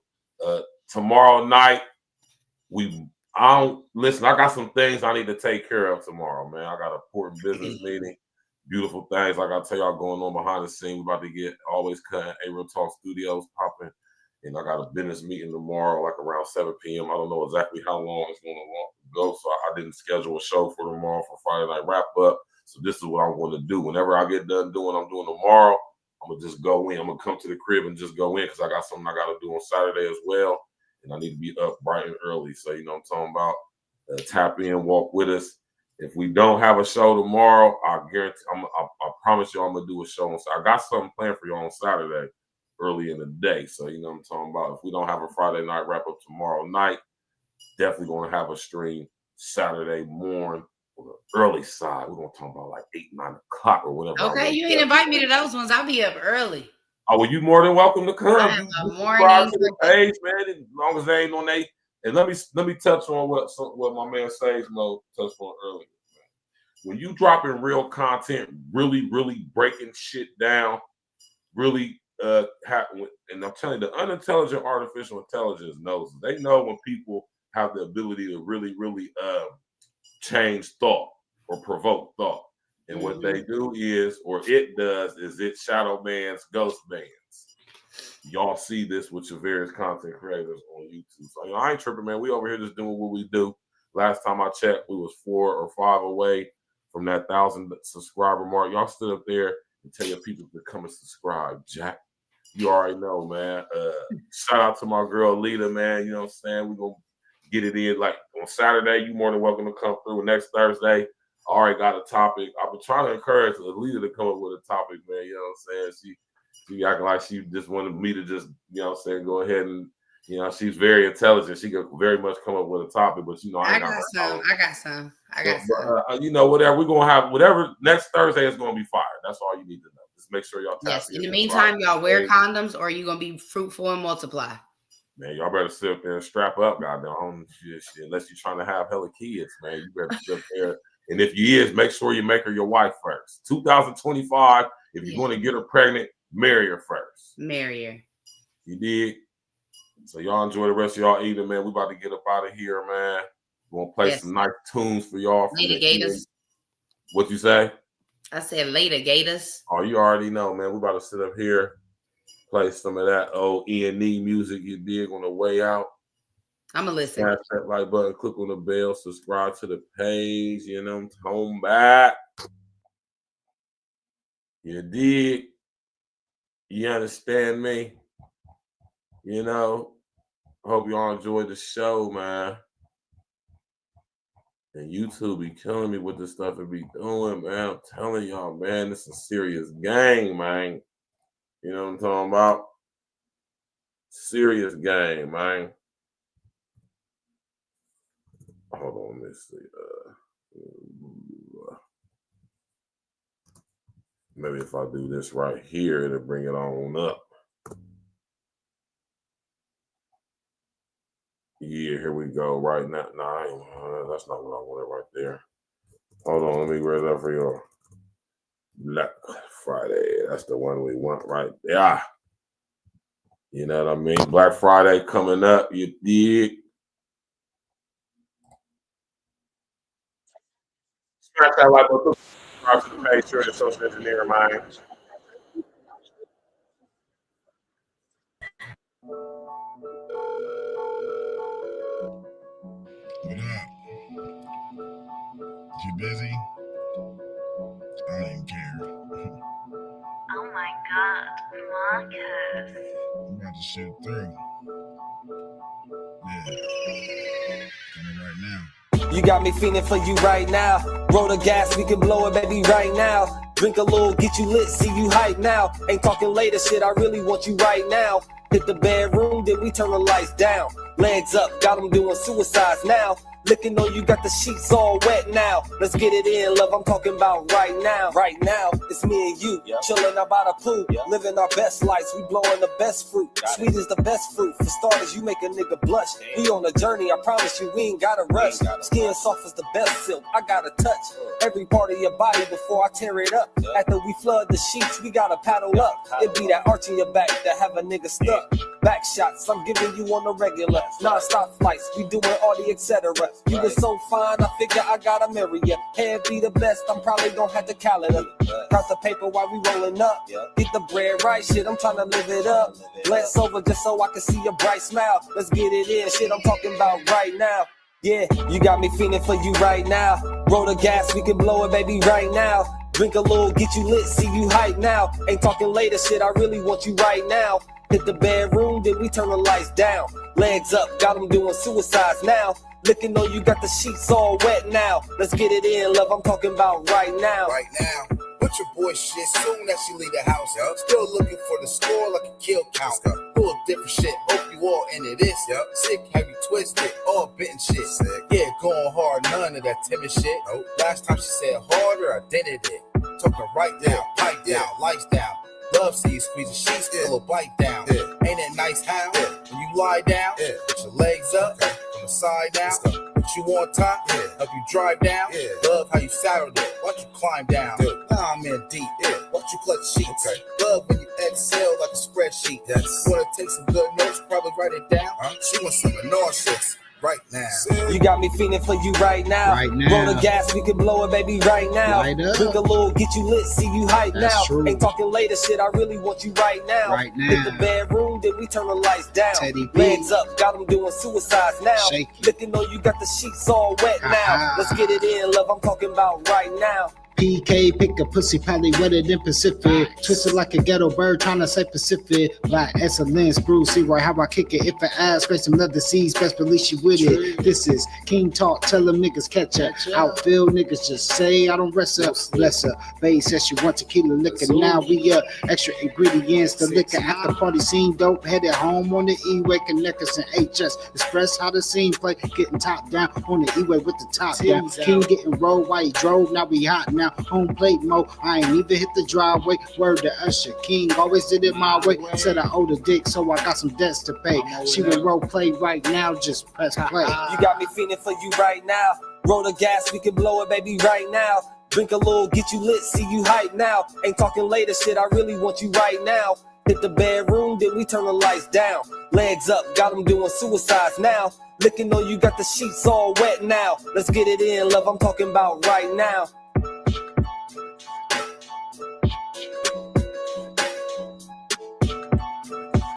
Tomorrow night, I got some things I need to take care of tomorrow, man. I got an important business meeting. Beautiful things, like I tell y'all, going on behind the scenes. We're about to get Always Cutting A-Real Talk Studios popping. And I got a business meeting tomorrow, like around 7 p.m. I don't know exactly how long it's going to go, so I didn't schedule a show for tomorrow for Friday Night Wrap Up. So this is what I'm going to do. Whenever I get done doing what I'm doing tomorrow, I'm going to just go in. I'm going to come to the crib and just go in because I got something I got to do on Saturday as well. And I need to be up bright and early. So, you know what I'm talking about? Tap in, walk with us. If we don't have a show tomorrow, I guarantee, I promise you I'm going to do a show on Saturday. I got something planned for you on Saturday early in the day. So, you know what I'm talking about? If we don't have a Friday night wrap up tomorrow night, definitely going to have a stream Saturday morning, or the early side. We're gonna talk about like 8, 9 o'clock or whatever. Okay, you ain't invite me to those ones. I'll be up early. Oh, well, you more than welcome to come. I have You a subscribe morning. to the page, man. As long as they ain't on they. And let me touch on what my man Sage Mo touched on earlier. When you dropping real content, really breaking shit down, really and I'm telling you, the unintelligent artificial intelligence knows. They know when people have the ability to really change thought or provoke thought. And what they do is, or it does, is it shadow bans, ghost bans. Y'all see this with your various content creators on YouTube. So I ain't tripping, man. We over here just doing what we do. Last time I checked, we was 4 or 5 away from that 1,000 subscriber mark. Y'all stood up there and tell your people to come and subscribe, Jack. You already know, man. Shout out to my girl ELITA, man. You know what I'm saying? We're going to get it in. Like on Saturday, you more than welcome to come through. Next Thursday, I already got a topic. I've been trying to encourage ELITA to come up with a topic, man. You know what I'm saying? She acting like she just wanted me to just, you know what I'm saying, go ahead and, you know, she's very intelligent. She could very much come up with a topic, but, you know, I got some. You know, whatever. We're going to have whatever. Next Thursday is going to be fire. That's all you need to know. Just make sure y'all tap Yes. In the meantime, y'all wear condoms or are you going to be fruitful and multiply? Man, y'all better sit up there and strap up, goddamn. Unless you're trying to have hella kids, man. You better sit up there. And if you is, make sure you make her your wife first. 2025, if you're going to get her pregnant, marry her first. Marry her. You did. So y'all enjoy the rest of y'all evening, man. We about to get up out of here, man. We're gonna play some nice tunes for y'all. Later, Gators. What you say? I said later, Gators. Oh, you already know, man. We about to sit up here, play some of that old E&E music you dig on the way out. I'm gonna listen. Smash that like button, click on the bell, subscribe to the page. You know, home back. You dig? You understand me? You know, hope y'all enjoyed the show, man. And YouTube be killing me with the stuff it be doing, man. I'm telling y'all, man, this is a serious game, man. You know what I'm talking about? Serious game, man. Hold on, let me see. Maybe if I do this right here, it'll bring it on up. Yeah, here we go. Right now, that's not what I wanted right there. Hold on, let me grab that for you. Black Friday, that's the one we want right there. You know what I mean? Black Friday coming up. You dig? Smash that like button. Subscribe to the page. You're the social engineer, man. What up? You busy? I don't even care. Oh my God, Marcus. I'm about to shoot through. Yeah. Coming right now. You got me feeling for you right now. Roll the gas, we can blow it, baby, right now. Drink a little, get you lit, see you hype now. Ain't talking later shit, I really want you right now. Hit the bedroom, then we turn the lights down. Legs up, got them doing suicides now. Looking on you, got the sheets all wet now. Let's get it in, love, I'm talking about right now. Right now, it's me and you, chilling out by the pool. Living our best lives, we blowing the best fruit. Sweet is the best fruit. For starters, you make a nigga blush. We on a journey, I promise you, we ain't gotta rush. Skin soft as the best silk, I gotta touch every part of your body before I tear it up. After we flood the sheets, we gotta paddle up. It be that arch in your back that have a nigga stuck. Back shots, I'm giving you on the regular. Non-stop flights, we doing all the etc. You was so fine, I figure I gotta marry ya. Hair be the best, I'm probably gonna have to calendar. Count the paper while we rolling up. Get the bread right, shit, I'm trying to live it up. Glance over just so I can see your bright smile. Let's get it in, shit, I'm talking about right now. Yeah, you got me feeling for you right now. Roll the gas, we can blow it, baby, right now. Drink a little, get you lit, see you hype now. Ain't talking later shit, I really want you right now. Hit the bedroom, then we turn the lights down. Legs up, got them doing suicides now. Looking on you, got the sheets all wet now. Let's get it in, love, I'm talking about right now. Right now. Put your boy shit soon as she leave the house. Still looking for the score like a kill count. full of different shit. Hope you all into this. Yep. Sick, have you twisted, all bitten shit. Sick. Yeah, going hard, none of that timid shit. Nope. Last time she said harder, I did it. Took her right down, pipe down, lights down. Love see you squeeze the sheets, feel a bite down. Ain't it nice how when you lie down, put your legs up from the side down, put you on top, help you drive down. Love how you saddled it, watch you climb down. Now I'm in deep, watch you clutch sheets. Love when you exhale like a spreadsheet. Wanna take some good notes, probably write it down. She wants some nauseous. Right now. You got me feeling for you right now. Roll the gas, we can blow it, baby, right now. Drink a little, get you lit, see you hype now. True. Ain't talking later shit, I really want you right now. Hit the bedroom, then we turn the lights down. Legs up, got them doing suicides now. Looking though you got the sheets all wet now. Let's get it in, love, I'm talking about right now. PK, pick a pussy, probably wetter than Pacific. Twisted like a ghetto bird, trying to say Pacific. Black excellence, Bruce, see right how I kick it. If I ask, scrape some leather seeds, best believe she with it. This is King Talk, tell them niggas catch her. Outfield niggas just say I don't rest up. Bless her. Bae says she want tequila liquor. Now we extra ingredients, the liquor at the party scene. Dope, headed home on the E-way, connect us in HS. Express how the scene play, getting top down on the E-way with the top down. King getting rolled while he drove, now we hot now. Home plate mode, I ain't even hit the driveway. Word to Usher, King always did it my way. Said I owed a dick, so I got some debts to pay. She will role play right now, just press play. You got me feeling for you right now. Roll the gas, we can blow it, baby, right now. Drink a little, get you lit, see you hype now. Ain't talking later shit, I really want you right now. Hit the bedroom, then we turn the lights down. Legs up, got them doing suicides now. Looking though you got the sheets all wet now. Let's get it in, love, I'm talking about right now.